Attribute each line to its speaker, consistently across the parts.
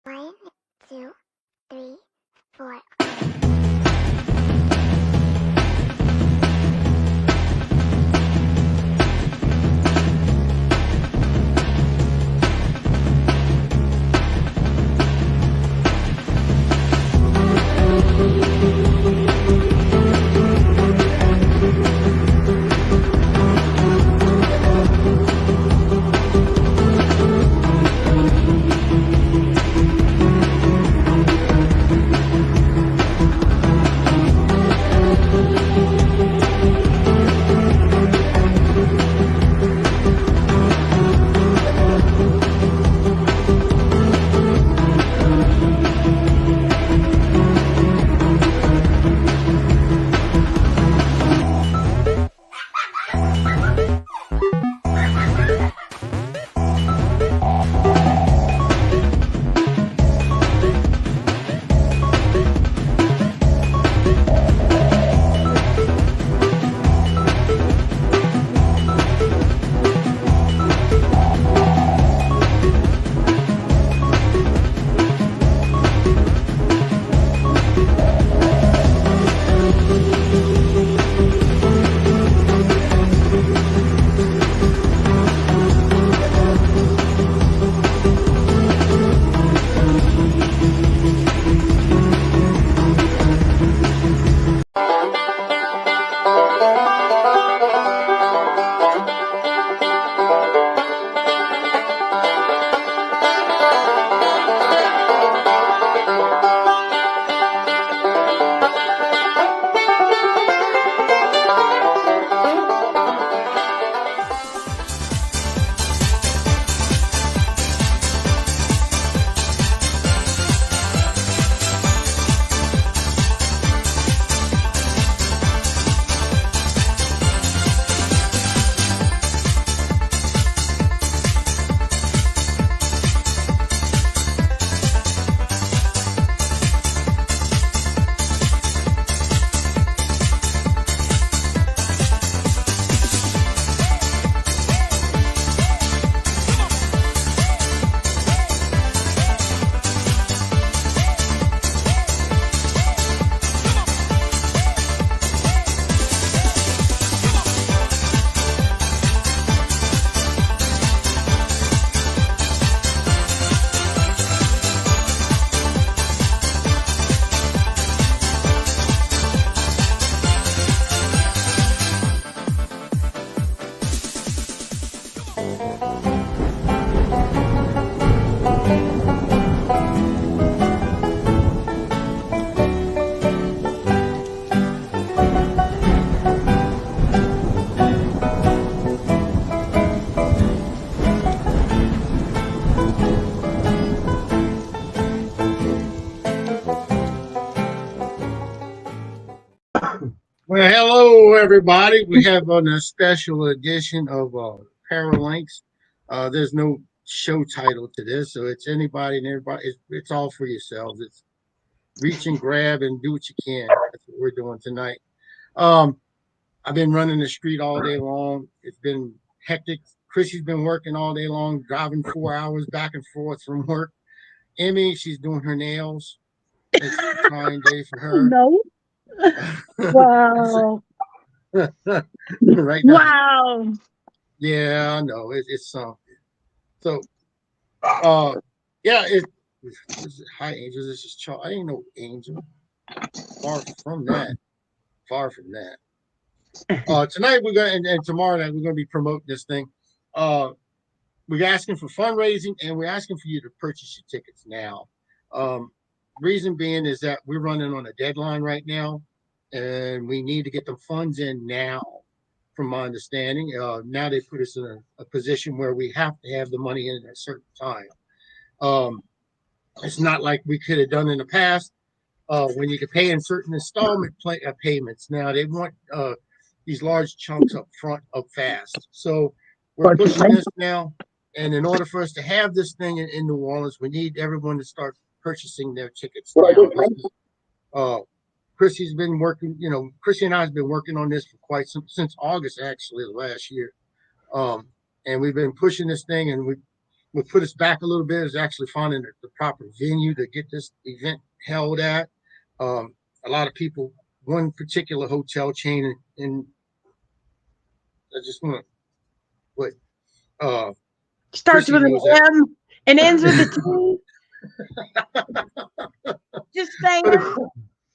Speaker 1: One, two, three, four.
Speaker 2: Well, hello everybody. We have on a special edition of Paralinks. There's no show title to this, so it's anybody and everybody. It's all for yourselves. It's reach and grab and do what you can. That's what we're doing tonight. I've been running the street all day long. It's been hectic. Chrissy's been working all day long, driving 4 hours back and forth from work. Emmy, she's doing her nails. It's a trying day for her.
Speaker 3: No. Wow.
Speaker 2: Right now.
Speaker 3: Wow.
Speaker 2: Yeah, I know. It's something. So, yeah, hi, Angel. This is Charles. I ain't no angel. Far from that. Far from that. Tonight we're gonna and tomorrow night we're gonna be promoting this thing. We're asking for fundraising and we're asking for you to purchase your tickets now. Reason being is that we're running on a deadline right now, and we need to get the funds in now. From my understanding, now they put us in a position where we have to have the money in at a certain time. It's not like we could have done in the past when you could pay in certain installment payments. Now they want these large chunks up front, up fast. So we're pushing this now. And in order for us to have this thing in New Orleans, we need everyone to start purchasing their tickets now. Chrissy's been working, Chrissy and I have been working on this for since August, actually, last year. And we've been pushing this thing, and we put us back a little bit is actually finding the proper venue to get this event held at. A lot of people, one particular hotel chain, and I just want to, what,
Speaker 3: starts
Speaker 2: Chrissy
Speaker 3: with an
Speaker 2: knows that.
Speaker 3: M and ends with a T. Just saying.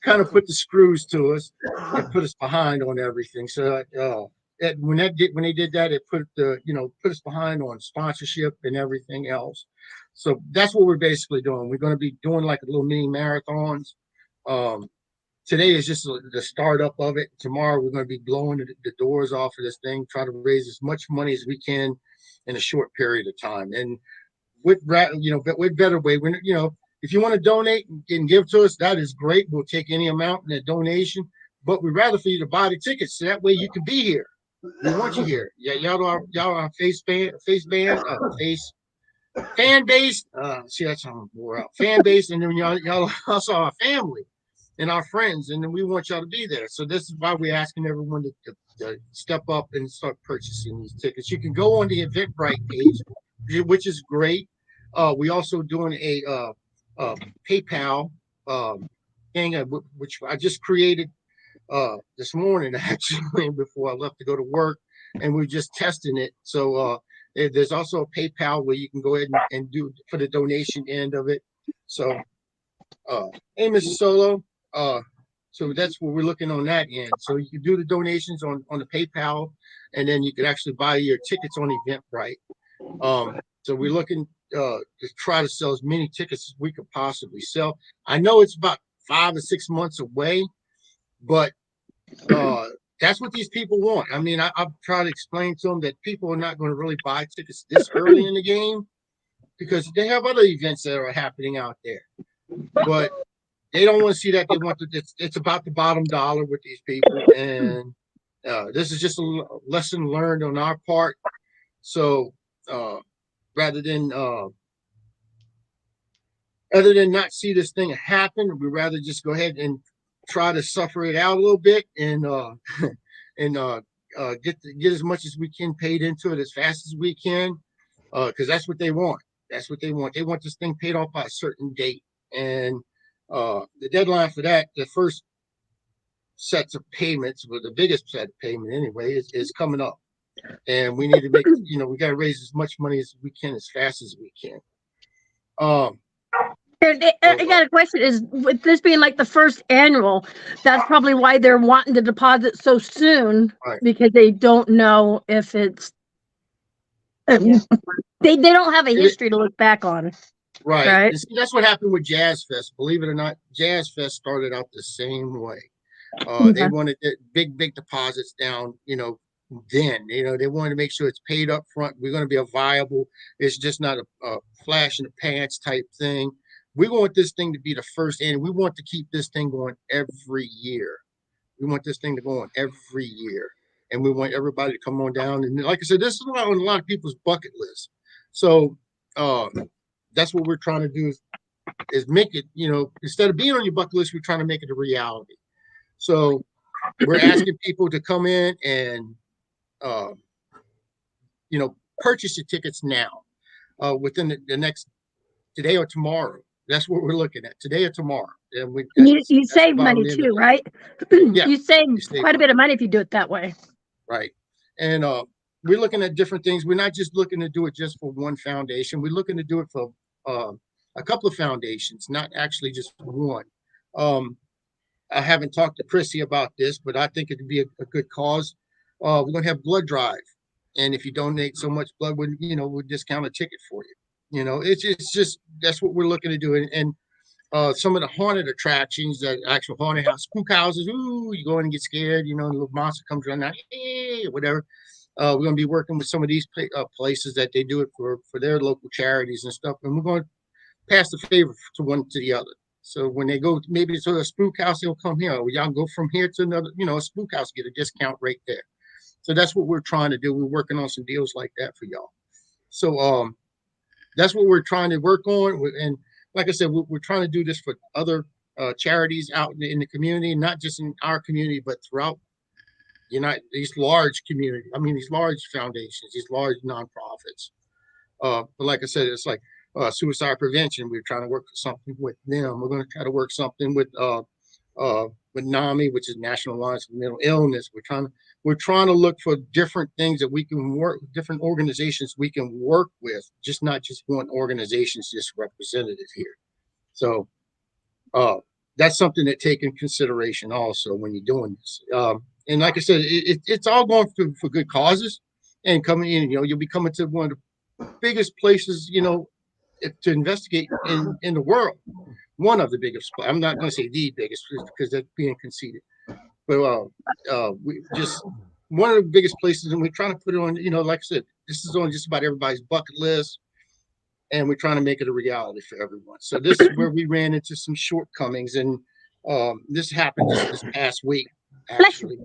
Speaker 2: Kind of put the screws to us and put us behind on everything. So when they did that, it put us behind on sponsorship and everything else. So that's what we're basically doing. We're going to be doing like a little mini marathons. Today is just the startup of it. Tomorrow we're going to be blowing the doors off of this thing, try to raise as much money as we can in a short period of time. And with better way, if you want to donate and give to us, that is great. We'll take any amount in a donation, but we'd rather for you to buy the tickets so that way you can be here. We want you here. Yeah, y'all are fan base. See, that's how we're out. Fan base, and then y'all also our family and our friends, and then we want y'all to be there. So this is why we're asking everyone to step up and start purchasing these tickets. You can go on the Eventbrite page, which is great. We also doing a PayPal thing, which I just created this morning actually before I left to go to work, and we're just testing it. So there's also a PayPal where you can go ahead and do for the donation end of it. So hey, Mrs. Solo, so that's what we're looking on that end. So you can do the donations on the PayPal, and then you can actually buy your tickets on Eventbrite. So we're looking to try to sell as many tickets as we could possibly sell. I know it's about 5 or 6 months away, but that's what these people want. I mean, I've tried to explain to them that people are not going to really buy tickets this early in the game because they have other events that are happening out there. But they don't want to see that. They want it's about the bottom dollar with these people, and this is just a lesson learned on our part. So rather than other than not see this thing happen, we'd rather just go ahead and try to suffer it out a little bit and get as much as we can paid into it as fast as we can, because that's what they want. That's what they want. They want this thing paid off by a certain date, and the deadline for that, the first sets of payments, or the biggest set of payment anyway, is coming up, and we need to make we got to raise as much money as we can as fast as we can.
Speaker 3: I got a question. Is with this being like the first annual, that's probably why they're wanting to deposit so soon,
Speaker 2: right,
Speaker 3: because they don't know if it's they don't have a history to look back on.
Speaker 2: right. And see, that's what happened with Jazz Fest. Believe it or not, Jazz Fest started out the same way. They wanted the big deposits down, then they wanted to make sure it's paid up front. We're going to be a viable, it's just not a flash in the pants type thing. We want this thing to be the first, and we want to keep this thing going every year. We want this thing to go on every year, and we want everybody to come on down. And like I said, this is on a lot of people's bucket list. So that's what we're trying to do is make it, instead of being on your bucket list, we're trying to make it a reality. So we're asking people to come in and purchase your tickets now, within the next today or tomorrow. That's what we're looking at, today or tomorrow. And
Speaker 3: you save money too, right?
Speaker 2: Yeah,
Speaker 3: You save
Speaker 2: save
Speaker 3: quite a
Speaker 2: money.
Speaker 3: bit of money if you do it that way.
Speaker 2: Right. And we're looking at different things. We're not just looking to do it just for one foundation. We're looking to do it for a couple of foundations, not actually just one. I haven't talked to Chrissy about this, but I think it'd be a good cause. We're going to have blood drive. And if you donate so much blood, we'll discount a ticket for you. It's just, that's what we're looking to do. And some of the haunted attractions, that actual haunted house, spook houses, ooh, you go in and get scared, the little monster comes running out, hey, whatever. We're going to be working with some of these places that they do it for their local charities and stuff. And we're going to pass the favor to one to the other. So when they go maybe to a spook house, they'll come here. Or y'all go from here to another, a spook house, get a discount right there. So that's what we're trying to do. We're working on some deals like that for y'all. So that's what we're trying to work on. And like I said, we're trying to do this for other charities out in the community, not just in our community, but throughout these large communities. I mean, these large foundations, these large nonprofits. But like I said, it's like suicide prevention. We're trying to work something with them. We're going to try to work something with NAMI, which is National Alliance for Mental Illness. We're trying to look for different things that we can work, different organizations we can work with, just not just one organization's just representative here. So that's something to take in consideration also when you're doing this. And like I said, it's all going for good causes, and coming in, you'll be coming to one of the biggest places, to investigate in the world. One of the biggest. I'm not going to say the biggest because that's being conceited, but we just one of the biggest places, and we're trying to put it on. Like I said, this is on just about everybody's bucket list, and we're trying to make it a reality for everyone. So this is where we ran into some shortcomings, and this happened just this past week, actually.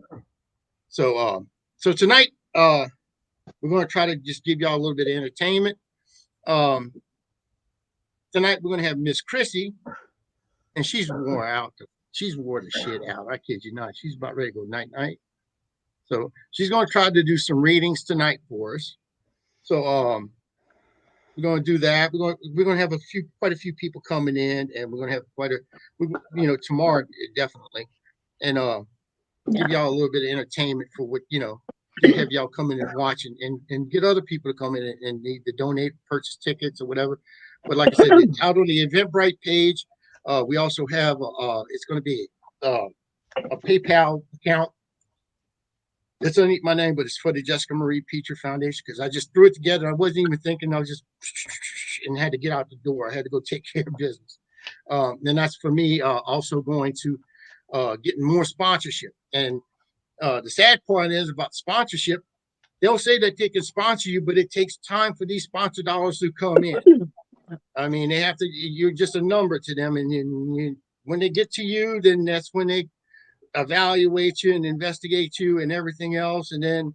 Speaker 2: So tonight, we're going to try to just give y'all a little bit of entertainment. Tonight we're going to have Miss Chrissy, and she's wore out. She's wore the shit out. I kid you not. She's about ready to go night. So she's going to try to do some readings tonight for us. So we're going to do that. We're going to have quite a few people coming in, and we're going to have tomorrow definitely, and give y'all a little bit of entertainment for what to have y'all come in and watch and get other people to come in and need to donate, purchase tickets or whatever. But like I said, out on the Eventbrite page, we also have it's going to be a PayPal account. It's underneath my name, but it's for the Jessica Marie Peacher Foundation, because I just threw it together. I wasn't even thinking. I was just and had to get out the door. I had to go take care of business. And that's for me also going to getting more sponsorship. And the sad part is about sponsorship. They'll say that they can sponsor you, but it takes time for these sponsor dollars to come in. I mean, they have to. You're just a number to them, and when they get to you, then that's when they evaluate you and investigate you and everything else, and then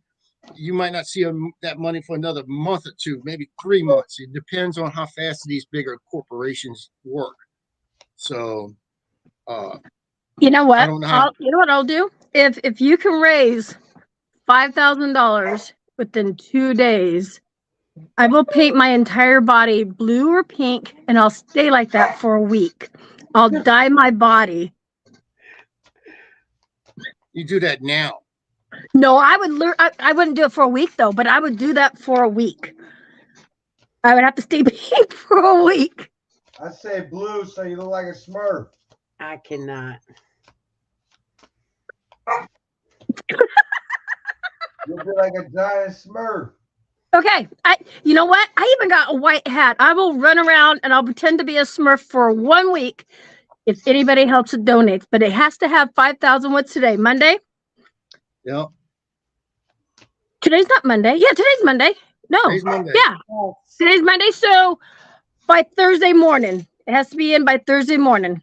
Speaker 2: you might not see that money for another month or two, maybe 3 months. It depends on how fast these bigger corporations work. So,
Speaker 3: you know what?
Speaker 2: I don't know
Speaker 3: You know what I'll do? If you can raise $5,000 within 2 days, I will paint my entire body blue or pink, and I'll stay like that for a week. I'll dye my body.
Speaker 2: You do that now.
Speaker 3: No, I would learn. I wouldn't do it for a week though, but I would do that for a week. I would have to stay pink for a week.
Speaker 4: I say blue so you look like a Smurf.
Speaker 5: I cannot.
Speaker 4: You'll be like a giant Smurf.
Speaker 3: Okay, you know what? I even got a white hat. I will run around and I'll pretend to be a Smurf for 1 week if anybody helps and donates. But it has to have 5,000. What's today? Monday?
Speaker 2: Yeah.
Speaker 3: Today's not Monday. Yeah, today's Monday. No.
Speaker 2: Today's Monday.
Speaker 3: Yeah. Today's Monday. So by Thursday morning. It has to be in by Thursday morning.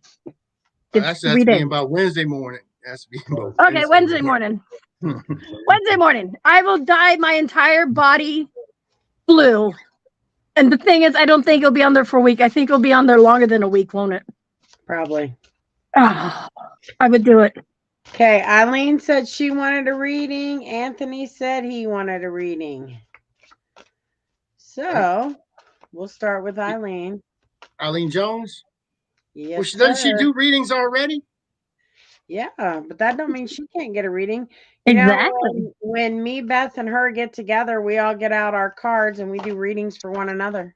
Speaker 2: That's to be in by Wednesday morning. That's to be in by
Speaker 3: Okay, Wednesday morning. Wednesday morning. I will dye my entire body blue. And the thing is, I don't think it'll be on there for a week. I think it'll be on there longer than a week, won't it?
Speaker 5: Probably.
Speaker 3: Oh, I would do it.
Speaker 5: Okay, Eileen said she wanted a reading. Anthony said he wanted a reading. So we'll start with Eileen.
Speaker 2: Eileen Jones.
Speaker 5: Yes,
Speaker 2: Well, doesn't she
Speaker 5: sir.
Speaker 2: do readings already?
Speaker 5: Yeah, but that don't mean she can't get a reading.
Speaker 3: Exactly.
Speaker 5: When me, Beth, and her get together, we all get out our cards and we do readings for one another.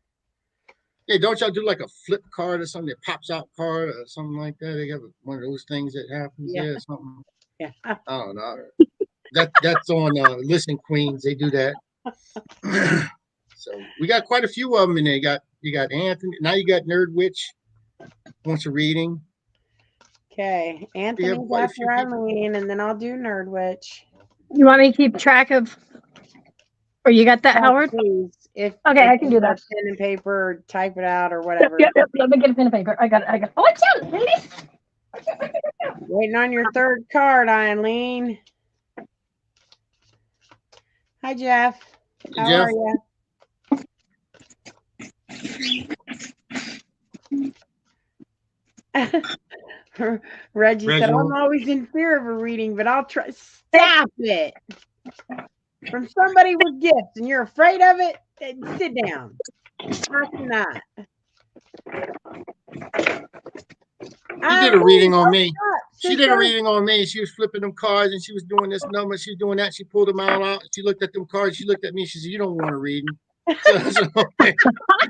Speaker 2: Hey, don't y'all do like a flip card or something that pops out card or something like that? They got one of those things that happens
Speaker 5: Yeah.
Speaker 2: there or something.
Speaker 5: Yeah.
Speaker 2: I don't know. That's on Listen Queens. They do that. So we got quite a few of them in there. You got Anthony. Now you got Nerd Witch wants a reading.
Speaker 5: Okay, Anthony's
Speaker 2: quite a
Speaker 5: after
Speaker 2: few people.
Speaker 5: Eileen, and then I'll do Nerd Witch.
Speaker 3: You want me to keep track of, or you got that,
Speaker 5: Yeah,
Speaker 3: Howard?
Speaker 5: please. If
Speaker 3: I can do
Speaker 5: you
Speaker 3: that.
Speaker 5: have pen and paper, or type it out or whatever.
Speaker 3: Yep. Let me get a pen and paper. I got it. Oh, it's down, Randy.
Speaker 5: Waiting on your third card, Eileen. Hi, Jeff. How
Speaker 2: Jeff,
Speaker 5: are you? Reggie said,
Speaker 2: Reginald.
Speaker 5: I'm always in fear of a reading, but I'll try. Stop it. From somebody with gifts and you're afraid of it, then sit down. I cannot.
Speaker 2: She did a reading on me.
Speaker 5: Sit
Speaker 2: She did a
Speaker 5: down.
Speaker 2: reading on me. She was flipping them cards and she was doing this number. She was doing that. She pulled them all out. She looked at them cards. She looked at me. She said, "You don't want to read them." So I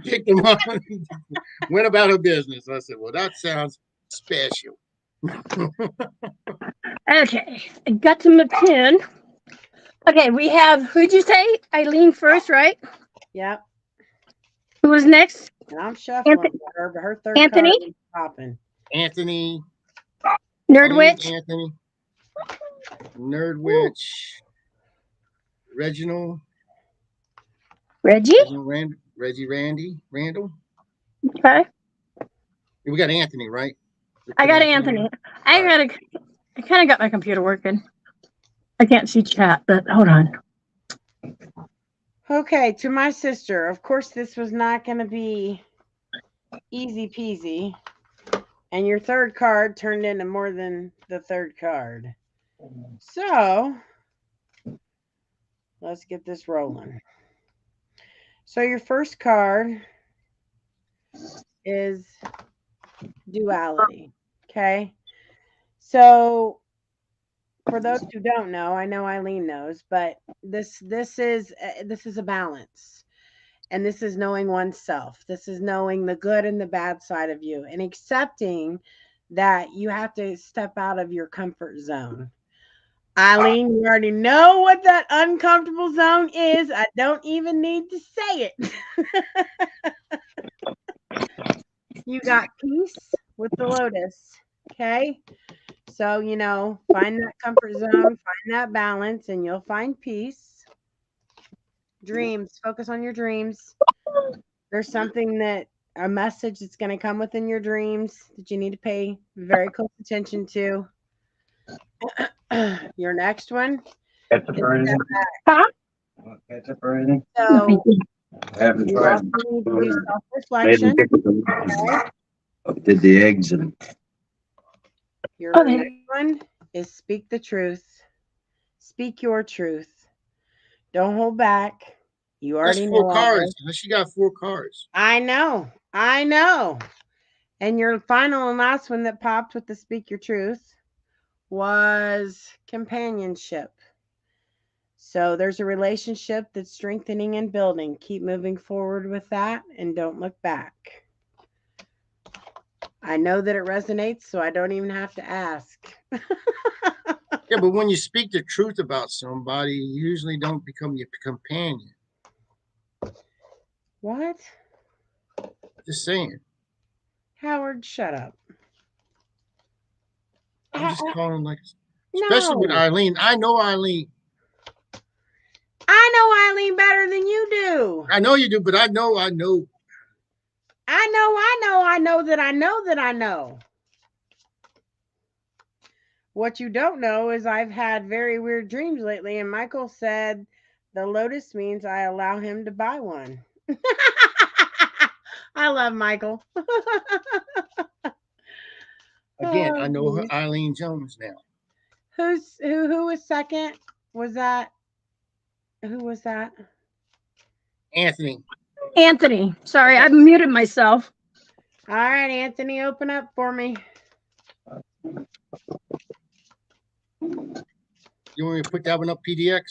Speaker 2: picked them up and went about her business. I said, "Well, that sounds special."
Speaker 3: Okay, I got to my pen. Okay, we have, who'd you say? Eileen first, right?
Speaker 5: Yep.
Speaker 3: Who was next?
Speaker 5: And I'm shuffling for her, but her third
Speaker 3: Anthony?
Speaker 5: card is popping.
Speaker 2: Anthony.
Speaker 3: Nerd
Speaker 2: Eileen,
Speaker 3: Witch?
Speaker 2: Anthony. Nerd Witch. Reginald.
Speaker 3: Reggie?
Speaker 2: Reggie Randall.
Speaker 3: Okay.
Speaker 2: We got Anthony, right?
Speaker 3: I got Anthony. I kind of got my computer working. I can't see chat, but hold on.
Speaker 5: Okay, to my sister. Of course, this was not going to be easy peasy. And your third card turned into more than the third card. So, let's get this rolling. So, your first card is duality. Okay. So, for those who don't know, I know Eileen knows, but this is a balance, and this is knowing oneself. This is knowing the good and the bad side of you, and accepting that you have to step out of your comfort zone. Eileen, you already know what that uncomfortable zone is. I don't even need to say it. You got peace with the lotus. Okay. So, find that comfort zone, find that balance, and you'll find peace. Dreams, focus on your dreams. There's something a message that's going to come within your dreams that you need to pay very close attention to. Your next one.
Speaker 6: Ketchup or anything?
Speaker 3: Huh?
Speaker 6: Ketchup or anything?
Speaker 5: So,
Speaker 6: I haven't
Speaker 5: you
Speaker 6: tried.
Speaker 5: also need to do
Speaker 6: Made
Speaker 5: self-reflection.
Speaker 6: them pickle them. Did the eggs and
Speaker 5: Your
Speaker 3: Okay.
Speaker 5: next one is speak the truth. Speak your truth. Don't hold back. You
Speaker 2: That's
Speaker 5: already know
Speaker 2: four
Speaker 5: all
Speaker 2: cards.
Speaker 5: this.
Speaker 2: She got 4 cards.
Speaker 5: I know. And your final and last one that popped with the speak your truth was companionship. So there's a relationship that's strengthening and building. Keep moving forward with that and don't look back. I know that it resonates, so I don't even have to ask.
Speaker 2: Yeah, but when you speak the truth about somebody, you usually don't become your companion.
Speaker 5: What?
Speaker 2: Just saying.
Speaker 5: Howard, shut up.
Speaker 2: I'm just calling like, especially with
Speaker 5: No.
Speaker 2: Eileen. I know Eileen.
Speaker 5: I know Eileen better than you do.
Speaker 2: I know you do, but I know.
Speaker 5: I know. What you don't know is I've had very weird dreams lately, and Michael said the lotus means I allow him to buy one. I love Michael.
Speaker 2: Again, I know her, Eileen Jones now.
Speaker 5: Who was second? Who was that?
Speaker 2: Anthony.
Speaker 3: Anthony. Sorry, I muted myself.
Speaker 5: All right, Anthony, open up for me.
Speaker 2: You want me to put that one up, PDX?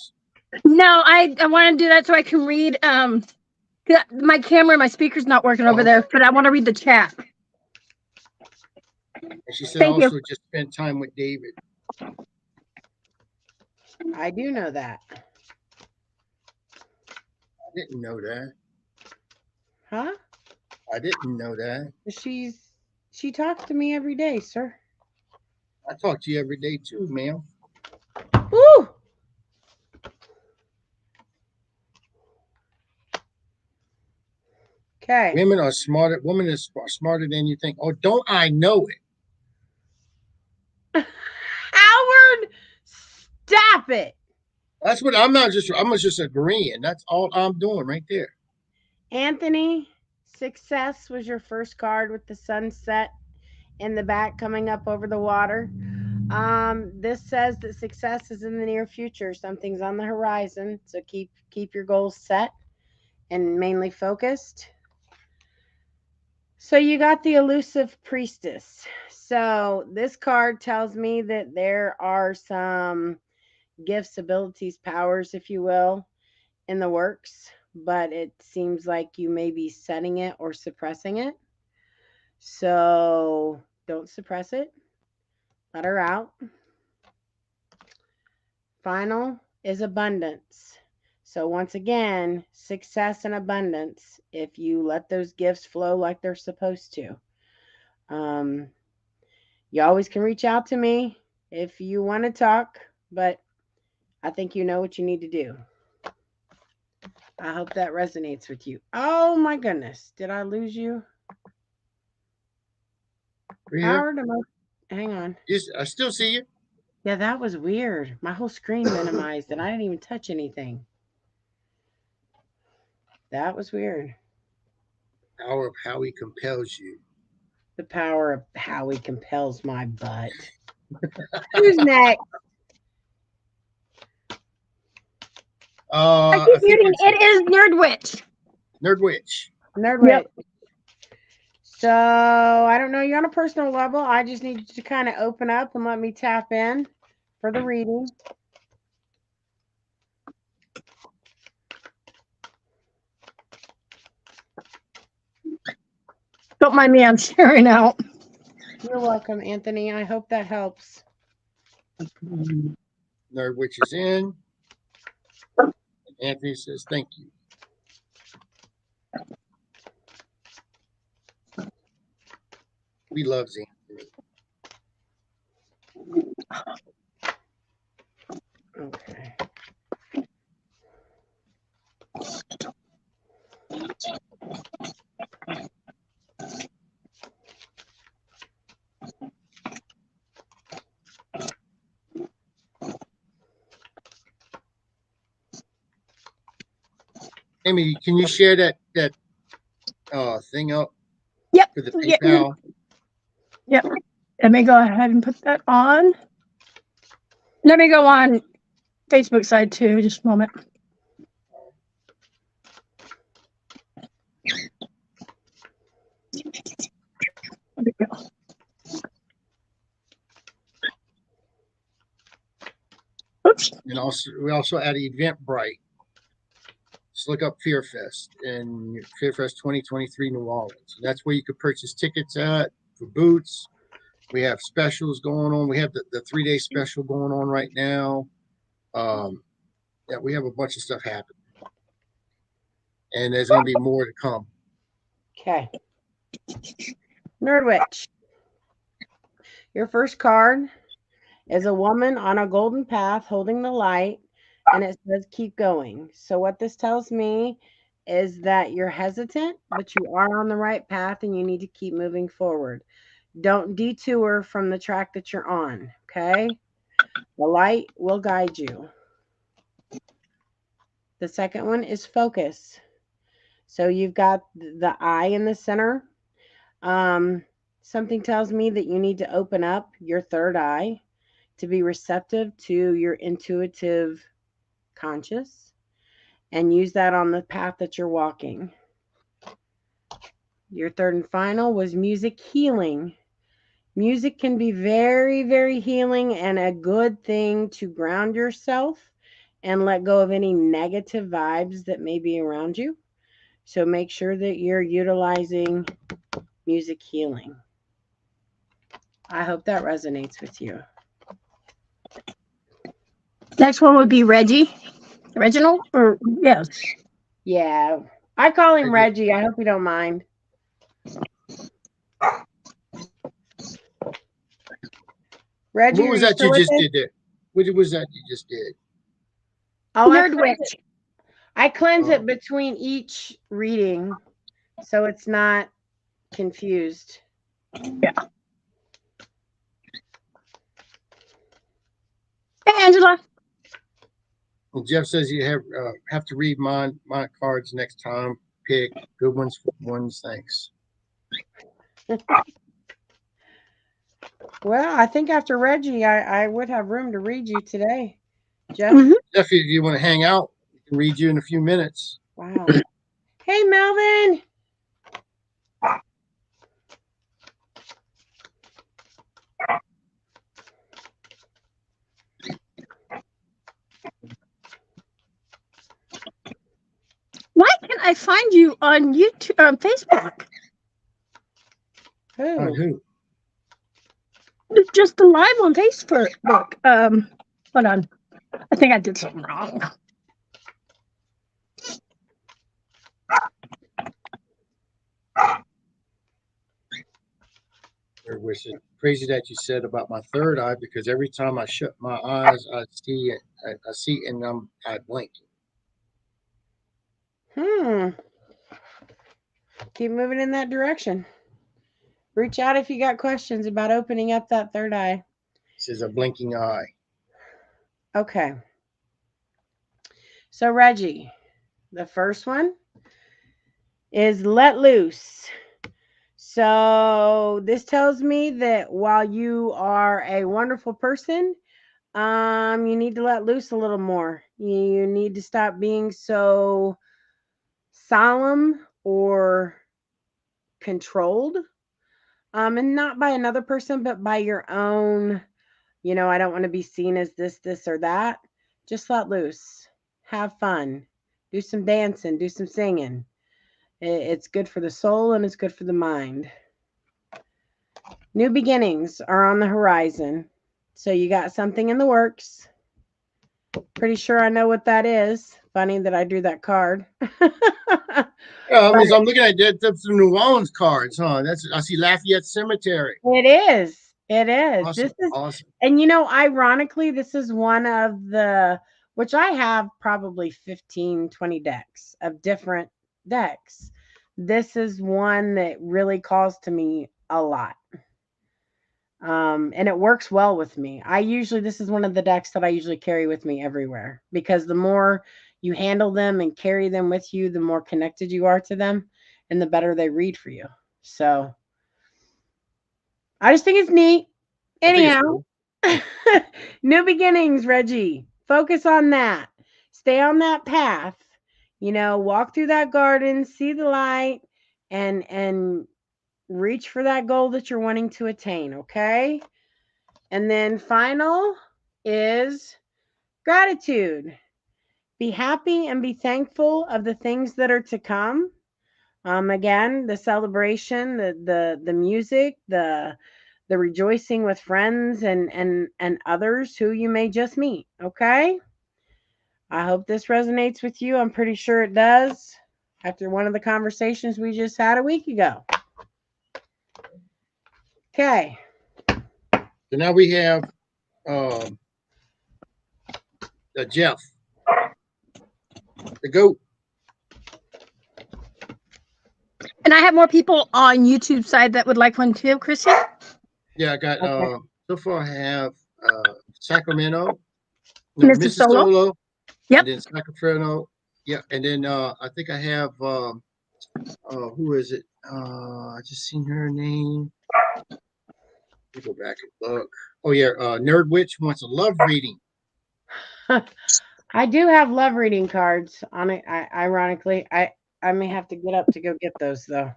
Speaker 3: No, I want to do that so I can read. My camera, my speaker's not working over there, but I want to read the chat.
Speaker 2: And she said
Speaker 3: Thank you.
Speaker 2: also just spend time with David.
Speaker 5: I do know that.
Speaker 2: I didn't know that.
Speaker 5: Huh?
Speaker 2: I didn't know that.
Speaker 5: She talks to me every day, sir.
Speaker 2: I talk to you every day too, ma'am.
Speaker 5: Woo! Okay.
Speaker 2: Women are smarter. Women are smarter than you think. Oh, don't I know it?
Speaker 5: Howard, stop it.
Speaker 2: That's what I'm just agreeing. That's all I'm doing right there.
Speaker 5: Anthony, success was your first card with the sunset in the back coming up over the water. This says that success is in the near future. Something's on the horizon, so keep your goals set and mainly focused. So you got the elusive priestess. So this card tells me that there are some gifts, abilities, powers, if you will, in the works, but it seems like you may be setting it or suppressing it. So don't suppress it. Let her out. Final is abundance. So once again, success and abundance if you let those gifts flow like they're supposed to. You always can reach out to me if you want to talk, but I think you know what you need to do. I hope that resonates with you. Oh my goodness. Did I lose you? Howard, hang on.
Speaker 2: Yes, I still see you.
Speaker 5: Yeah, that was weird. My whole screen minimized and I didn't even touch anything. That was weird.
Speaker 2: Power of how he compels you.
Speaker 5: The power of how he compels my butt. Who's next?
Speaker 3: I keep muting. It is Nerdwitch.
Speaker 2: Nerdwitch.
Speaker 5: Nerdwitch.
Speaker 3: Yep.
Speaker 5: So I don't know you on a personal level. I just need you to kind of open up and let me tap in for the reading.
Speaker 3: Don't mind me, I'm sharing out.
Speaker 5: You're welcome, Anthony. I hope that helps.
Speaker 2: Nerdwitch is in. And Anthony says thank you. We love Anthony.
Speaker 5: Okay.
Speaker 2: Amy, can you share that thing up?
Speaker 3: Yep.
Speaker 2: For the PayPal.
Speaker 3: Yep. Let me go ahead and put that on. Let me go on Facebook side too. Just a moment. There we go. Oops.
Speaker 2: And also, we also add Eventbrite. Just look up FearFest and FearFest 2023 New Orleans. That's where you could purchase tickets at for booths. We have specials going on. We have the 3-day special going on right now. Yeah, we have a bunch of stuff happening. And there's going to be more to come.
Speaker 5: Okay. Nerdwitch. Your first card is a woman on a golden path holding the light, and it says keep going. So what this tells me is that you're hesitant, but you are on the right path and you need to keep moving forward. Don't detour from the track that you're on, okay? The light will guide you. The second one is focus. So you've got the eye in the center. Something tells me that you need to open up your third eye to be receptive to your intuitive conscious and use that on the path that you're walking. Your third and final was music healing. Music can be very, very healing and a good thing to ground yourself and let go of any negative vibes that may be around you. So make sure that you're utilizing music healing. I hope that resonates with you.
Speaker 3: Next one would be Reggie. Reginald? Or yes.
Speaker 5: Yeah. I call him Reggie. I hope you don't mind. Reggie,
Speaker 2: What was that you just did there? What was that you just did?
Speaker 5: Oh,
Speaker 3: Nerd Witch.
Speaker 5: I cleanse it between each reading so it's not confused.
Speaker 3: Yeah. Hey, Angela.
Speaker 2: Well, Jeff says you have to read my cards next time. Pick good ones for ones. Thanks.
Speaker 5: Well, I think after Reggie, I would have room to read you today. Jeff?
Speaker 2: Jeff, if you want to hang out, I can read you in a few minutes.
Speaker 5: Wow. Hey, Melvin.
Speaker 3: Why can't I find you on YouTube, on Facebook?
Speaker 2: Who?
Speaker 3: Just the live on Facebook. Hold on. I think I did something wrong.
Speaker 2: Which is crazy that you said about my third eye, because every time I shut my eyes, I see it. I see it, and I blink.
Speaker 5: Keep moving in that direction. Reach out if you got questions about opening up that third eye.
Speaker 2: This is a blinking eye.
Speaker 5: Okay. So, Reggie, the first one is let loose. So, this tells me that while you are a wonderful person, you need to let loose a little more. You need to stop being so solemn or controlled. And not by another person, but by your own, I don't want to be seen as this, or that. Just let loose. Have fun. Do some dancing. Do some singing. It's good for the soul and it's good for the mind. New beginnings are on the horizon. So you got something in the works. Pretty sure I know what that is. Funny that I drew that card.
Speaker 2: Yeah, I mean, so I'm looking at that's the New Orleans cards, huh? I see Lafayette Cemetery.
Speaker 5: It is. It is.
Speaker 2: Awesome.
Speaker 5: This is
Speaker 2: awesome.
Speaker 5: And ironically, this is one of which I have probably 15, 20 decks of different decks. This is one that really calls to me a lot. And it works well with me. This is one of the decks that I usually carry with me everywhere, because the more you handle them and carry them with you, the more connected you are to them and the better they read for you. So I just think it's neat. Anyhow, cool. New beginnings, Reggie. Focus on that. Stay on that path. Walk through that garden, see the light, and reach for that goal that you're wanting to attain, okay? And then final is gratitude. Be happy and be thankful of the things that are to come. Again, the celebration, the music, the rejoicing with friends and others who you may just meet. Okay. I hope this resonates with you. I'm pretty sure it does after one of the conversations we just had a week ago. Okay.
Speaker 2: So now we have Jeff, the goat.
Speaker 3: And I have more people on YouTube side that would like one too, Chrissy.
Speaker 2: Yeah, I got so far I have Sacramento,
Speaker 3: Mr. Solo. Yep.
Speaker 2: And then Sacramento. Yeah, and then I think I have who is it? I just seen her name. Let me go back and look. Oh yeah, Nerd Witch wants a love reading.
Speaker 5: I do have love reading cards on it. Ironically, I may have to get up to go get those though.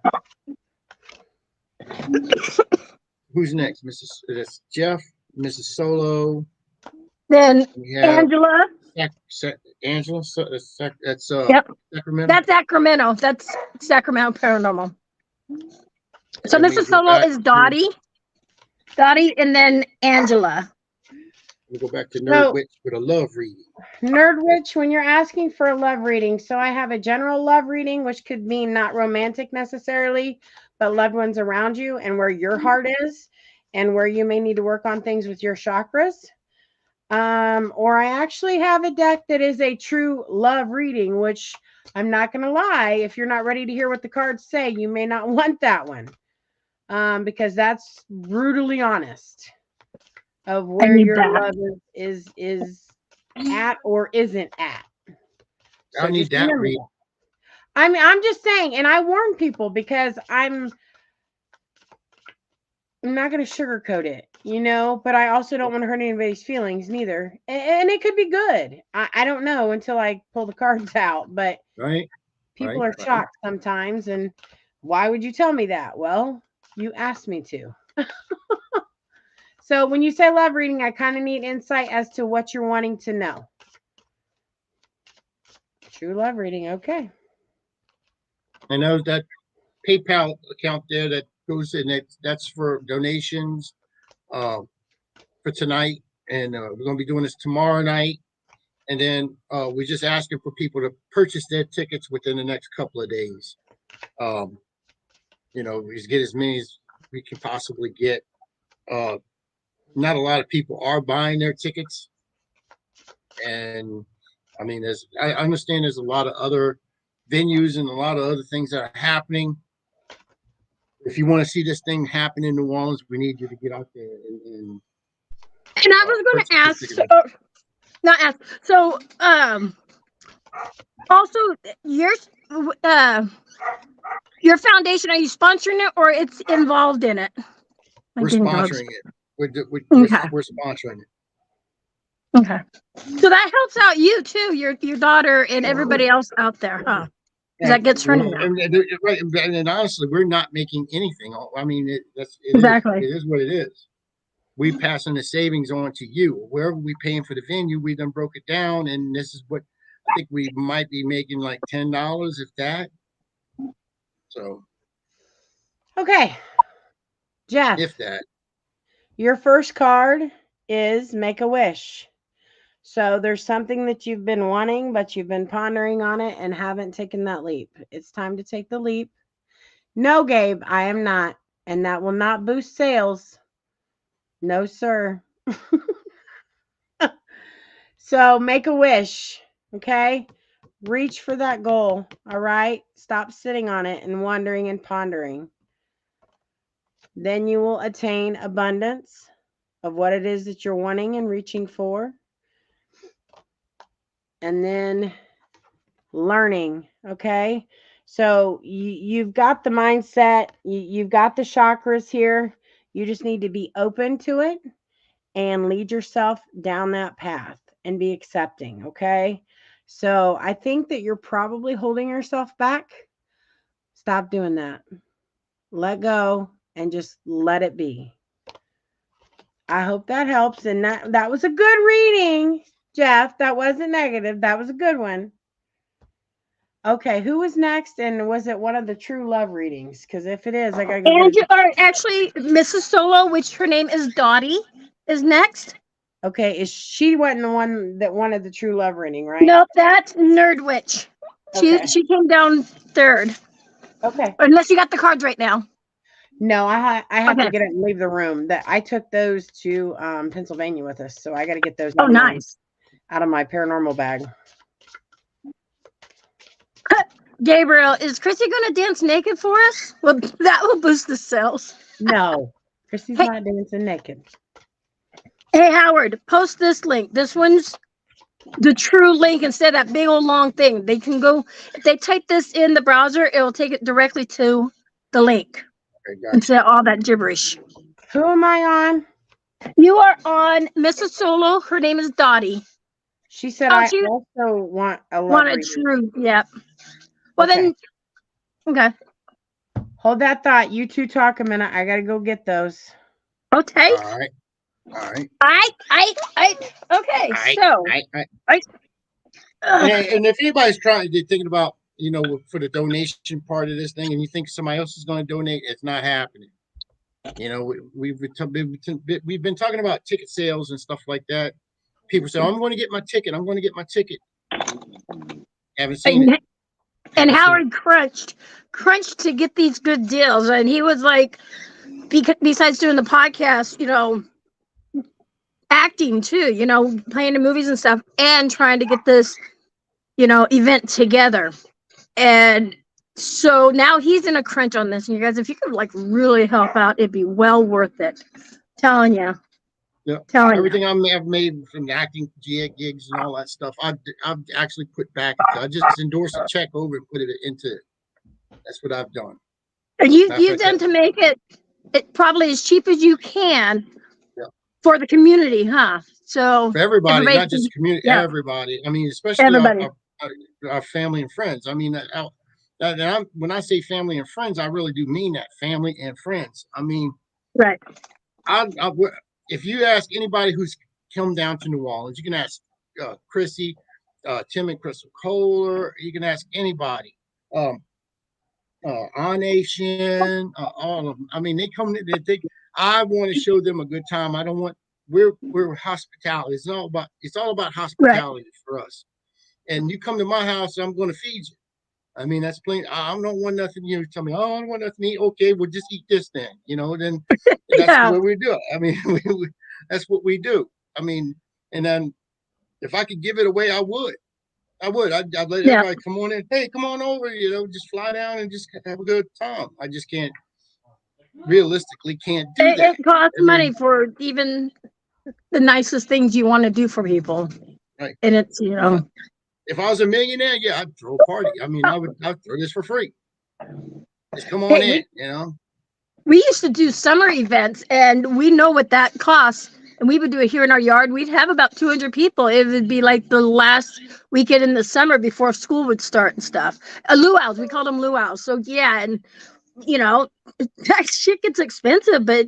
Speaker 2: Who's next? That's Jeff, Mrs. Solo.
Speaker 3: Then
Speaker 2: We have
Speaker 3: Angela.
Speaker 2: Angela. That's
Speaker 3: Yep.
Speaker 2: Sacramento.
Speaker 3: That's Sacramento. That's Sacramento Paranormal. So
Speaker 2: And we
Speaker 3: Mrs.
Speaker 2: go
Speaker 3: Solo
Speaker 2: back
Speaker 3: is
Speaker 2: to-
Speaker 3: Dottie. Dottie, and then Angela.
Speaker 2: We go back to
Speaker 5: So-
Speaker 2: Nerd Witch with a love reading.
Speaker 5: Nerd Witch, when you're asking for a love reading, so I have a general love reading, which could mean not romantic necessarily, but loved ones around you and where your heart is and where you may need to work on things with your chakras. Or I actually have a deck that is a true love reading, which I'm not going to lie, if you're not ready to hear what the cards say, you may not want that one. Because that's brutally honest of where
Speaker 3: need
Speaker 5: your
Speaker 3: that.
Speaker 5: love is at or isn't at.
Speaker 2: I need
Speaker 5: just
Speaker 2: that
Speaker 5: remember
Speaker 2: read.
Speaker 5: that. I mean, I'm just saying, and I warn people because I'm not going to sugarcoat it, you know, but I also don't want to hurt anybody's feelings neither. And it could be good. I don't know until I pull the cards out, but
Speaker 2: Right?
Speaker 5: people
Speaker 2: Right,
Speaker 5: are shocked sometimes. And why would you tell me that? Well, you asked me to. So when you say love reading, I kind of need insight as to what you're wanting to know. True love reading. Okay.
Speaker 2: I know that PayPal account there that goes in. That's for donations for tonight, and we're going to be doing this tomorrow night. And then we're just asking for people to purchase their tickets within the next couple of days. You know, we just get as many as we can possibly get. Not a lot of people are buying their tickets, and I mean, I understand there's a lot of other venues and a lot of other things that are happening. If you want to see this thing happen in New Orleans, we need you to get out there and
Speaker 3: I was going to ask, not ask. So, also your foundation, are you sponsoring it or it's involved in it?
Speaker 2: we're
Speaker 3: Getting dogs.
Speaker 2: sponsoring it. We're
Speaker 3: Okay.
Speaker 2: sponsoring it.
Speaker 3: Okay. So that helps out you too, your daughter and everybody else out there, huh? 'Cause that gets her name out.
Speaker 2: Right, and honestly, we're not making anything. I mean,
Speaker 3: Exactly.
Speaker 2: it is what it is. We passing the savings on to you. Wherever we paying for the venue, we then broke it down, and this is what I think we might be making, like $10, if that. So
Speaker 5: Okay. Jeff,
Speaker 2: if that.
Speaker 5: your first card is Make a Wish. So there's something that you've been wanting, but you've been pondering on it and haven't taken that leap. It's time to take the leap. No, Gabe, I am not. And that will not boost sales. No, sir. So make a wish. Okay. Reach for that goal. All right. Stop sitting on it and wondering and pondering. Then you will attain abundance of what it is that you're wanting and reaching for. And then learning. Okay. So you've got the mindset, you've got the chakras here. You just need to be open to it and lead yourself down that path and be accepting. Okay. So I think that you're probably holding yourself back. Stop doing that. Let go and just let it be. I hope that helps. And that was a good reading, Jeff. That wasn't negative. That was a good one. Okay, who was next? And was it one of the true love readings? Because if it is, I gotta go.
Speaker 3: And actually, Mrs. Solo, which her name is Dottie, is next.
Speaker 5: Okay, is she wasn't the one that wanted the true love reading, right?
Speaker 3: Nope, that's Nerd Witch.
Speaker 5: Okay.
Speaker 3: She came down third.
Speaker 5: Okay.
Speaker 3: Unless you got the cards right now.
Speaker 5: No, I have to
Speaker 3: Okay.
Speaker 5: get it and leave the room. That I took those to Pennsylvania with us, so I got to get those.
Speaker 3: Oh, nice.
Speaker 5: Out of my paranormal bag.
Speaker 3: Gabriel, is Chrissy going to dance naked for us? Well, that will boost the sales.
Speaker 5: No, Christy's
Speaker 3: Hey.
Speaker 5: not dancing naked.
Speaker 3: Hey, Howard, post this link. This one's the true link instead of that big old long thing. They can go, if they type this in the browser, it will take it directly to the link
Speaker 2: Okay, gotcha.
Speaker 3: instead of all that gibberish.
Speaker 5: Who am I on?
Speaker 3: You are on Mrs. Solo. Her name is Dottie.
Speaker 5: She said
Speaker 3: Oh,
Speaker 5: I
Speaker 3: she
Speaker 5: also want a love
Speaker 3: Want a
Speaker 5: reading.
Speaker 3: true, yep. Well,
Speaker 5: Okay.
Speaker 3: then Okay.
Speaker 5: Hold that thought. You two talk a minute. I gotta go get those.
Speaker 3: Okay.
Speaker 2: All right. All right.
Speaker 3: Okay.
Speaker 2: I,
Speaker 3: So,
Speaker 2: I.
Speaker 3: ugh,
Speaker 2: And if anybody's thinking about, for the donation part of this thing, and you think somebody else is going to donate, it's not happening. We've been talking about ticket sales and stuff like that. People say, "I'm going to get my ticket. I'm going to get my ticket." Haven't seen it.
Speaker 3: and
Speaker 2: Haven't seen it.
Speaker 3: Howard crunched to get these good deals, and he was like, besides doing the podcast, acting too, playing in movies and stuff, and trying to get this, event together. And so now he's in a crunch on this. And you guys, if you could like really help out, it'd be well worth it. Telling you.
Speaker 2: Yeah.
Speaker 3: Telling
Speaker 2: Everything I've made from the acting gigs and all that stuff, I've actually put back. I just endorsed a check over and put it into it. That's what I've done.
Speaker 3: And you've done to make it probably as cheap as you can.
Speaker 2: Yeah.
Speaker 3: For the community, huh? So
Speaker 2: for everybody, not just community,
Speaker 3: yeah.
Speaker 2: everybody. I mean, especially our family and friends. I mean, when I say family and friends, I really do mean that, family and friends. I mean,
Speaker 3: right.
Speaker 2: If you ask anybody who's come down to New Orleans, you can ask Chrissy, Tim and Crystal Kohler. You can ask anybody. Our Nation, all of them. I mean, they come. I want to show them a good time. I don't want. We're hospitality. It's all about hospitality for us. And you come to my house, I'm going to feed you. I mean, that's plain. I don't want nothing. You tell me, oh, I don't want nothing to eat. Okay, we'll just eat this then. Then that's what we do. I mean, that's what we do. I mean, and then if I could give it away, I would. I'd let everybody come on in. Hey, come on over. Just fly down and just have a good time. I just can't. Realistically, can't do that.
Speaker 3: It costs money for even the nicest things you want to do for people.
Speaker 2: Right.
Speaker 3: And it's
Speaker 2: if I was a millionaire, yeah, I'd throw a party. I mean, I'd throw this for free. Just come on in,
Speaker 3: We used to do summer events, and we know what that costs. And we would do it here in our yard. We'd have about 200 people. It would be like the last weekend in the summer before school would start and stuff. Luau's, we called them luau's. So yeah, and that shit gets expensive, but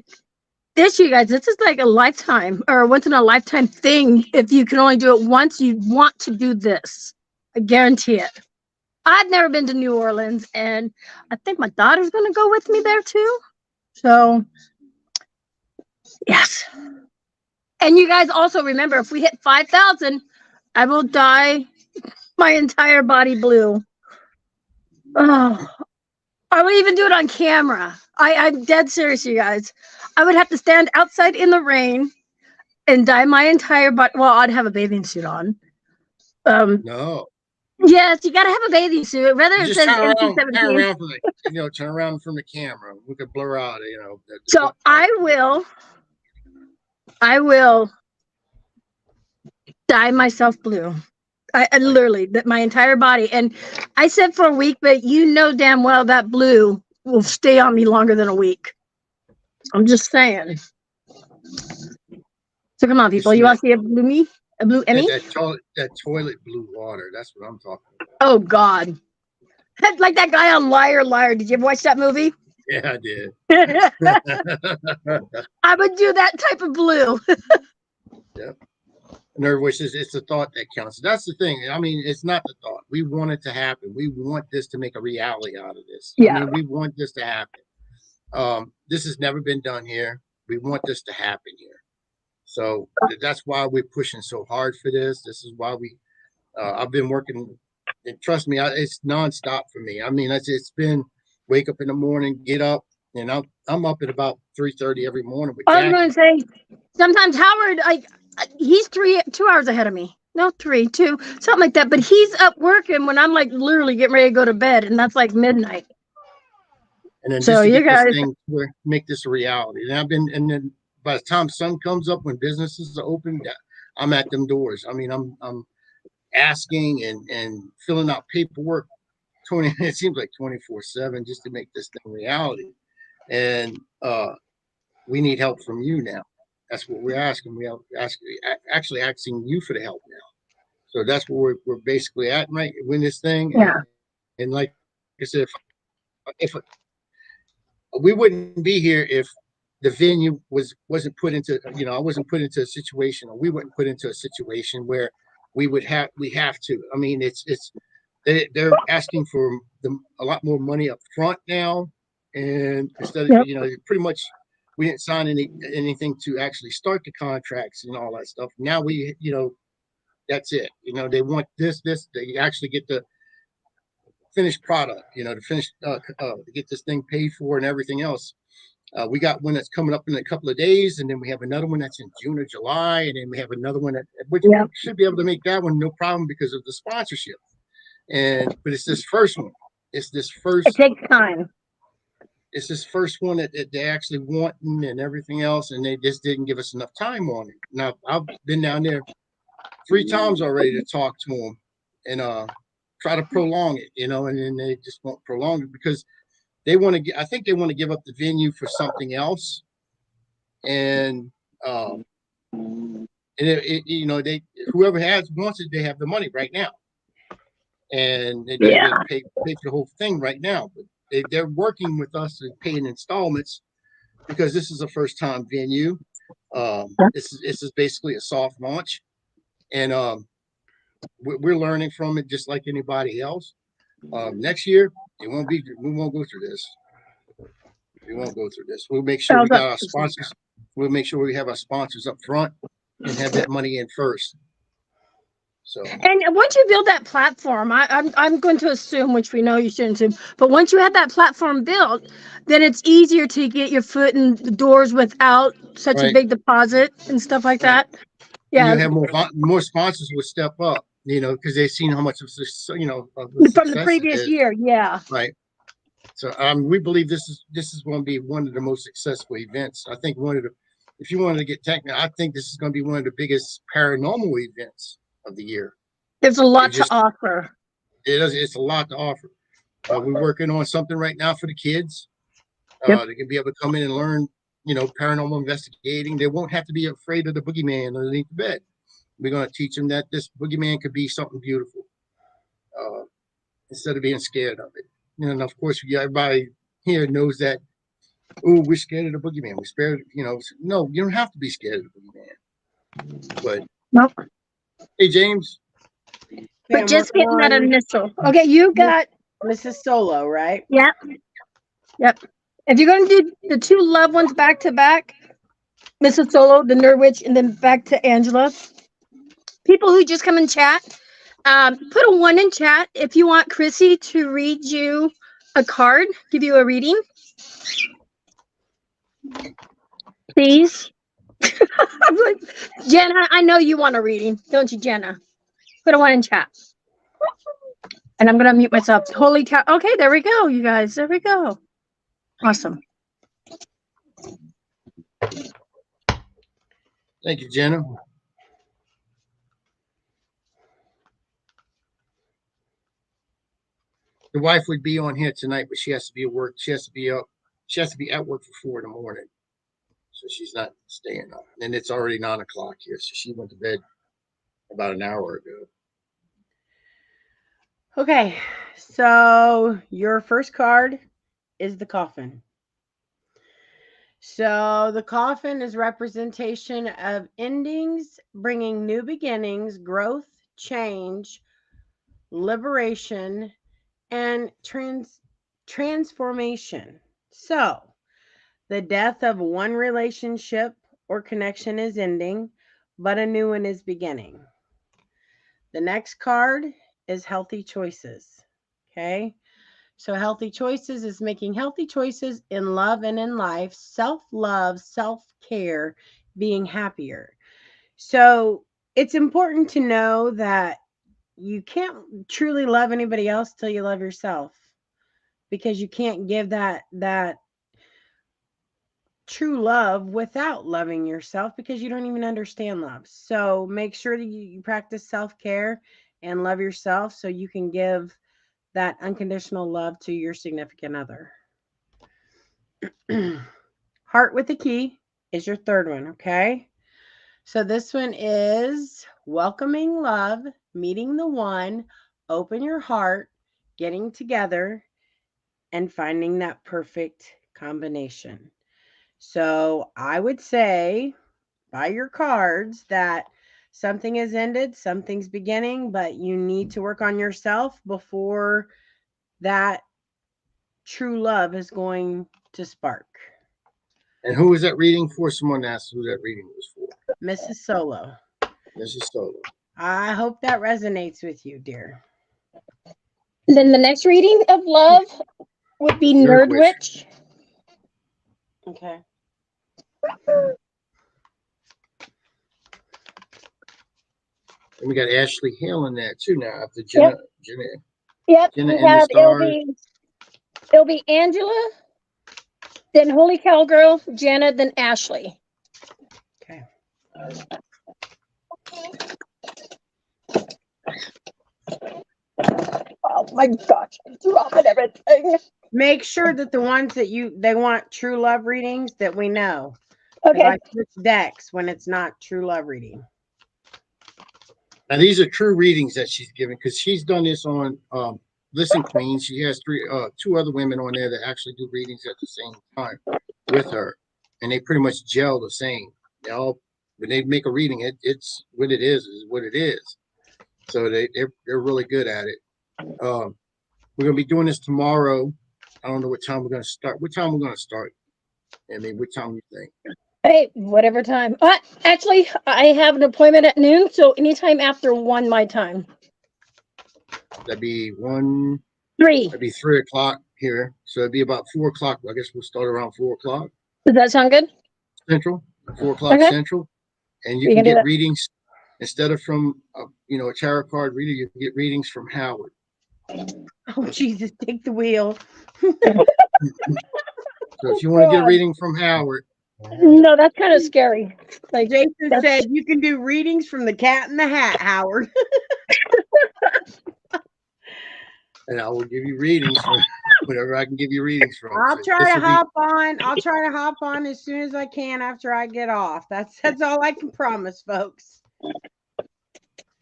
Speaker 3: this is like a lifetime or once in a lifetime thing. If you can only do it once, you want to do this. I guarantee it. I've never been to New Orleans, and I think my daughter's going to go with me there too. So, yes. And you guys also remember, if we hit 5,000, I will dye my entire body blue. Oh, I would even do it on camera. I'm dead serious, you guys. I would have to stand outside in the rain and dye my entire body. Well, I'd have a bathing suit on.
Speaker 2: No.
Speaker 3: Yes, you got to have a bathing suit. Rather it says
Speaker 2: turn around
Speaker 3: NC-17.
Speaker 2: Turn around from the camera. We could blur out,
Speaker 3: So I will dye myself blue. I literally, my entire body. And I said for a week, but damn well that blue will stay on me longer than a week. I'm just saying. So come on, people. You want to see a blue Emmy?
Speaker 2: That toilet blue water. That's what I'm talking about.
Speaker 3: Oh, God. Like that guy on Liar, Liar. Did you ever watch that movie?
Speaker 2: Yeah, I did.
Speaker 3: I would do that type of blue.
Speaker 2: Yep. And everybody says it's the thought that counts. That's the thing. I mean, it's not the thought. We want it to happen. We want this to make a reality out of this.
Speaker 3: Yeah.
Speaker 2: I mean, we want this to happen. This has never been done here. We want this to happen here. So that's why we're pushing so hard for this. This is why I've been working. And trust me, it's nonstop for me. I mean, it's been wake up in the morning, get up, and I'm up at about 3:30 every morning.
Speaker 3: I was going to say, sometimes Howard, he's 2 hours ahead of me. No, 2, something like that. But he's up working when I'm like literally getting ready to go to bed, and that's like midnight.
Speaker 2: And then
Speaker 3: so you guys
Speaker 2: make this a reality. And then by the time sun comes up, when businesses are open, I'm at them doors. I mean, I'm asking and filling out paperwork. It seems like 24/7 just to make this thing reality. And we need help from you now. That's what we're asking. We actually asking you for the help now. So that's where we're basically at right when this thing.
Speaker 3: Yeah.
Speaker 2: And like I said, if we wouldn't be here if the venue wasn't put into, I wasn't put into a situation, or we wouldn't put into a situation where we have to. I mean, they're asking for a lot more money up front now, and instead of,
Speaker 3: Yep.
Speaker 2: pretty much we didn't sign anything to actually start the contracts and all that stuff. Now that's it. They want this. They actually get the finished product. To finish to get this thing paid for and everything else. We got one that's coming up in a couple of days, and then we have another one that's in June or July, and then we have another one which we
Speaker 3: Yep.
Speaker 2: should be able to make that one no problem because of the sponsorship. But it's this first one. It's this
Speaker 3: It
Speaker 2: first.
Speaker 3: takes time.
Speaker 2: It's this first one that they actually want and everything else, and they just didn't give us enough time on it. Now I've been down there 3 times already to talk to them and try to prolong it, and then they just won't prolong it because they want to. I think they want to give up the venue for something else, and they whoever wants it, they have the money right now, and they're
Speaker 3: Yeah.
Speaker 2: going to pay for the whole thing right now. But they're working with us to pay in installments because this is a first time venue. This is basically a soft launch, and we're learning from it just like anybody else. Next year, we won't go through this. We won't go through this. We'll make sure we got our sponsors. We'll make sure we have our sponsors up front and have that money in first. So,
Speaker 3: And once you build that platform, I'm going to assume, which we know you shouldn't assume, but once you have that platform built, then it's easier to get your foot in the doors without such a
Speaker 2: right.
Speaker 3: big deposit and stuff like
Speaker 2: Right.
Speaker 3: that.
Speaker 2: And
Speaker 3: Yeah,
Speaker 2: you have more sponsors would step up, because they've seen how much of of the
Speaker 3: from the
Speaker 2: success it
Speaker 3: previous
Speaker 2: is.
Speaker 3: year. Yeah.
Speaker 2: Right. So we believe this is going to be one of the most successful events. I think if you wanted to get technical, I think this is going to be one of the biggest paranormal events of the year.
Speaker 3: There's a lot to offer.
Speaker 2: It's a lot to offer. We're working on something right now for the kids.
Speaker 3: Yep.
Speaker 2: They can be able to come in and learn, paranormal investigating. They won't have to be afraid of the boogeyman underneath the bed. We're going to teach them that this boogeyman could be something beautiful, instead of being scared of it. And of course, everybody here knows that. Oh, we're scared of the boogeyman. We're scared. No, you don't have to be scared of the boogeyman. But
Speaker 3: Nope.
Speaker 2: hey, James.
Speaker 3: But just getting that initial. Okay, you got
Speaker 5: Mrs. Solo, right?
Speaker 3: Yep. If you're going to do the 2 loved ones back to back, Mrs. Solo, the Nerd Witch, and then back to Angela. People who just come and chat, put a 1 in chat if you want Chrissy to read you a card, give you a reading. Please. I'm like, Jenna, I know you want a reading, don't you, Jenna? Put a 1 in chat. And I'm going to mute myself. Holy cow. Okay, there we go, you guys. There we go. Awesome.
Speaker 2: Thank you, Jenna. The wife would be on here tonight, but she has to be at work. She has to be up. She has to be at work for 4 in the morning, so she's not staying up. And it's already 9 o'clock here, so she went to bed about an hour ago.
Speaker 5: Okay, so your first card is the coffin. So the coffin is representation of endings, bringing new beginnings, growth, change, liberation, and transformation. So the death of one relationship or connection is ending, but a new one is beginning. The next card is healthy choices. Okay. So healthy choices is making healthy choices in love and in life, self-love, self-care, being happier. So it's important to know that you can't truly love anybody else till you love yourself, because you can't give that true love without loving yourself, because you don't even understand love. So make sure that you practice self-care and love yourself so you can give that unconditional love to your significant other. Heart with the key is your third one, okay? So this one is welcoming love, meeting the one, open your heart, getting together, and finding that perfect combination. So I would say by your cards that something has ended, something's beginning, but you need to work on yourself before that true love is going to spark.
Speaker 2: And who was that reading for? Someone asked who that reading was for.
Speaker 5: Mrs. Solo.
Speaker 2: Mrs. Solo.
Speaker 5: I hope that resonates with you, dear.
Speaker 3: Then the next reading of love would be
Speaker 2: Nerd
Speaker 3: Nerd Witch.
Speaker 5: Okay.
Speaker 2: And we got Ashley Hill in there too now after Jenna.
Speaker 3: Yep.
Speaker 2: Jenna
Speaker 3: We
Speaker 2: and the
Speaker 3: have
Speaker 2: Stars.
Speaker 3: it'll be Angela, then Holy Cowgirl, Jenna, then Ashley.
Speaker 5: Okay.
Speaker 3: Oh my gosh, I'm dropping everything.
Speaker 5: Make sure that the ones that they want true love readings that we know.
Speaker 3: Okay.
Speaker 5: I switch decks when it's not true love reading.
Speaker 2: Now these are true readings that she's giving because she's done this on Listen Queen. She has two other women on there that actually do readings at the same time with her, and they pretty much gel the same. They all when they make a reading, it's what it is what it is. So they're really good at it. We're gonna be doing this tomorrow. I don't know what time we're gonna start. What time we're gonna start? I mean, what time you think?
Speaker 3: Hey, whatever time. Actually, I have an appointment at noon, so anytime after 1 my time.
Speaker 2: That'd be 1.
Speaker 3: 3.
Speaker 2: That'd be 3 o'clock here. So it'd be about 4 o'clock. I guess we'll start around 4 o'clock
Speaker 3: Does that sound good?
Speaker 2: Central. 4 o'clock
Speaker 3: Okay.
Speaker 2: Central, and you
Speaker 3: We
Speaker 2: can
Speaker 3: can do
Speaker 2: get
Speaker 3: that.
Speaker 2: readings instead of from a tarot card reader. You can get readings from Howard.
Speaker 5: Oh, Jesus, take the wheel.
Speaker 2: So if you want to get a reading from Howard,
Speaker 3: No, that's kind of scary. Like
Speaker 5: Jason
Speaker 3: that's-
Speaker 5: said you can do readings from the Cat in the Hat, Howard.
Speaker 2: and I will give you readings from whatever I can give you readings from.
Speaker 5: I'll
Speaker 2: So
Speaker 5: try
Speaker 2: this
Speaker 5: to
Speaker 2: will be-
Speaker 5: hop on. I'll try to hop on as soon as I can after I get off. That's all I can promise, folks.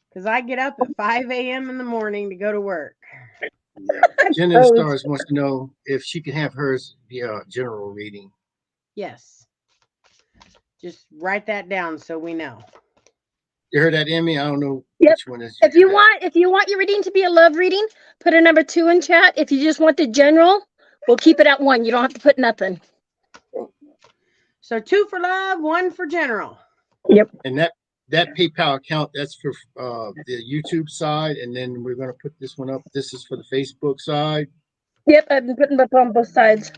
Speaker 5: Because I get up at 5 a.m. in the morning to go to work.
Speaker 2: Jen and the Stars wants to know if she can have hers be a general reading.
Speaker 5: Yes. Just write that down so we know.
Speaker 2: You heard that, Emmy? I don't know
Speaker 3: Yep.
Speaker 2: which one is.
Speaker 3: if you want your reading to be a love reading, put a number 2 in chat. If you just want the general, we'll keep it at 1. You don't have to put nothing.
Speaker 5: So 2 for love, 1 for general.
Speaker 3: Yep.
Speaker 2: And that PayPal account, that's for the YouTube side, and then we're going to put this one up. This is for the Facebook side.
Speaker 3: Yep, I've been putting them on both sides.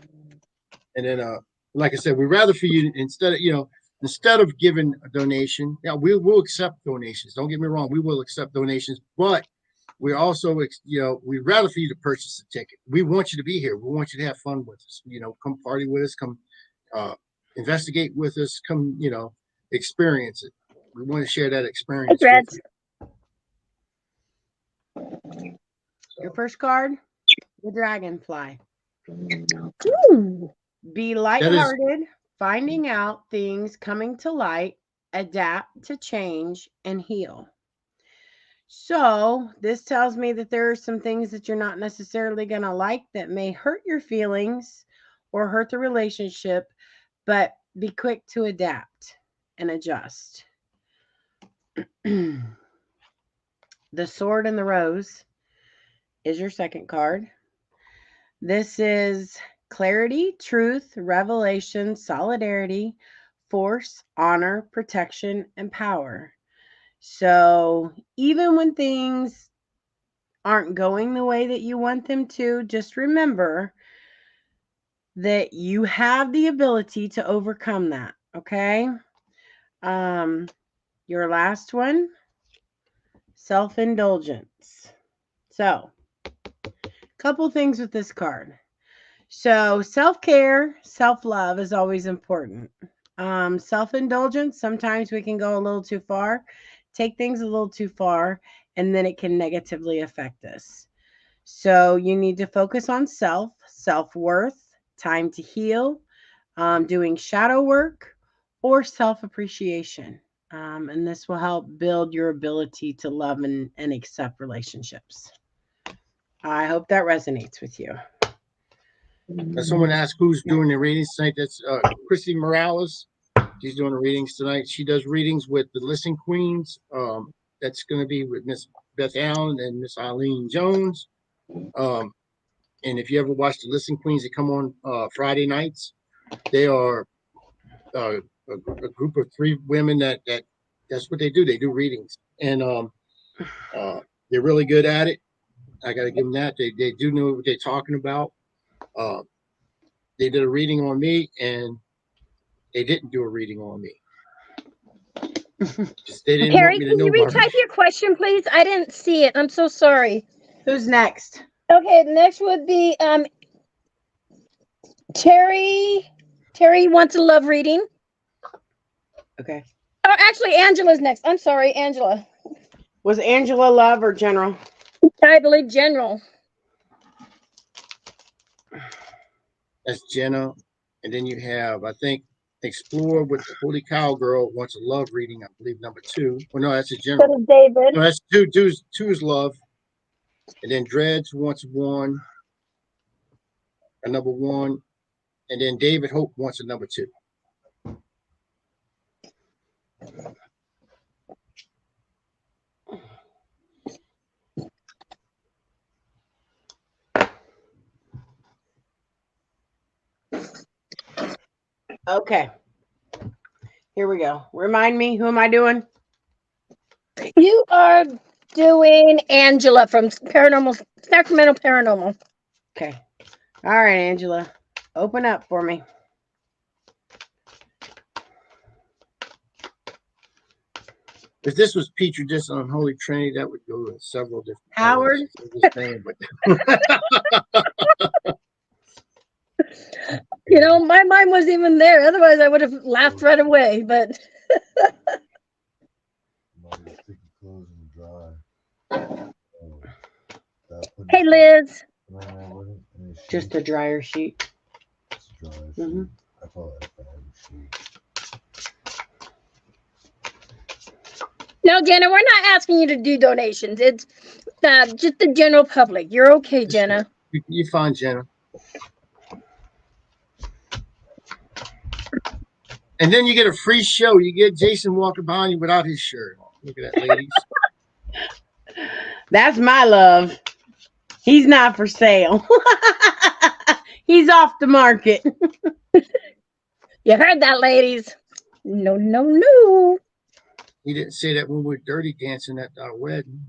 Speaker 2: And then, like I said, we'd rather for you instead of giving a donation. Yeah, we will accept donations. Don't get me wrong, we will accept donations, but we also, we'd rather for you to purchase a ticket. We want you to be here. We want you to have fun with us. Come party with us. Come investigate with us. Come, experience it. We want to share that experience with you.
Speaker 5: Your first card, the dragonfly.
Speaker 3: Ooh.
Speaker 5: Be lighthearted, finding out things coming to light, adapt to change, and heal. So this tells me that there are some things that you're not necessarily going to like that may hurt your feelings or hurt the relationship, but be quick to adapt and adjust. The Sword and the Rose is your second card. This is clarity, truth, revelation, solidarity, force, honor, protection, and power. So even when things aren't going the way that you want them to, just remember that you have the ability to overcome that, okay? Your last one, self-indulgence. So, couple things with this card. So, self-care, self-love is always important. Self-indulgence, sometimes we can go a little too far, take things a little too far, and then it can negatively affect us. So, you need to focus on self-worth, time to heal, doing shadow work, or self-appreciation. And this will help build your ability to love and accept relationships. I hope that resonates with you.
Speaker 2: Someone asked who's doing the readings tonight. That's Christy Morales. She's doing the readings tonight. She does readings with the Listen Queens. That's going to be with Miss Beth Allen and Miss Eileen Jones. And if you ever watch the Listen Queens, they come on Friday nights. They are a group of 3 women that's what they do. They do readings, and they're really good at it. I got to give them that. They do know what they're talking about. They did a reading on me, and they didn't do a reading on me. Just they didn't
Speaker 3: Terry,
Speaker 2: want me to
Speaker 3: can
Speaker 2: know
Speaker 3: you
Speaker 2: about it.
Speaker 3: retype your question, please? I didn't see it. I'm so sorry.
Speaker 5: Who's next?
Speaker 3: Okay, next would be Terry. Terry wants a love reading.
Speaker 5: Okay.
Speaker 3: Oh, actually, Angela's next. I'm sorry, Angela.
Speaker 5: Was Angela love or general?
Speaker 3: I believe general.
Speaker 2: That's Jenna, and then you have, I think, Explore with the Holy Cowgirl wants a love reading. I believe number 2. Well, no, that's a
Speaker 3: So
Speaker 2: general.
Speaker 3: does David.
Speaker 2: No, that's 2. 2 is love, and then Dreads wants a number 1, and then David Hope wants a number 2.
Speaker 5: Okay. Here we go. Remind me, who am I doing?
Speaker 3: You are doing Angela from Paranormal Sacramento Paranormal.
Speaker 5: Okay. All right, Angela. Open up for me.
Speaker 2: If this was Petri just on Holy Trinity, that would go in several different
Speaker 5: Howard?
Speaker 3: You know, my mind wasn't even there. Otherwise, I would have laughed right away. But hey, Liz.
Speaker 5: Just a dryer sheet. Mhm.
Speaker 4: I call it a dryer sheet.
Speaker 3: No, Jenna, we're not asking you to do donations. It's just the general public. You're okay, Jenna.
Speaker 2: You find Jenna. And then you get a free show. You get Jason walking behind you without his shirt on. Look at that, ladies.
Speaker 5: That's my love. He's not for sale. He's off the market.
Speaker 3: You heard that, ladies. No, no, no.
Speaker 2: He didn't say that when we were dirty dancing at our wedding.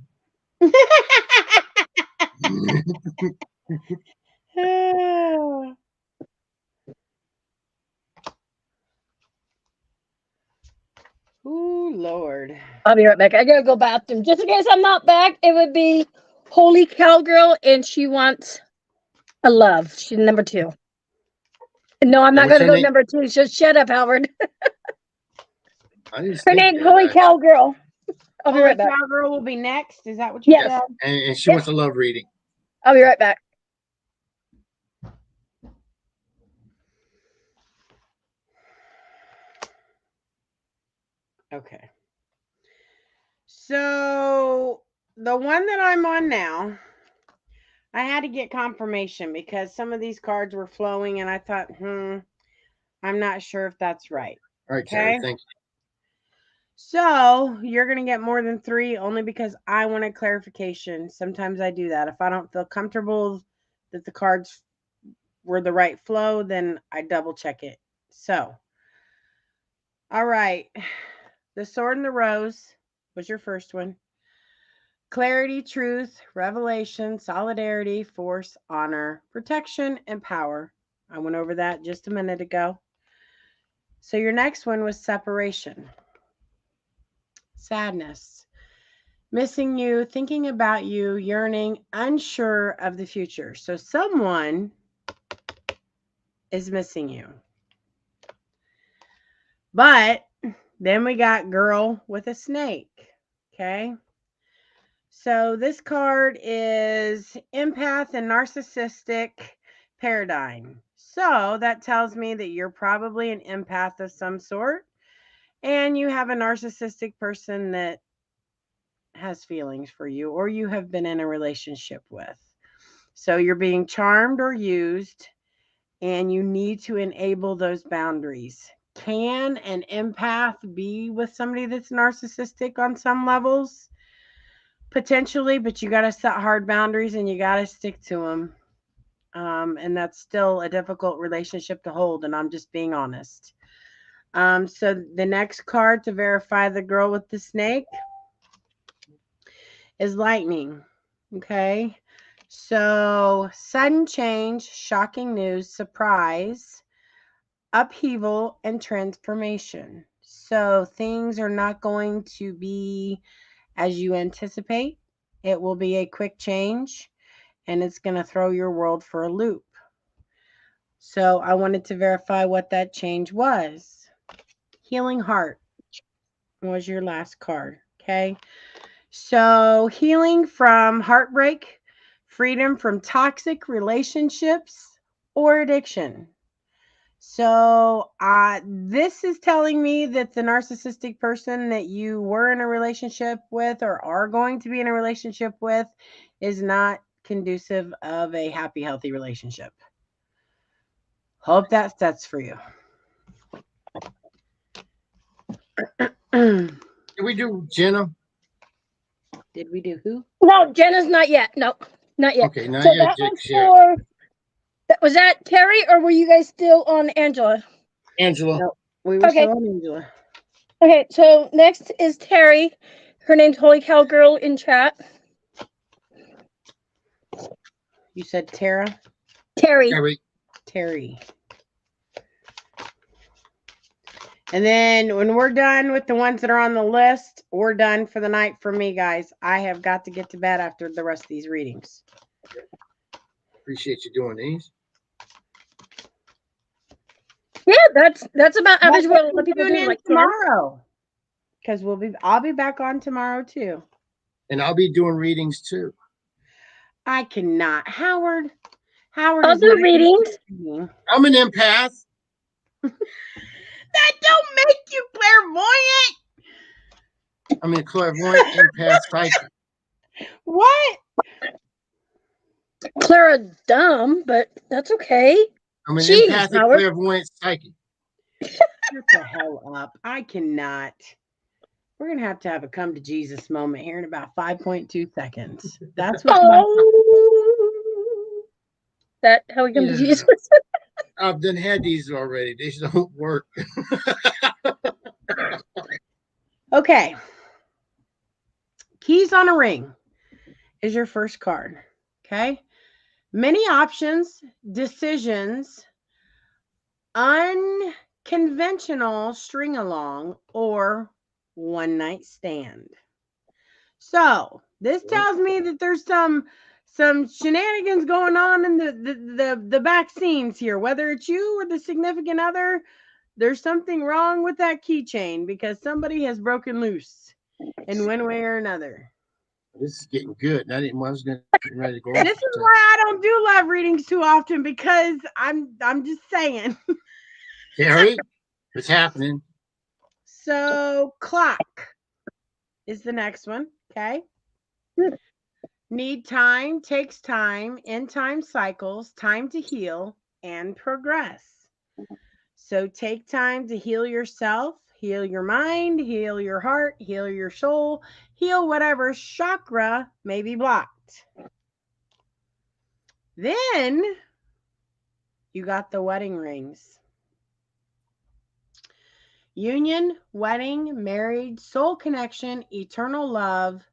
Speaker 5: Ooh, Lord.
Speaker 3: I'll be right back. I gotta go bathroom. Just in case I'm not back, it would be Holy Cowgirl, and she wants a love. She's number 2. No, I'm not
Speaker 2: what's
Speaker 3: gonna
Speaker 2: her
Speaker 3: go
Speaker 2: name?
Speaker 3: number 2. Just shut up, Howard.
Speaker 2: I didn't
Speaker 3: Her
Speaker 2: think
Speaker 3: name's
Speaker 2: that,
Speaker 3: Holy
Speaker 2: actually.
Speaker 3: Cowgirl. I'll be
Speaker 5: Holy
Speaker 3: right back.
Speaker 5: Cowgirl will be next. Is that what you
Speaker 3: Yes.
Speaker 5: said?
Speaker 2: And she wants a love reading.
Speaker 3: I'll be right back.
Speaker 5: Okay. So the one that I'm on now, I had to get confirmation because some of these cards were flowing and I thought, I'm not sure if that's right.
Speaker 2: All right, Terry,
Speaker 5: Okay.
Speaker 2: thank you.
Speaker 5: So you're going to get more than 3 only because I wanted clarification. Sometimes I do that. If I don't feel comfortable that the cards were the right flow, then I double check it. So, all right. The Sword and the Rose was your first one. Clarity, truth, revelation, solidarity, force, honor, protection, and power. I went over that just a minute ago. So your next one was separation. Sadness. Missing you, thinking about you, yearning, unsure of the future. So someone is missing you. But then we got girl with a snake. Okay. So this card is empath and narcissistic paradigm. So that tells me that you're probably an empath of some sort and you have a narcissistic person that has feelings for you or you have been in a relationship with. So you're being charmed or used and you need to enable those boundaries. Can an empath be with somebody that's narcissistic on some levels? Potentially, but you got to set hard boundaries and you got to stick to them. And that's still a difficult relationship to hold, and I'm just being honest. So the next card to verify the girl with the snake is lightning. Okay. So sudden change, shocking news, surprise, upheaval, and transformation. So things are not going to be as you anticipate. It will be a quick change, and it's going to throw your world for a loop. So I wanted to verify what that change was. Healing heart was your last card. Okay. So healing from heartbreak, freedom from toxic relationships or addiction. So this is telling me that the narcissistic person that you were in a relationship with or are going to be in a relationship with is not conducive of a happy, healthy relationship. Hope that sets for you.
Speaker 2: Did we do Jenna?
Speaker 5: Did we do who?
Speaker 3: No, Jenna's not yet. No, not yet.
Speaker 2: Okay, not
Speaker 3: So
Speaker 2: yet.
Speaker 3: that was
Speaker 2: Yeah.
Speaker 3: for. Was that Terry, or were you guys still on Angela?
Speaker 2: Angela.
Speaker 5: No, we were
Speaker 3: Okay.
Speaker 5: still on Angela.
Speaker 3: Okay, so next is Terry. Her name's Holy Cow Girl in chat.
Speaker 5: You said Tara?
Speaker 3: Terry.
Speaker 5: Terry. And then when we're done with the ones that are on the list, we're done for the night for me, guys. I have got to get to bed after the rest of these readings.
Speaker 2: Appreciate you doing these.
Speaker 3: Yeah, that's about average. What a lot of people
Speaker 5: Tune
Speaker 3: do
Speaker 5: in
Speaker 3: like
Speaker 5: tomorrow, because I'll be back on tomorrow too.
Speaker 2: And I'll be doing readings too.
Speaker 5: I cannot, Howard. Howard
Speaker 3: I'll
Speaker 5: is
Speaker 3: do
Speaker 5: not
Speaker 3: readings.
Speaker 2: I'm an empath.
Speaker 5: That don't make you clairvoyant.
Speaker 2: I'm a clairvoyant empath psychic.
Speaker 5: What?
Speaker 3: Clara dumb, but that's okay.
Speaker 2: I'm an
Speaker 3: Jeez,
Speaker 2: empathic
Speaker 3: Howard.
Speaker 2: clairvoyant psychic.
Speaker 5: Shut the hell up. I cannot. We're going to have a come to Jesus moment here in about 5.2 seconds. That's what
Speaker 3: That how we come to
Speaker 2: Yeah.
Speaker 3: Jesus.
Speaker 2: I've done had these already. These don't work.
Speaker 5: Okay. Keys on a ring is your first card. Okay. Many options, decisions, unconventional string along, or one night stand. So this tells me that there's some shenanigans going on in the back scenes here, whether it's you or the significant other. There's something wrong with that keychain because somebody has broken loose in one way or another.
Speaker 2: This is getting good. I was getting ready to go.
Speaker 5: This is why I don't do live readings too often, because I'm just saying.
Speaker 2: Terry, what's happening?
Speaker 5: So clock is the next one. Okay. Need time, takes time, end time cycles, time to heal and progress. So take time to heal yourself, heal your mind, heal your heart, heal your soul, heal whatever chakra may be blocked. Then you got the wedding rings. Union, wedding, married, soul connection, eternal love,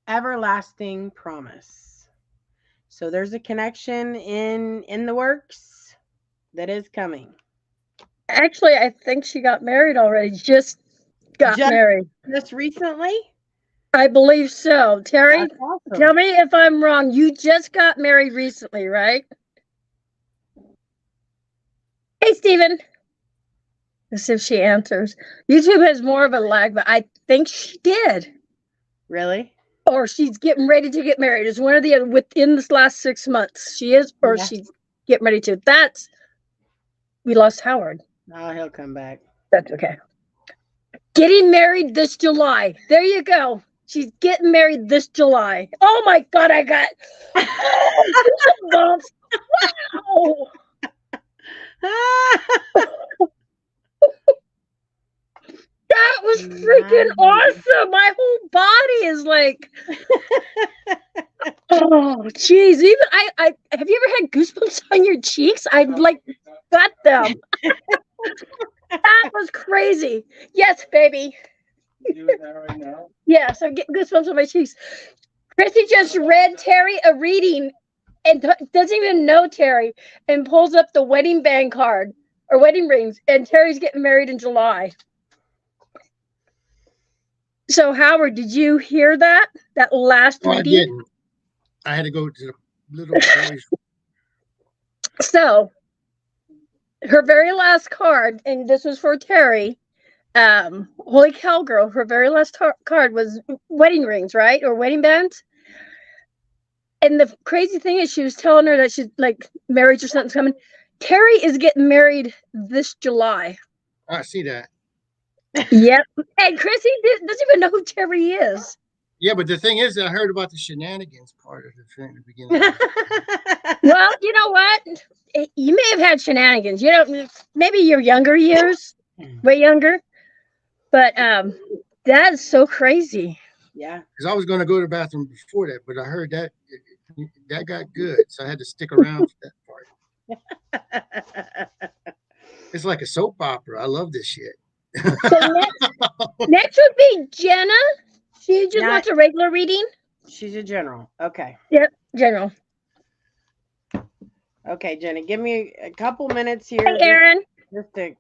Speaker 5: everlasting promise. So there's a connection in the works that is coming.
Speaker 3: Actually, I think she got married already. Just married.
Speaker 5: Just recently?
Speaker 3: I believe so. Terry,
Speaker 5: That's awesome.
Speaker 3: tell me if I'm wrong. You just got married recently, right? Hey, Steven. Let's see if she answers. YouTube has more of a lag, but I think she did.
Speaker 5: Really?
Speaker 3: Or she's getting ready to get married. It's one or the other within this last 6 months. She is, or
Speaker 5: Yeah.
Speaker 3: she's getting ready to. We lost Howard.
Speaker 5: Oh, he'll come back.
Speaker 3: That's okay. Getting married this July. There you go. She's getting married this July. Oh my God, I got goosebumps. Wow. That was freaking awesome. My whole body is like, oh, geez. Even I have you ever had goosebumps on your cheeks? I like got them. That was crazy. Yes, baby.
Speaker 6: You doing that right now?
Speaker 3: Yes, I'm getting goosebumps on my cheeks. Chrissy just read Terry a reading and doesn't even know Terry and pulls up the wedding band card or wedding rings, and Terry's getting married in July. So, Howard, did you hear that? That last
Speaker 2: No, I
Speaker 3: reading?
Speaker 2: didn't. I had to go to the little boys.
Speaker 3: So, her very last card, and this was for Terry. Holy cow, girl! Her very last card was wedding rings, right, or wedding bands. And the crazy thing is, she was telling her that she's like marriage or something's coming. Terry is getting married this July.
Speaker 2: I see that.
Speaker 3: Yep. And Chrissy doesn't even know who Terry is.
Speaker 2: Yeah, but the thing is, I heard about the shenanigans part of the thing at the beginning.
Speaker 3: Well, you know what? You may have had shenanigans. You know, maybe your younger years, way younger. But that is so crazy.
Speaker 5: Yeah.
Speaker 2: Because I was going to go to the bathroom before that, but I heard that got good, so I had to stick around for that part. It's like a soap opera. I love this shit.
Speaker 3: So next would be Jenna. She just wants a regular reading.
Speaker 5: She's a general. Okay.
Speaker 3: Yep, general.
Speaker 5: Okay, Jenny, give me a couple minutes here.
Speaker 3: Hey, Aaron.
Speaker 5: Just to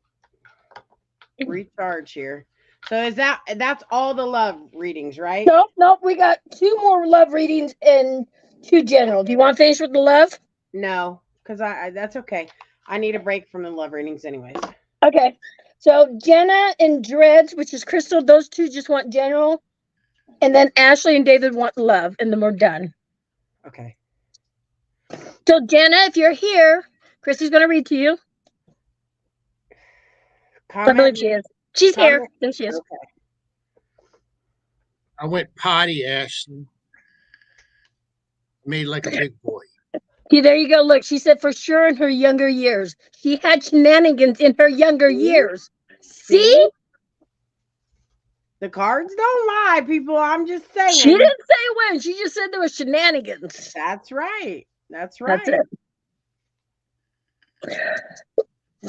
Speaker 5: recharge here. So that's all the love readings, right?
Speaker 3: Nope. We got 2 more love readings and 2 general. Do you want to finish with the love?
Speaker 5: No, because I that's okay. I need a break from the love readings anyways.
Speaker 3: Okay. So Jenna and Dreads, which is Crystal, those 2 just want general. And then Ashley and David want love, and then we're done.
Speaker 5: Okay.
Speaker 3: So Jenna, if you're here, Christy's going to read to you. I believe she is. She's here. There she is.
Speaker 5: Okay.
Speaker 2: I went potty, Ashley. Made like a big boy.
Speaker 3: See, there you go. Look, she said for sure in her younger years. She had shenanigans in her younger years. See?
Speaker 5: The cards don't lie, people. I'm just saying.
Speaker 3: She didn't say when. She just said there was shenanigans.
Speaker 5: That's right. That's right.
Speaker 3: That's it.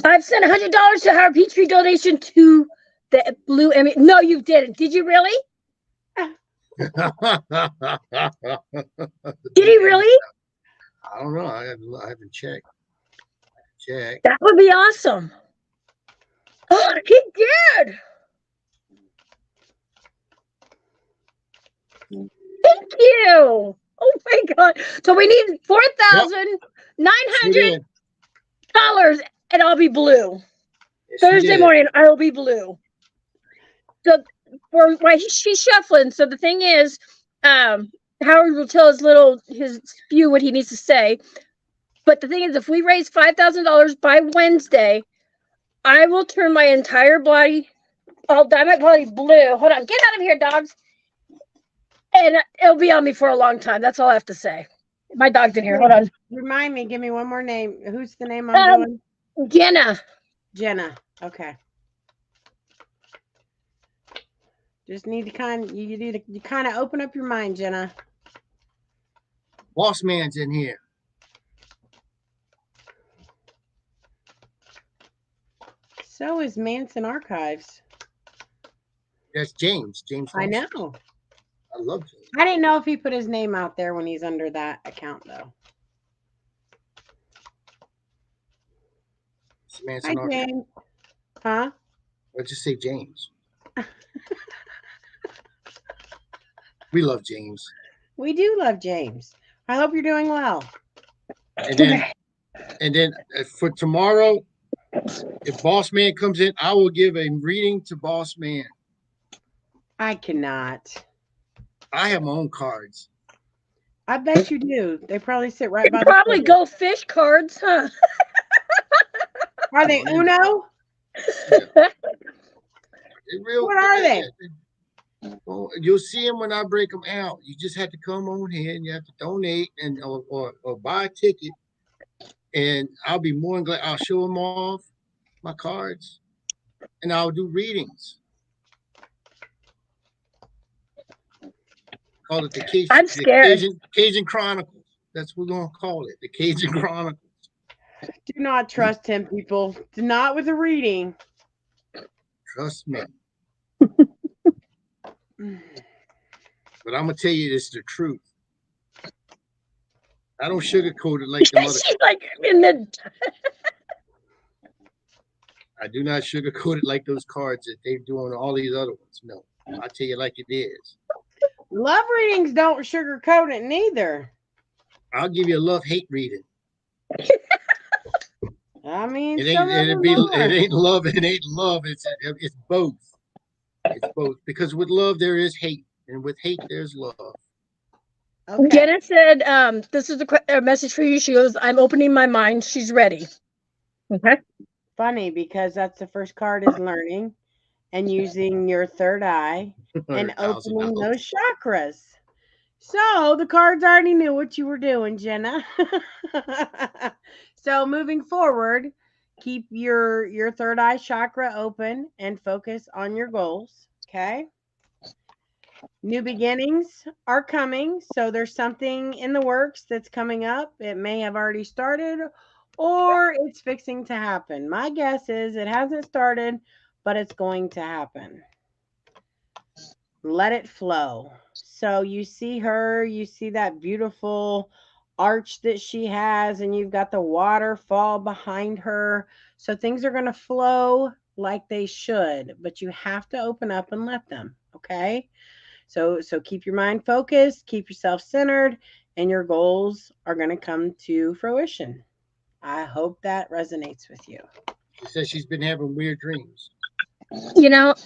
Speaker 3: I've sent $100 to our Petrie donation to the Blue Emmy. No, you didn't. Did you really? Did he really?
Speaker 2: I don't know. I haven't checked. Check.
Speaker 3: That would be awesome. Oh, he did. Thank you. Oh my God. So we need $4,900 and I'll be blue. Thursday morning, I'll be blue. So while she's shuffling, so the thing is, Howard will tell his spew what he needs to say. But the thing is, if we raise $5,000 by Wednesday, I will turn my entire body, I'll dye my body blue. Hold on, get out of here, dogs. And it'll be on me for a long time. That's all I have to say. My dog's in here. Hold on.
Speaker 5: Remind me, give me one more name. Who's the name I'm doing?
Speaker 3: Jenna.
Speaker 5: Jenna. Okay. Just need to you kind of open up your mind, Jenna.
Speaker 2: Boss man's in here.
Speaker 5: So is Manson Archives.
Speaker 2: That's James.
Speaker 5: I know.
Speaker 2: I love James.
Speaker 5: I didn't know if he put his name out there when he's under that account, though.
Speaker 2: Manson
Speaker 5: Hi, James. Huh?
Speaker 2: Let's just say James. We love James.
Speaker 5: We do love James. I hope you're doing well.
Speaker 2: And then for tomorrow, if Boss Man comes in, I will give a reading to Boss Man.
Speaker 5: I cannot.
Speaker 2: I have my own cards.
Speaker 5: I bet you do. They probably sit right by
Speaker 3: probably the go fish cards, huh?
Speaker 5: Are they Uno? What are they?
Speaker 2: Well, you'll see them when I break them out. You just have to come on here and you have to donate or buy a ticket. and I'll be more than glad. I'll show them off my cards, and I'll do readings. Call it
Speaker 3: I'm scared.
Speaker 2: Cajun Chronicles. That's what we're gonna call it, the Cajun Chronicles.
Speaker 5: Do not trust him, people. Do not with a reading.
Speaker 2: Trust me. But I'm gonna tell you this the truth. I don't sugarcoat it like the mother.
Speaker 3: She's like in the.
Speaker 2: I do not sugarcoat it like those cards that they do on all these other ones. No, I tell you like it is.
Speaker 5: Love readings don't sugarcoat it neither.
Speaker 2: I'll give you a love-hate reading.
Speaker 5: I mean,
Speaker 2: It ain't love. It ain't love. It's both. It's both, because with love there is hate, and with hate there's love.
Speaker 5: Okay.
Speaker 3: Jenna said, "This is a message for you." She goes, "I'm opening my mind. She's ready." Okay.
Speaker 5: Funny, because that's the first card is learning and using your third eye and opening those chakras. So the cards already knew what you were doing, Jenna. So moving forward, keep your third eye chakra open and focus on your goals. Okay. New beginnings are coming. So there's something in the works that's coming up. It may have already started, or it's fixing to happen. My guess is it hasn't started, but it's going to happen. Let it flow. So you see her, you see that beautiful arch that she has, and you've got the waterfall behind her. So things are going to flow like they should, but you have to open up and let them. Okay. So keep your mind focused, keep yourself centered, and your goals are going to come to fruition. I hope that resonates with you.
Speaker 2: She says she's been having weird dreams.
Speaker 3: You know,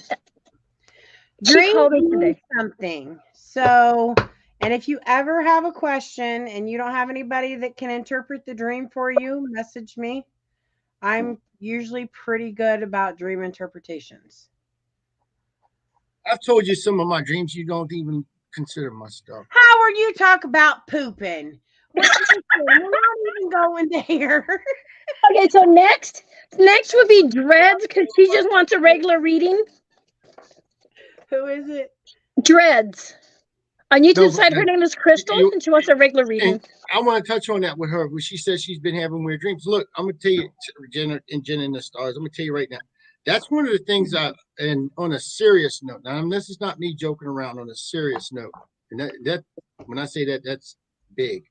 Speaker 5: Dreams mean something. So, and if you ever have a question and you don't have anybody that can interpret the dream for you, message me. I'm usually pretty good about dream interpretations.
Speaker 2: I've told you some of my dreams. You don't even consider my stuff.
Speaker 5: Howard, you talk about pooping. We're not even going there.
Speaker 3: Okay, so next would be Dreads, because she just wants a regular reading.
Speaker 5: Who is it?
Speaker 3: Dreads. On YouTube side, her name is Crystal, and she wants a regular reading.
Speaker 2: I want to touch on that with her, where she says she's been having weird dreams. Look, I'm gonna tell you, Jenna and the stars. I'm gonna tell you right now. That's one of the things and on a serious note. Now, this is not me joking around. On a serious note, and that when I say that, that's big.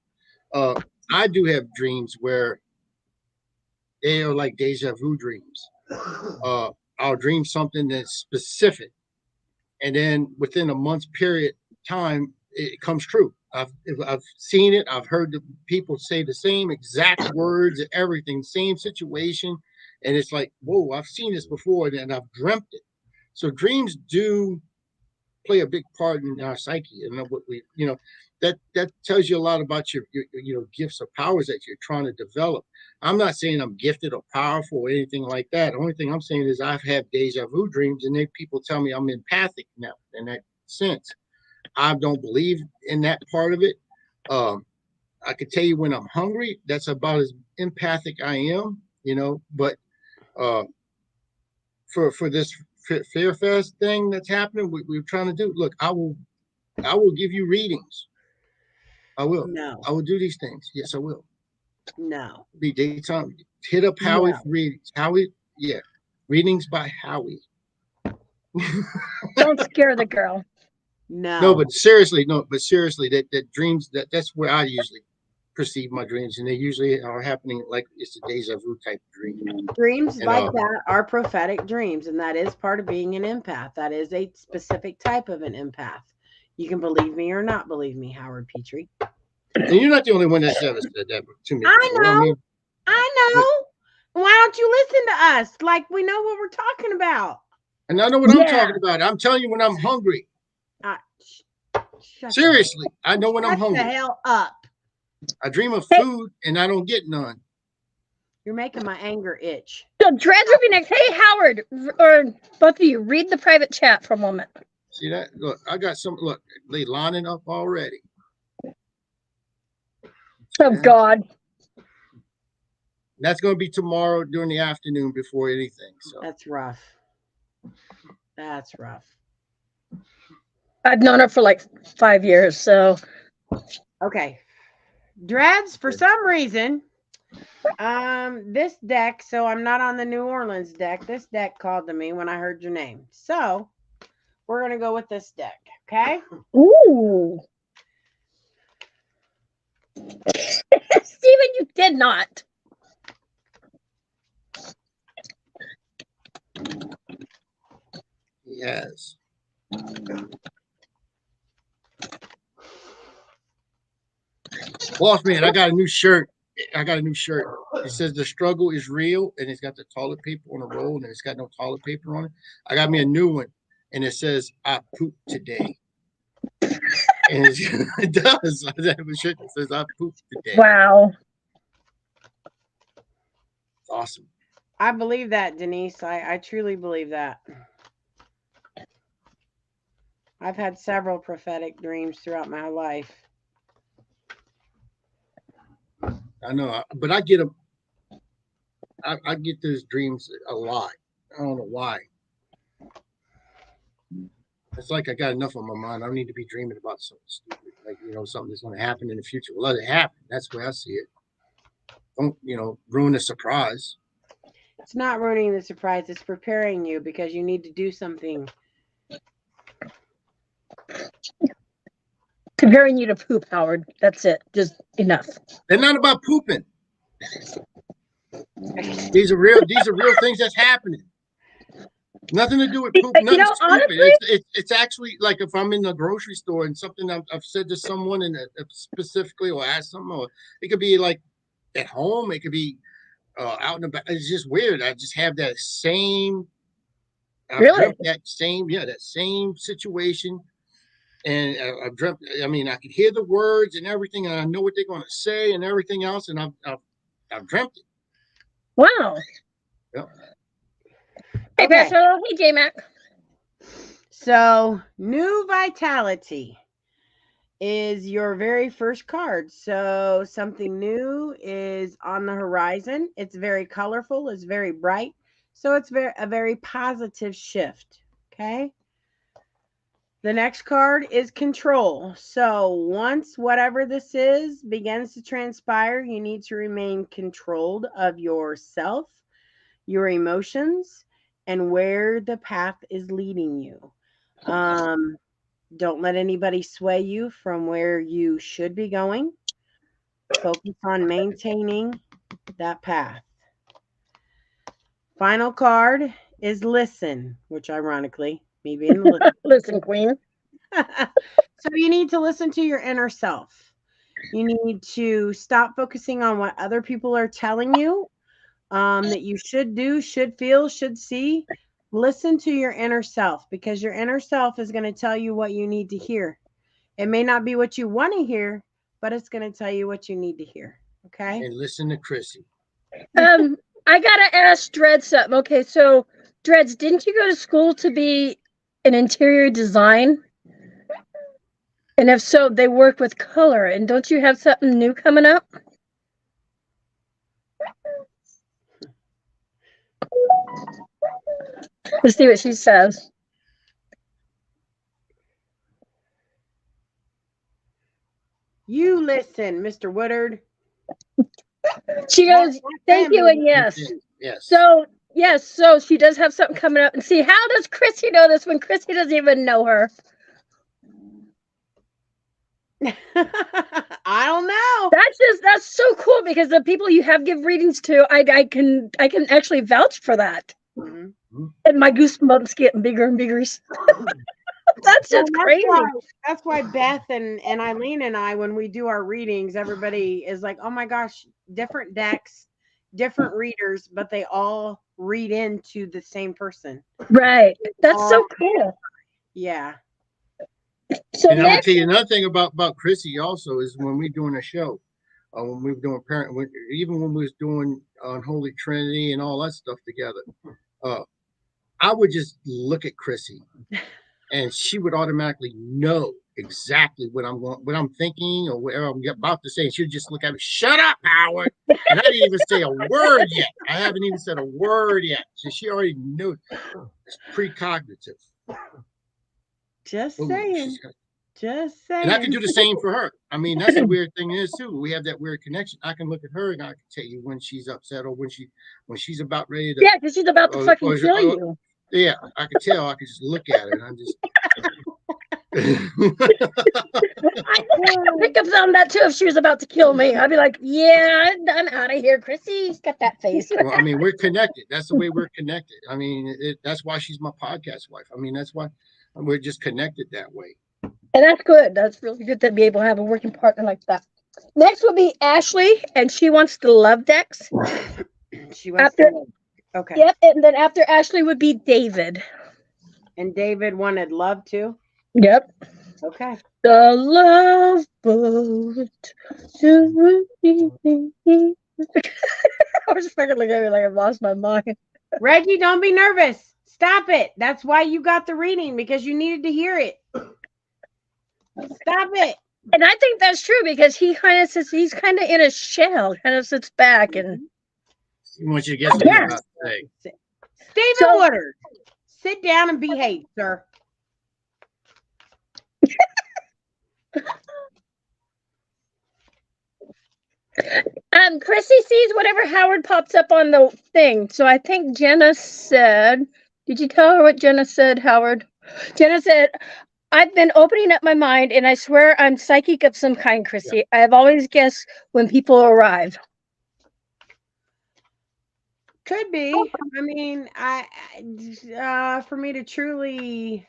Speaker 2: I do have dreams where they are like deja vu dreams. I'll dream something that's specific, and then within a month's period time, it comes true. I've seen it. I've heard the people say the same exact words, everything, same situation, and it's like, whoa, I've seen this before, and I've dreamt it. So dreams do play a big part in our psyche, and what we, that tells you a lot about your gifts or powers that you're trying to develop. I'm not saying I'm gifted or powerful or anything like that. The only thing I'm saying is I've had deja vu dreams, and then people tell me I'm empathic now in that sense. I don't believe in that part of it. I could tell you when I'm hungry. That's about as empathic I am, But for this FearFest thing that's happening, we're trying to do. Look, I will give you readings. I will.
Speaker 5: No.
Speaker 2: I will do these things. Yes, I will.
Speaker 5: No.
Speaker 2: Be daytime. Hit up Howie for readings. Howie, yeah, readings by Howie.
Speaker 3: Don't scare the girl.
Speaker 5: No.
Speaker 2: But seriously, that dreams, that's where I usually perceive my dreams, and they usually are happening like it's a deja vu type dream.
Speaker 5: Dreams like that are prophetic dreams, and that is part of being an empath. That is a specific type of an empath. You can believe me or not believe me, Howard Petrie.
Speaker 2: And you're not the only one that's ever said that to me.
Speaker 5: I know. Why don't you listen to us? Like, we know what we're talking about.
Speaker 2: And I know what I'm talking about. I'm telling you when I'm hungry. Seriously, I know when I'm hungry.
Speaker 5: Shut the hell up.
Speaker 2: I dream of food and I don't get none.
Speaker 5: You're making my anger itch.
Speaker 3: So Dreads will be next. Hey, Howard, or both of you, read the private chat for a moment.
Speaker 2: See that? Look, I got some. Look, they lining up already.
Speaker 3: Oh, God.
Speaker 2: That's going to be tomorrow during the afternoon before anything. So
Speaker 5: That's rough. That's rough.
Speaker 3: I've known her for like 5 years, so
Speaker 5: Okay. Dreads, for some reason, this deck, so I'm not on the New Orleans deck. This deck called to me when I heard your name. So we're going to go with this deck. Okay.
Speaker 3: ooh. Steven, you did not.
Speaker 2: yes. Boss man, I got a new shirt. It says the struggle is real, and it's got the toilet paper on the roll, and it's got no toilet paper on it. I got me a new one, and it says I pooped today. And it does. I have a shirt that says I pooped today.
Speaker 3: Wow.
Speaker 2: It's awesome.
Speaker 5: I believe that, Denise. I truly believe that. I've had several prophetic dreams throughout my life.
Speaker 2: I know, but I get them. I get those dreams a lot. I don't know why. It's like I got enough on my mind. I don't need to be dreaming about something stupid, like something that's going to happen in the future. Well, let it happen. That's the way I see it. Don't ruin the surprise.
Speaker 5: It's not ruining the surprise. It's preparing you because you need to do something.
Speaker 3: Comparing you to poop, Howard. That's it. Just enough.
Speaker 2: They're not about pooping. These are real things that's happening. Nothing to do with poop. Nothing stupid.
Speaker 3: Honestly,
Speaker 2: it's actually like if I'm in the grocery store and something I've said to someone and specifically or asked them, or it could be like at home. It could be out and about. It's just weird. I just have that same. I've dreamt that same situation. And I've dreamt. I mean, I could hear the words and everything, and I know what they're going to say and everything else, and I've dreamt it.
Speaker 3: Wow.
Speaker 2: Yep.
Speaker 3: Hey,
Speaker 5: Okay.
Speaker 3: Pastor. Hey, J-Mac.
Speaker 5: So, new vitality is your very first card. So, something new is on the horizon. It's very colorful. It's very bright. So, it's a very positive shift. Okay. The next card is control. So once whatever this is begins to transpire, you need to remain controlled of yourself, your emotions, and where the path is leading you. Don't let anybody sway you from where you should be going. Focus on maintaining that path. Final card is listen, which ironically, me being the
Speaker 3: Listen, Queen.
Speaker 5: So you need to listen to your inner self. You need to stop focusing on what other people are telling you that you should do, should feel, should see. Listen to your inner self because your inner self is going to tell you what you need to hear. It may not be what you want to hear, but it's going to tell you what you need to hear. Okay.
Speaker 2: And listen to Chrissy.
Speaker 3: I gotta ask Dread something. Okay, so Dreads, didn't you go to school to be an interior design? And if so, they work with color. And don't you have something new coming up? Let's see what she says.
Speaker 5: You listen, Mr. Woodard.
Speaker 3: She goes, thank you and yes.
Speaker 2: Yes.
Speaker 3: So, yes, so she does have something coming up. And see, how does Chrissy know this when Chrissy doesn't even know her?
Speaker 5: I don't know.
Speaker 3: That's so cool because the people you have give readings to, I can actually vouch for that.
Speaker 5: Mm-hmm.
Speaker 3: And my goosebumps getting bigger and bigger. That's just crazy.
Speaker 5: That's why Beth and Eileen and I, when we do our readings, everybody is like, oh my gosh, different decks, different readers, but they all read into the same person.
Speaker 3: Right. That's so cool.
Speaker 5: Yeah.
Speaker 3: So
Speaker 2: and I'll tell you another thing about Chrissy also is when we're doing a show, when we were doing even when we was doing Unholy Trinity and all that stuff together, I would just look at Chrissy, and she would automatically know exactly what I'm thinking or whatever I'm about to say. She'd just look at me, shut up, Howard. And I didn't even say a word yet. I haven't even said a word yet. So she already knew. It's precognitive.
Speaker 5: Just
Speaker 2: Ooh,
Speaker 5: saying. Just saying.
Speaker 2: and I can do the same for her. I mean, that's the weird thing is too. We have that weird connection. I can look at her and I can tell you when she's upset or when she's about ready to.
Speaker 3: Yeah, because she's about to fucking kill you.
Speaker 2: Yeah, I can tell. I can just look at her and I'm just.
Speaker 3: I'd pick up on that too if she was about to kill me. I'd be like, yeah, I'm out of here. Chrissy's got that face.
Speaker 2: Well, I mean, we're connected. That's the way we're connected. I mean, that's why she's my podcast wife. I mean, that's why we're just connected that way.
Speaker 3: And that's good. That's really good to be able to have a working partner like that. Next will be Ashley, and she wants the love decks.
Speaker 5: She wants
Speaker 3: After,
Speaker 5: okay.
Speaker 3: Yep, and then after Ashley would be David.
Speaker 5: And David wanted love too?
Speaker 3: Yep.
Speaker 5: Okay.
Speaker 3: The love boat. I was just fucking looking at me like I've lost my mind.
Speaker 5: Reggie, don't be nervous. Stop it. That's why you got the reading, because you needed to hear it. Stop it.
Speaker 3: And I think that's true because he kind of sits, he's kind of in a shell, kind of sits back and.
Speaker 2: He wants you to guess what he's about to say.
Speaker 5: Stephen Woodard, sit down and behave, sir.
Speaker 3: Chrissy sees whatever Howard pops up on the thing. So I think Jenna said, did you tell her what Jenna said, Howard? Jenna said, I've been opening up my mind and I swear I'm psychic of some kind, Chrissy. Yeah. I have always guessed when people arrive.
Speaker 5: Could be. I mean, for me to truly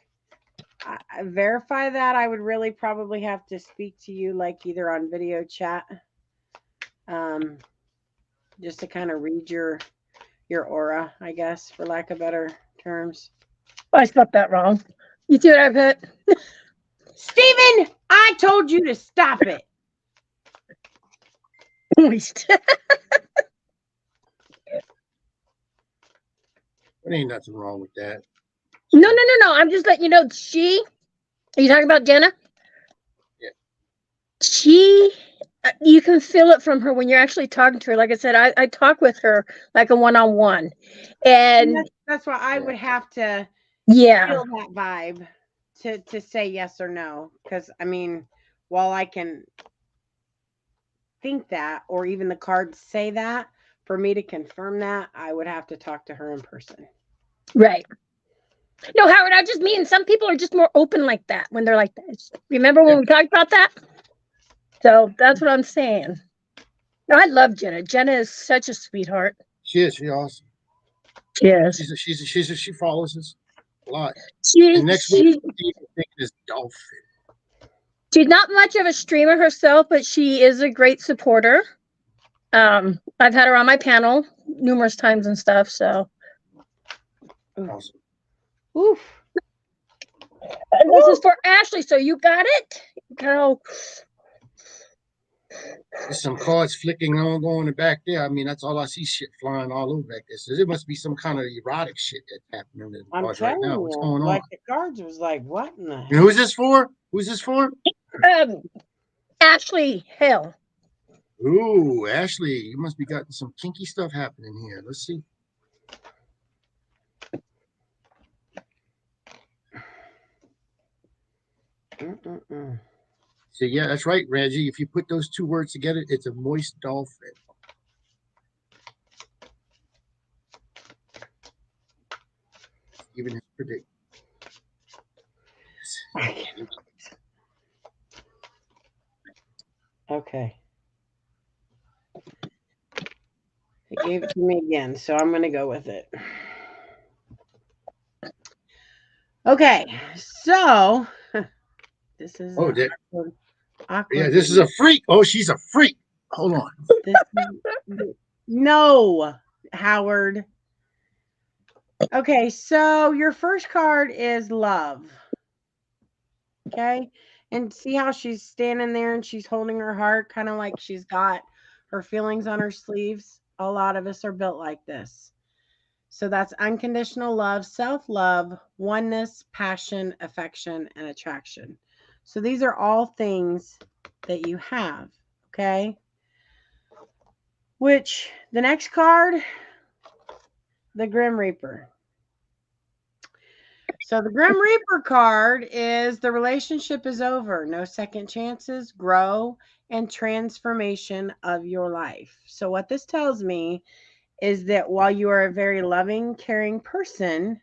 Speaker 5: verify that, I would really probably have to speak to you, like either on video chat, just to kind of read your aura, I guess, for lack of better terms.
Speaker 3: I spelled that wrong. You see what I put?
Speaker 5: Stephen, I told you to stop it.
Speaker 2: There ain't nothing wrong with that.
Speaker 3: No. I'm just letting you know. Are you talking about Jenna?
Speaker 2: Yeah.
Speaker 3: You can feel it from her when you're actually talking to her. Like I said, I talk with her like a one-on-one. And
Speaker 5: that's why I would have to feel that vibe to say yes or no. Because, I mean, while I can think that, or even the cards say that, for me to confirm that, I would have to talk to her in person.
Speaker 3: Right. No, Howard, I just mean some people are just more open like that when they're like that. Remember when we talked about that? So that's what I'm saying. No, I love Jenna. Jenna is such a sweetheart.
Speaker 2: She is. She's awesome.
Speaker 3: Yes.
Speaker 2: She follows us a lot.
Speaker 3: Next week,
Speaker 2: is Dolphin.
Speaker 3: She's not much of a streamer herself, but she is a great supporter. I've had her on my panel numerous times and stuff. So.
Speaker 2: Awesome.
Speaker 5: Oof.
Speaker 3: And this is for Ashley, so you got it, girl.
Speaker 2: There's some cards flicking on going back there. I mean, that's all I see. Shit flying all over back there. So there must be some kind of erotic shit that's happening in the cards right now. What's going on?
Speaker 5: Like the cards was like, what in the hell?
Speaker 2: And who's this for? Who's this for?
Speaker 3: Ashley Hill.
Speaker 2: Ooh, Ashley, you must be getting some kinky stuff happening here. Let's see. So yeah, that's right, Reggie. If you put those two words together, it's a moist dolphin. Even his predict.
Speaker 5: Okay. It gave it to me again, so I'm going to go with it. Okay, so this is awkward.
Speaker 2: Yeah, this is a freak. Oh, she's a freak. Hold on.
Speaker 5: No, Howard. Okay, so your first card is love. Okay, and see how she's standing there and she's holding her heart, kind of like she's got her feelings on her sleeves. A lot of us are built like this. So that's unconditional love, self-love, oneness, passion, affection, and attraction. So these are all things that you have, okay? Which the next card, the Grim Reaper. So the Grim Reaper card is the relationship is over. No second chances, grow, and transformation of your life. So what this tells me is that while you are a very loving, caring person,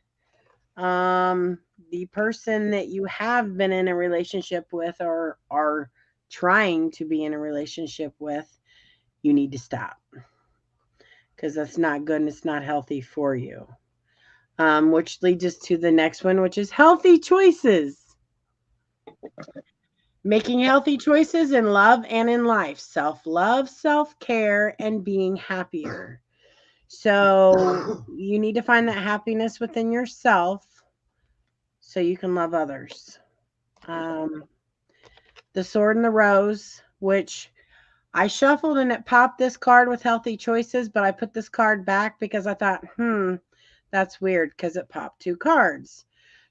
Speaker 5: the person that you have been in a relationship with or are trying to be in a relationship with, you need to stop. Because that's not good and it's not healthy for you. Which leads us to the next one, which is healthy choices. Making healthy choices in love and in life. Self-love, self-care, and being happier. So you need to find that happiness within yourself so you can love others. The Sword and the Rose, which I shuffled and it popped this card with healthy choices, but I put this card back because I thought, that's weird because it popped 2 cards.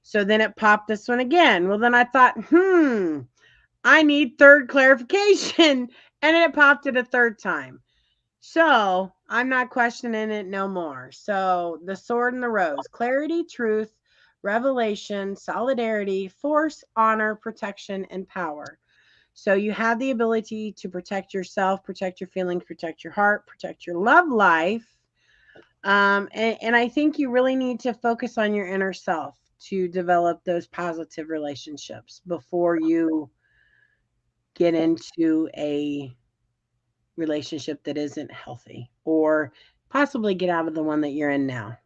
Speaker 5: So then it popped this one again. Well, then I thought, I need third clarification. And it popped it a third time. So I'm not questioning it no more. So the Sword and the Rose, clarity, truth, revelation, solidarity, force, honor, protection, and power. So you have the ability to protect yourself, protect your feelings, protect your heart, protect your love life. And I think you really need to focus on your inner self to develop those positive relationships before you get into a relationship that isn't healthy or possibly get out of the one that you're in now.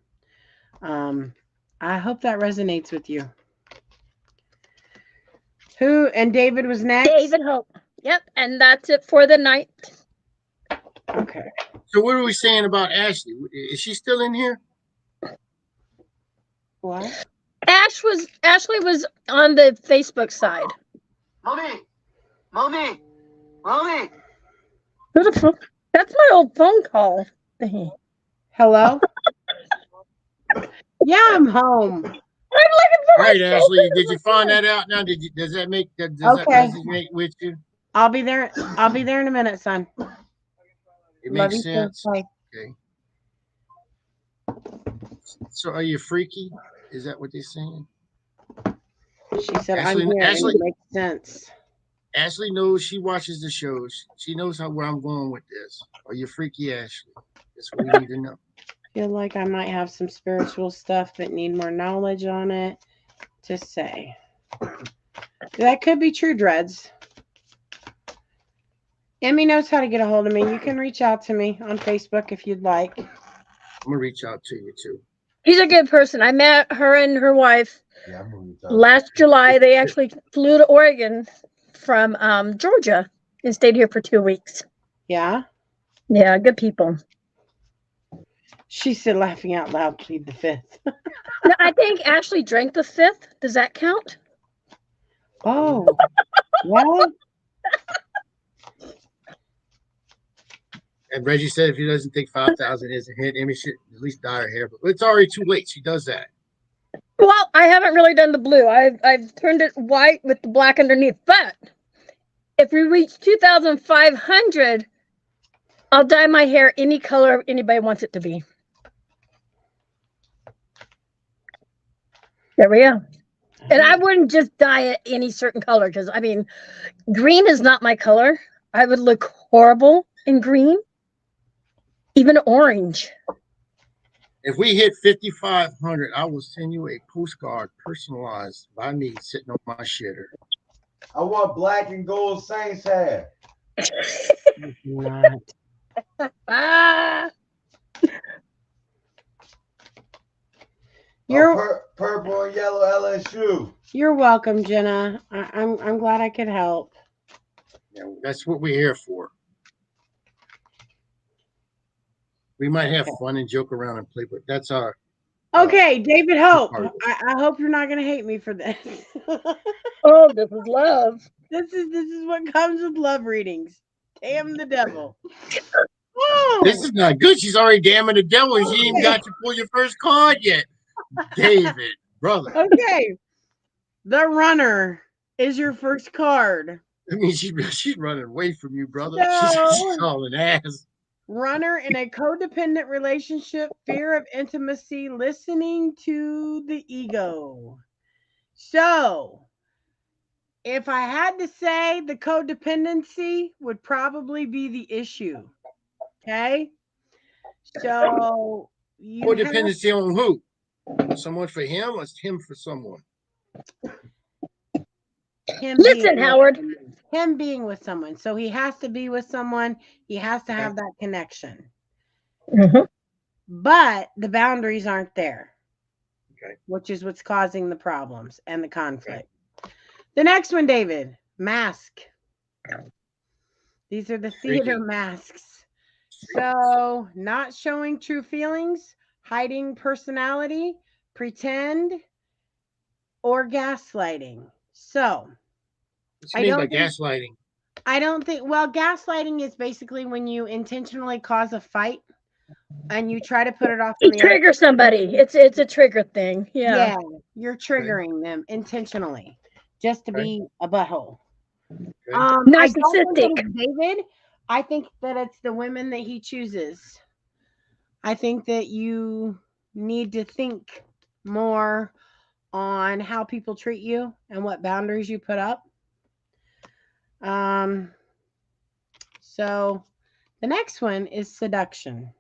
Speaker 5: I hope that resonates with you. Who and David was next?
Speaker 3: David Hope. Yep, and that's it for the night.
Speaker 5: Okay.
Speaker 2: So what are we saying about Ashley? Is she still in here?
Speaker 5: What?
Speaker 3: Ashley was on the Facebook side.
Speaker 6: Mommy!
Speaker 3: Who the fuck? That's my old phone call.
Speaker 5: Hello? Yeah, I'm home.
Speaker 3: I'm looking for
Speaker 2: All right,
Speaker 3: my
Speaker 2: Ashley,
Speaker 3: phone.
Speaker 2: did you find that out now? Does that
Speaker 5: Okay.
Speaker 2: resonate with you?
Speaker 5: I'll be there in a minute, son.
Speaker 2: It
Speaker 5: Love
Speaker 2: makes
Speaker 5: you
Speaker 2: sense.
Speaker 5: too. Bye.
Speaker 2: Okay. So are you freaky? Is that what they're saying?
Speaker 5: She said,
Speaker 2: Ashley-
Speaker 5: I'm here
Speaker 2: Ashley-
Speaker 5: and it makes sense.
Speaker 2: Ashley knows, she watches the shows. She knows where I'm going with this. Are you freaky, Ashley? That's what we need to know.
Speaker 5: Feel like I might have some spiritual stuff but need more knowledge on it to say. That could be true, Dreads. Emmy knows how to get a hold of me. You can reach out to me on Facebook if you'd like.
Speaker 2: I'm gonna reach out to you too.
Speaker 3: He's a good person. I met her and her wife
Speaker 4: Yeah, I'm gonna reach out.
Speaker 3: last July. They actually flew to Oregon from Georgia and stayed here for 2 weeks.
Speaker 5: Yeah?
Speaker 3: Yeah, good people.
Speaker 5: She said, laughing out loud, plead the 5th.
Speaker 3: No, I think Ashley drank the 5th. Does that count?
Speaker 5: Oh, what?
Speaker 2: And Reggie said if he doesn't think 5,000 is a hit, Amy should at least dye her hair. But it's already too late. She does that.
Speaker 3: Well, I haven't really done the blue. I've turned it white with the black underneath. But if we reach 2,500, I'll dye my hair any color anybody wants it to be. There we go. And I wouldn't just dye it any certain color because, I mean, green is not my color. I would look horrible in green. Even orange.
Speaker 2: If we hit 5,500, I will send you a postcard personalized by me sitting on my shitter.
Speaker 4: I want black and gold Saints hair.
Speaker 5: Not.
Speaker 3: Ah.
Speaker 4: Purple and yellow LSU.
Speaker 5: You're welcome, Jenna. I'm glad I could help.
Speaker 2: Yeah, that's what we're here for. We might have fun and joke around and play, but that's our.
Speaker 5: Okay, David Hope. I hope you're not gonna hate me for this.
Speaker 3: Oh, this is love.
Speaker 5: This is what comes with love readings. Damn the devil.
Speaker 2: This is not good. She's already damning the devil, and she ain't got to pull your first card yet. David, brother.
Speaker 5: Okay. The Runner is your first card.
Speaker 2: I mean, she's running away from you, brother.
Speaker 5: No.
Speaker 2: She's all an ass.
Speaker 5: Runner in a codependent relationship, fear of intimacy, listening to the ego. So, if I had to say, the codependency would probably be the issue. Okay? So, you have
Speaker 2: Codependency on who? Someone for him or him for someone?
Speaker 5: him
Speaker 3: Listen,
Speaker 5: being
Speaker 3: Howard.
Speaker 5: him being with someone. So he has to be with someone. He has to have that connection.
Speaker 3: Mhm.
Speaker 5: But the boundaries aren't there.
Speaker 2: Okay.
Speaker 5: Which is what's causing the problems and the conflict. Okay. The next one, David, mask. These are the theater masks. So, not showing true feelings, hiding personality, pretend, or gaslighting. So,
Speaker 2: What you mean by gaslighting?
Speaker 5: I don't think, well, gaslighting is basically when you intentionally cause a fight and you try to put it off on the
Speaker 3: Trigger somebody. It's a trigger thing. Yeah.
Speaker 5: You're triggering them intentionally just to be a butthole.
Speaker 2: Okay.
Speaker 5: I don't think
Speaker 3: Narcissistic.
Speaker 5: it's David. I think that it's the women that he chooses. I think that you need to think more on how people treat you and what boundaries you put up. So the next one is seduction.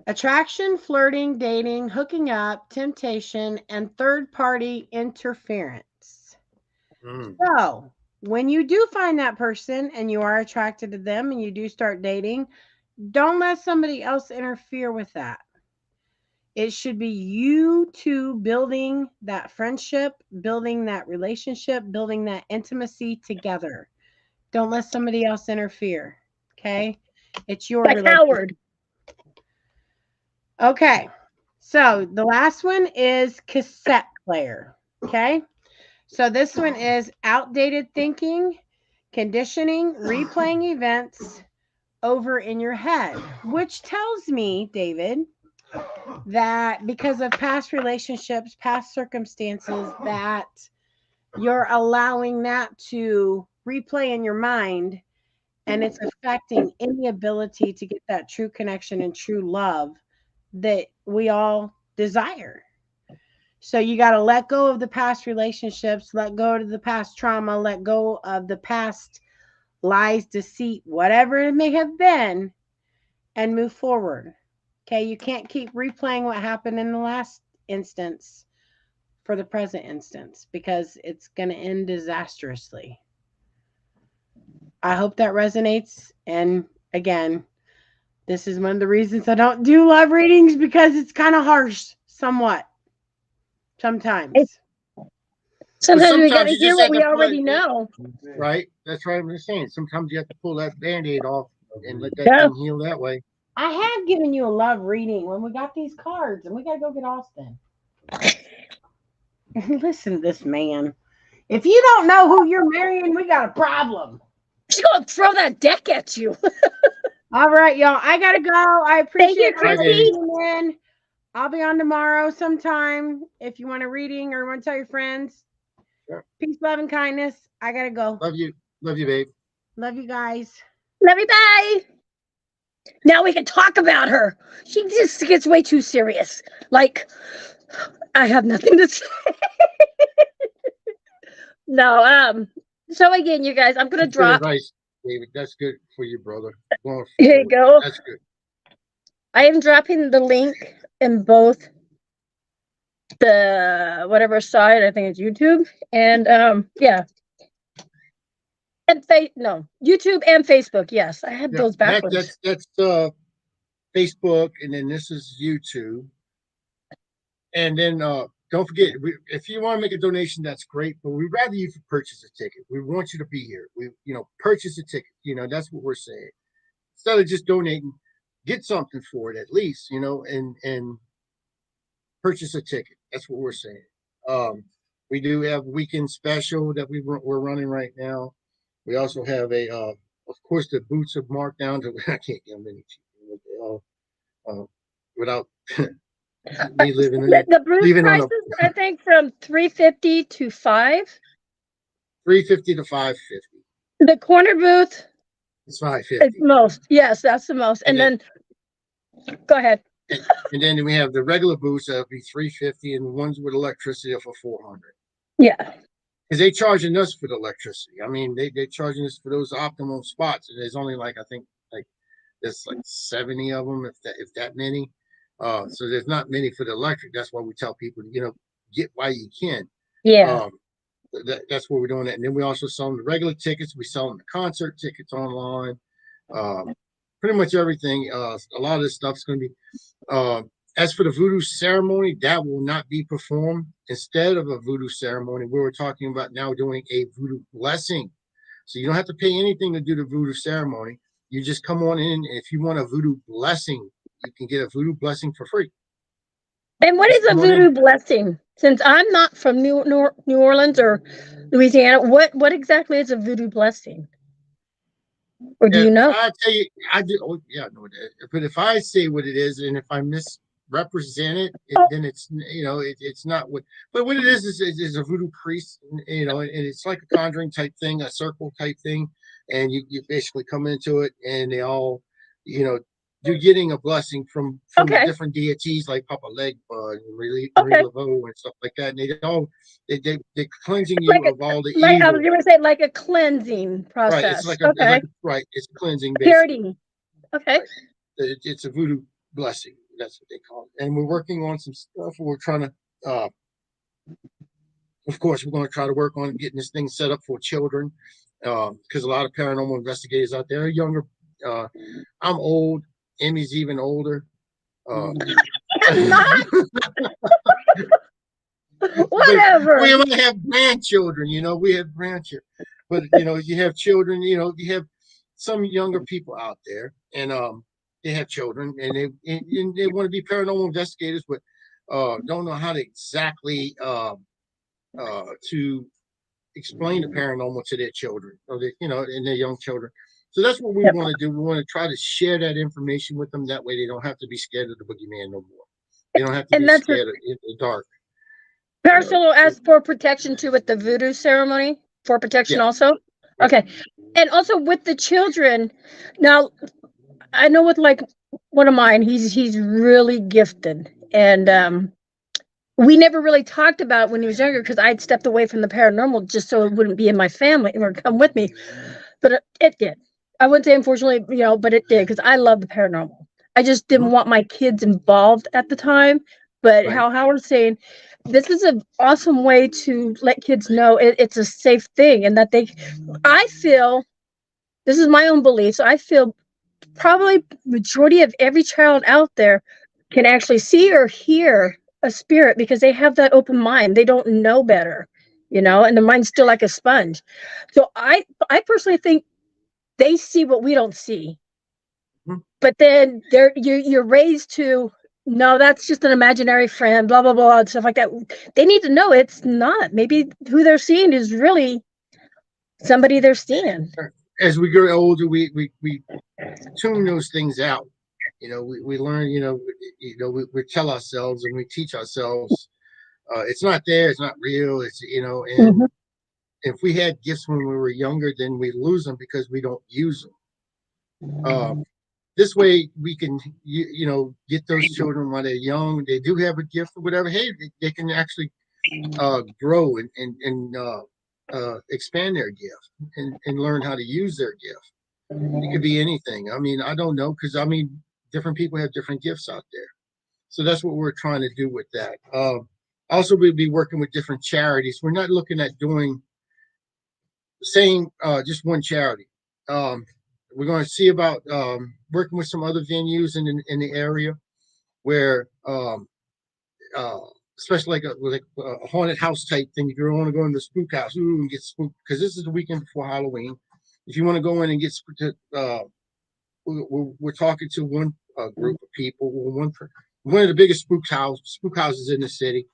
Speaker 5: Attraction, flirting, dating, hooking up, temptation, and third-party interference. So, when you do find that person and you are attracted to them and you do start dating, don't let somebody else interfere with that. It should be you two building that friendship, building that relationship, building that intimacy together. Don't let somebody else interfere. Okay? It's your
Speaker 3: Like Howard.
Speaker 5: Okay. So the last one is cassette player. Okay. So this one is outdated thinking, conditioning, replaying events over in your head, which tells me, David, that because of past relationships, past circumstances, that you're allowing that to replay in your mind and it's affecting any ability to get that true connection and true love that we all desire. So you got to let go of the past relationships, let go of the past trauma, let go of the past lies, deceit, whatever it may have been, and move forward. Okay, you can't keep replaying what happened in the last instance for the present instance because it's going to end disastrously. I hope that resonates. And again, this is one of the reasons I don't do love readings because it's kind of harsh somewhat. Sometimes.
Speaker 3: Sometimes we got to
Speaker 2: you
Speaker 3: hear
Speaker 2: just
Speaker 3: what
Speaker 2: have
Speaker 3: we
Speaker 2: to
Speaker 3: already know.
Speaker 2: Right? That's right. I'm just saying. Sometimes you have to pull that Band-Aid off and let that
Speaker 3: Yeah.
Speaker 2: thing heal that way.
Speaker 5: I have given you a love reading when we got these cards, and we got to go get Austin. Listen to this man. If you don't know who you're marrying, we got a problem.
Speaker 3: She's going to throw that deck at you.
Speaker 5: All right, y'all. I got to go. I appreciate
Speaker 3: Thank you,
Speaker 5: everybody
Speaker 3: Christy.
Speaker 5: tuning in. I'll be on tomorrow sometime if you want a reading or want to tell your friends.
Speaker 2: Sure.
Speaker 5: Peace, love, and kindness. I got to go.
Speaker 2: Love you. Love you, babe.
Speaker 5: Love you guys.
Speaker 3: Love you, bye. Now we can talk about her. She just gets way too serious. Like, I have nothing to say. No, so again, you guys, I'm gonna
Speaker 2: That's
Speaker 3: drop.
Speaker 2: good advice, David. That's good for you, brother. Going
Speaker 3: Here you
Speaker 2: forward.
Speaker 3: go.
Speaker 2: That's good.
Speaker 3: I am dropping the link in both the whatever side, I think it's YouTube, and yeah. And YouTube and Facebook. Yes, I had those backwards.
Speaker 2: That's Facebook, and then this is YouTube. And then don't forget, if you want to make a donation, that's great. But we'd rather you purchase a ticket. We want you to be here. Purchase a ticket. That's what we're saying. Instead of just donating, get something for it at least. And purchase a ticket. That's what we're saying. We do have a weekend special that we're running right now. We also have of course, the boots are marked down to I can't get them any cheaper without me living in
Speaker 3: The booth
Speaker 2: leaving
Speaker 3: prices,
Speaker 2: on
Speaker 3: I think, from $350 to $5.
Speaker 2: $350 to $550.
Speaker 3: The corner booth
Speaker 2: It's
Speaker 3: It's
Speaker 2: 550.
Speaker 3: most. Yes, that's the most.
Speaker 2: And
Speaker 3: And then go ahead.
Speaker 2: and then we have the regular booths that'll be 350, and the ones with electricity are for 400.
Speaker 3: Yeah.
Speaker 2: Because they charging us for the electricity. I mean, they're charging us for those optimum spots, and there's only like I think like there's like 70 of them, if that many. So there's not many for the electric. That's why we tell people, get while you can.
Speaker 3: Yeah.
Speaker 2: Um, that's what we're doing. That, and then we also sell them the regular tickets. We sell them the concert tickets online. Pretty much everything. A lot of this stuff's going to be. As for the voodoo ceremony, that will not be performed. Instead of a voodoo ceremony, we were talking about now doing a voodoo blessing. So you don't have to pay anything to do the voodoo ceremony. You just come on in. If you want a voodoo blessing, you can get a voodoo blessing for free.
Speaker 3: And what
Speaker 2: Just
Speaker 3: is a
Speaker 2: come on in.
Speaker 3: voodoo blessing? Since I'm not from New Orleans or Louisiana, what exactly is a voodoo blessing? Or do you know?
Speaker 2: I tell you, I do. Oh, yeah, I know what it is. But if I say what it is, and if I misrepresent it, then it's not what. But what it is a voodoo priest, and it's like a conjuring type thing, a circle type thing, and you basically come into it, and they all, you know, you're getting a blessing from the
Speaker 3: Okay.
Speaker 2: different deities like Papa Legba and Marie
Speaker 3: Okay.
Speaker 2: Laveau and stuff like that, and they're cleansing you
Speaker 3: Like
Speaker 2: of all the
Speaker 3: I was
Speaker 2: evil.
Speaker 3: going to say, like a cleansing
Speaker 2: Right, it's
Speaker 3: process.
Speaker 2: like a
Speaker 3: Okay.
Speaker 2: right, it's cleansing basically.
Speaker 3: Purity. Okay.
Speaker 2: It's a voodoo blessing. That's what they call it. And we're working on some stuff. We're trying to, of course, we're going to try to work on getting this thing set up for children, because a lot of paranormal investigators out there are younger. I'm old. Emmy's even older.
Speaker 3: I'm not.
Speaker 2: But
Speaker 3: Whatever.
Speaker 2: we might have grandchildren. We have grandchildren. But you have children. You have some younger people out there, and they have children, and they want to be paranormal investigators, but don't know how to exactly to explain the paranormal to their children, or and their young children. So that's what we
Speaker 3: Yep.
Speaker 2: want to do. We want to try to share that information with them. That way, they don't have to be scared of the boogeyman no more. They don't have to
Speaker 3: And
Speaker 2: be
Speaker 3: that's
Speaker 2: scared of in the dark.
Speaker 3: Parasol will ask for protection too with the voodoo ceremony for protection
Speaker 2: Yeah.
Speaker 3: also.
Speaker 2: Right.
Speaker 3: Okay. And also with the children. Now I know with like one of mine, he's really gifted. And we never really talked about it when he was younger because I'd stepped away from the paranormal just so it wouldn't be in my family or come with me. But it did. I wouldn't say unfortunately, but it did because I love the paranormal. I just didn't want my kids involved at the time. But
Speaker 2: Right.
Speaker 3: how Howard's saying, this is an awesome way to let kids know it's a safe thing and that I feel, this is my own belief, so I feel probably majority of every child out there can actually see or hear a spirit because they have that open mind. They don't know better, and the mind's still like a sponge. So I personally think they see what we don't see.
Speaker 2: Mhm.
Speaker 3: But then you're raised to, no, that's just an imaginary friend, blah blah blah, and stuff like that. They need to know it's not. Maybe who they're seeing is really somebody they're seeing.
Speaker 2: As we grow older, we tune those things out. We learn. We tell ourselves and we teach ourselves. It's not there. It's not real. And if we had gifts when we were younger, then we lose them because we don't use them. This way, we can get those children while they're young. They do have a gift or whatever. Hey, they can actually grow and expand their gift and learn how to use their gift. It could be anything. I mean, I don't know because different people have different gifts out there. So that's what we're trying to do with that. Also, we'll be working with different charities. We're not looking at doing the same, just one charity. We're going to see about working with some other venues in the area where, especially like a haunted house type thing. If you want to go into the spook house, and get spooked, because this is the weekend before Halloween. If you want to go in and get spooked, we're talking to one group of people, one of the biggest spook houses in the city,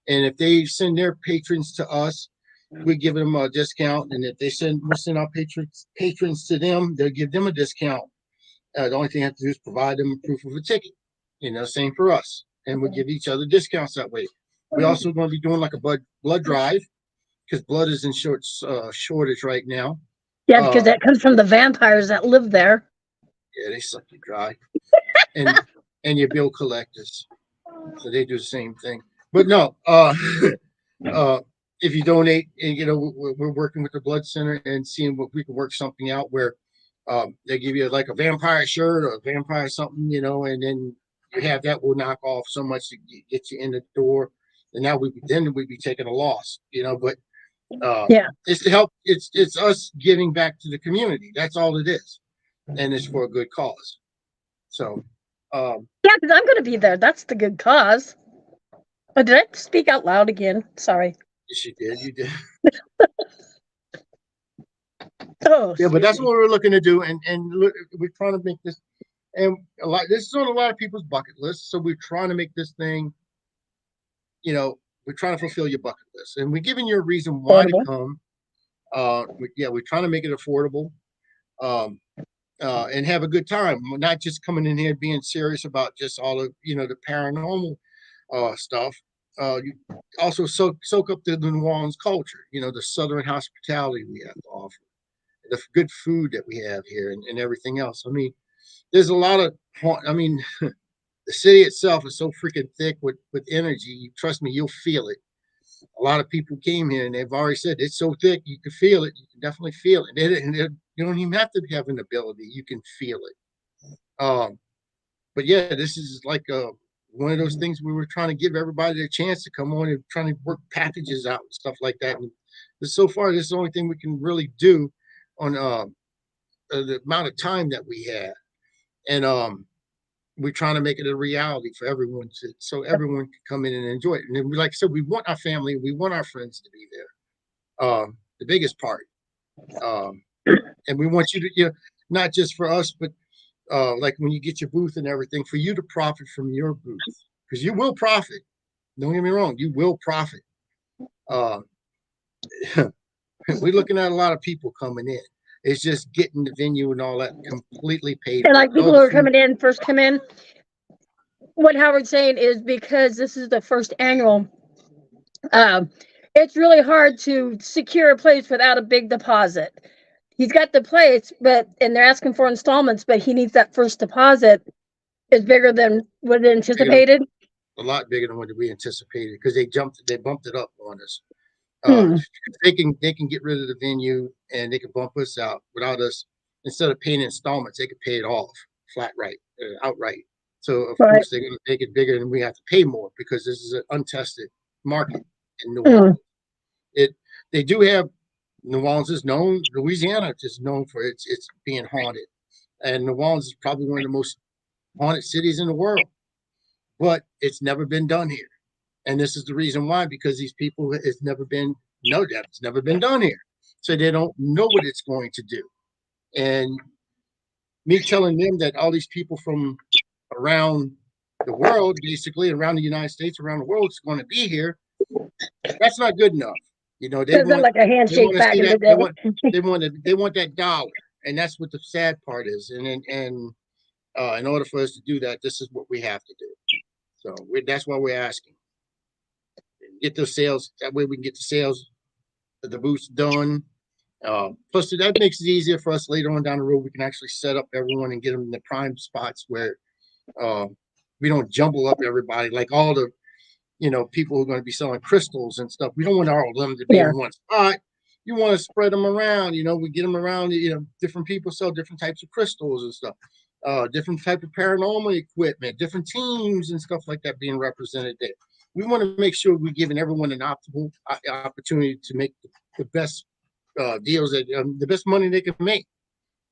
Speaker 2: and if they send their patrons to us, we give them a discount, and if we send our patrons to them, they'll give them a discount. The only thing I have to do is provide them proof of a ticket. Same for us, and we give each other discounts that way. We also going to be doing like a blood drive because blood is in shortage right now.
Speaker 3: Yeah, because that comes from the vampires that live there.
Speaker 2: Yeah, they suck you dry, and your bill collectors, so they do the same thing. But no, if you donate, and we're working with the blood center and seeing what we can work something out where they give you like a vampire shirt or a vampire something, and then you have that will knock off so much to get you in the door, and now we'd be taking a loss, but
Speaker 3: Yeah.
Speaker 2: it's to help. It's us giving back to the community. That's all it is, and it's for a good cause. So,
Speaker 3: Yeah, because I'm going to be there. That's the good cause. Oh, did I speak out loud again? Sorry.
Speaker 2: yes, you did.
Speaker 3: Oh,
Speaker 2: Yeah, but that's
Speaker 3: excuse me.
Speaker 2: what we're looking to do, and look, we're trying to make this, and this is on a lot of people's bucket lists. So we're trying to make this thing, we're trying to fulfill your bucket list, and we're giving you a reason why to
Speaker 3: Affordable.
Speaker 2: come. We're trying to make it affordable, and have a good time. We're not just coming in here being serious about just all of the paranormal stuff. You also soak up the New Orleans culture, the Southern hospitality we have to offer, the good food that we have here, and everything else. I mean, there's a lot of, I mean, the city itself is so freaking thick with energy. Trust me, you'll feel it. A lot of people came here and they've already said it's so thick, you can feel it. You can definitely feel it. You don't even have to have an ability. You can feel it. But yeah, this is like one of those things we were trying to give everybody a chance to come on and trying to work packages out and stuff like that. And so far, this is the only thing we can really do on the amount of time that we have. And we're trying to make it a reality for everyone so everyone can come in and enjoy it. And then like I said, we want our family, we want our friends to be there. The biggest part. And we want you to, not just for us, but like when you get your booth and everything, for you to profit from your booth, because you will profit. Don't get me wrong, you will profit. We're looking at a lot of people coming in. It's just getting the venue and all that completely paid
Speaker 3: And
Speaker 2: for.
Speaker 3: like people who are coming in, first come in, what Howard's saying is because this is the first annual, it's really hard to secure a place without a big deposit. He's got the place, and they're asking for installments, but he needs that first deposit is bigger than what anticipated.
Speaker 2: A lot bigger than what we anticipated because they bumped it up on us.
Speaker 3: Hmm.
Speaker 2: They can get rid of the venue and they can bump us out without us. Instead of paying installments, they could pay it off outright. So of
Speaker 3: Right.
Speaker 2: course they're going to make it bigger, and we have to pay more because this is an untested market in New Orleans. They do have New Orleans is known. Louisiana is known for its being haunted, and New Orleans is probably one of the most haunted cities in the world. But it's never been done here. And this is the reason why, because these people, it's never been done here. So they don't know what it's going to do. And me telling them that all these people from around the world, basically around the United States, around the world, is going to be here, that's not good enough. They
Speaker 3: It's not
Speaker 2: want
Speaker 3: like a handshake
Speaker 2: to
Speaker 3: back
Speaker 2: see
Speaker 3: in the
Speaker 2: that
Speaker 3: day.
Speaker 2: they want that dollar. And that's what the sad part is. And in order for us to do that, this is what we have to do. So that's why we're asking. Get those sales. That way we can get the sales of the booths done. Plus, that makes it easier for us later on down the road. We can actually set up everyone and get them in the prime spots where we don't jumble up everybody like all the people who are going to be selling crystals and stuff. We don't want all of them to be in one spot. You want to spread them around. We get them around. Different people sell different types of crystals and stuff. Different type of paranormal equipment, different teams and stuff like that being represented there. We want to make sure we're giving everyone an optimal opportunity to make the best deals, that the best money they can make.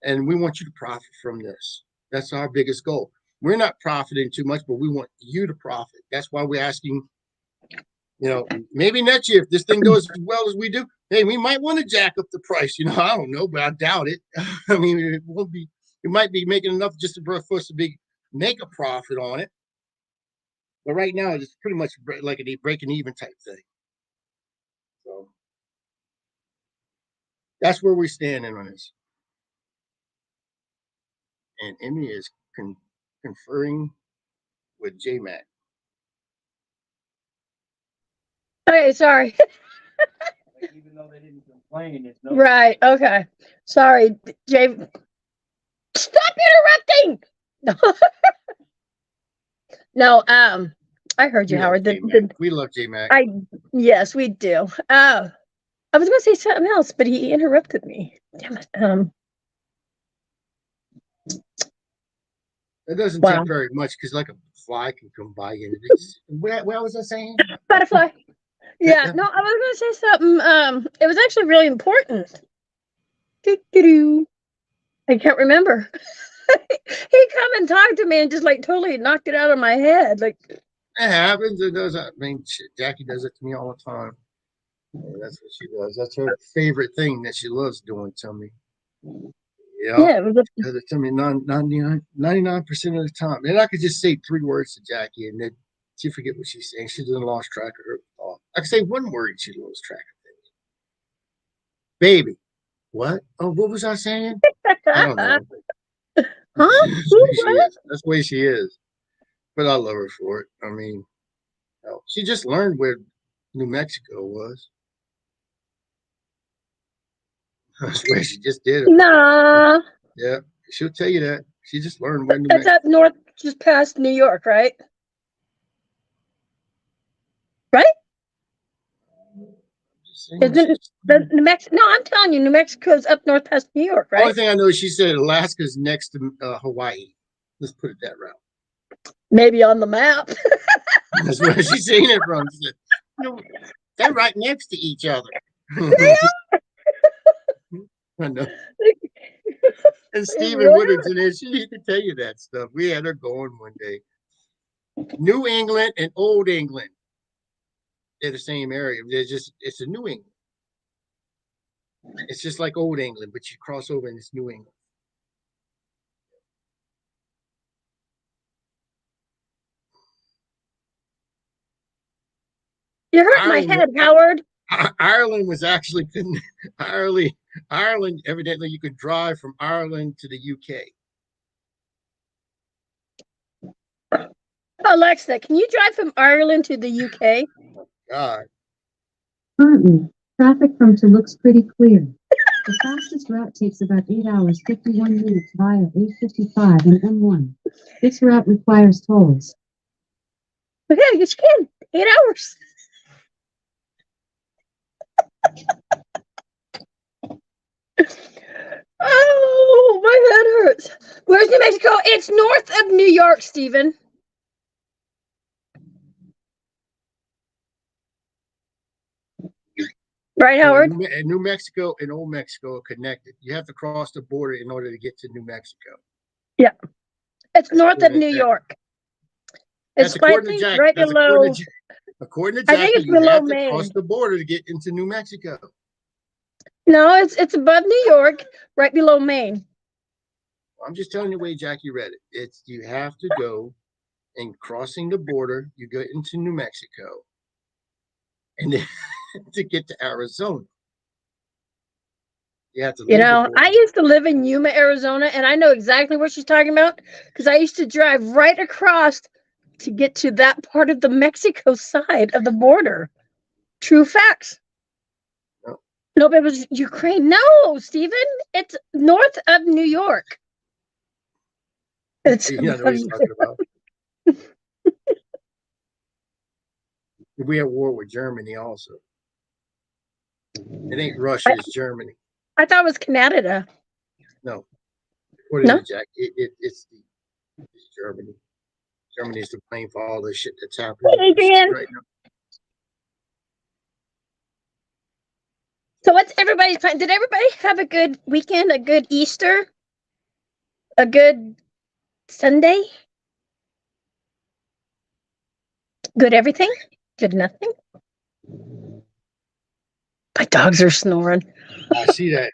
Speaker 2: And we want you to profit from this. That's our biggest goal. We're not profiting too much, but we want you to profit. That's why we're asking, maybe next year, if this thing goes as well as we do, hey, we might want to jack up the price. I don't know, but I doubt it. I mean, it won't be. It might be making enough just for us to make a profit on it. But right now, it's pretty much like a breaking even type thing. So that's where we're standing on this. And Emmy is conferring with JMac.
Speaker 3: Okay, sorry.
Speaker 6: Even though they didn't complain, it's no.
Speaker 3: Right. Okay. Sorry, Jay. Stop interrupting. No. I heard you,
Speaker 2: We love
Speaker 3: Howard.
Speaker 2: J-Mac. We love J-Mac.
Speaker 3: Yes, we do. I was going to say something else, but he interrupted me. Damn it.
Speaker 2: It doesn't
Speaker 3: Wow.
Speaker 2: take very much because like a fly can come by and what was I saying?
Speaker 3: Butterfly. Yeah. No, I was going to say something. It was actually really important. Doo-doo-doo. I can't remember. He come and talked to me and just like totally knocked it out of my head. Like
Speaker 2: It happens. It does. I mean, shit, Jackie does it to me all the time. And that's what she does. That's her favorite thing that she loves doing to me.
Speaker 3: yeah, it was
Speaker 2: She does it to me 99% of the time. And I could just say 3 words to Jackie and then she forget what she's saying. She doesn't lost track of her thought. I could say 1 word and she lost track of things. Baby. What? Oh, what was I saying? I don't know.
Speaker 3: Huh?
Speaker 2: That's the way she is. But I love her for it. I mean, she just learned where New Mexico was. I swear she just did it.
Speaker 3: Nah.
Speaker 2: Yeah, she'll tell you that. She just learned where New
Speaker 3: It's
Speaker 2: Mexico.
Speaker 3: up north, just past New York, right? Right? Isn't the New Mexico? No, I'm telling you, New Mexico's up north past New York, right?
Speaker 2: Only thing I know is she said Alaska's next to Hawaii. Let's put it that route.
Speaker 3: Maybe on the map.
Speaker 2: That's where she's seen it from. She said, no, they're right next to each other.
Speaker 3: They are.
Speaker 2: I know. And
Speaker 3: They
Speaker 2: Stephen
Speaker 3: really
Speaker 2: Woodard's in it. She could tell you that stuff. We had her going one day. New England and Old England. They're the same area. It's a New England. It's just like Old England, but you cross over and it's New England.
Speaker 3: You hurt my head, Howard.
Speaker 2: Ireland was actually Ireland. Evidently, you could drive from Ireland to the UK.
Speaker 3: Alexa, can you drive from Ireland to the UK?
Speaker 2: God.
Speaker 7: Currently, traffic from to looks pretty clear. The fastest route takes about 8 hours 51 minutes via A55 and M1. This route requires tolls.
Speaker 3: Yeah, yes, you can. 8 hours. Oh, my head hurts. Where's New Mexico? It's north of New York, Stephen. Right, Howard?
Speaker 2: New Mexico and Old Mexico are connected. You have to cross the border in order to get to New Mexico.
Speaker 3: Yeah. It's north of New York. It's I think right below.
Speaker 2: According to Jackie,
Speaker 3: I think it's
Speaker 2: you
Speaker 3: below
Speaker 2: have to
Speaker 3: Maine.
Speaker 2: cross the border to get into New Mexico.
Speaker 3: No, it's above New York, right below Maine.
Speaker 2: I'm just telling you the way Jackie read it. It's you have to go and crossing the border, you go into New Mexico, and then to get to Arizona. You have to.
Speaker 3: You know, I used to live in Yuma, Arizona, and I know exactly what she's talking about because I used to drive right across to get to that part of the Mexico side of the border. True facts. No, but it was Ukraine. No, Stephen, it's north of New York. It's
Speaker 2: you know what he's talking about. We at war with Germany also. It ain't Russia, it's Germany.
Speaker 3: I thought it was Canada.
Speaker 2: No. According to Jack, it's Germany. Germany is to blame for all the shit that's happening right now.
Speaker 3: So what's everybody's plan? Did everybody have a good weekend, a good Easter, a good Sunday? Good everything? Good nothing? My dogs are snoring.
Speaker 2: I see that.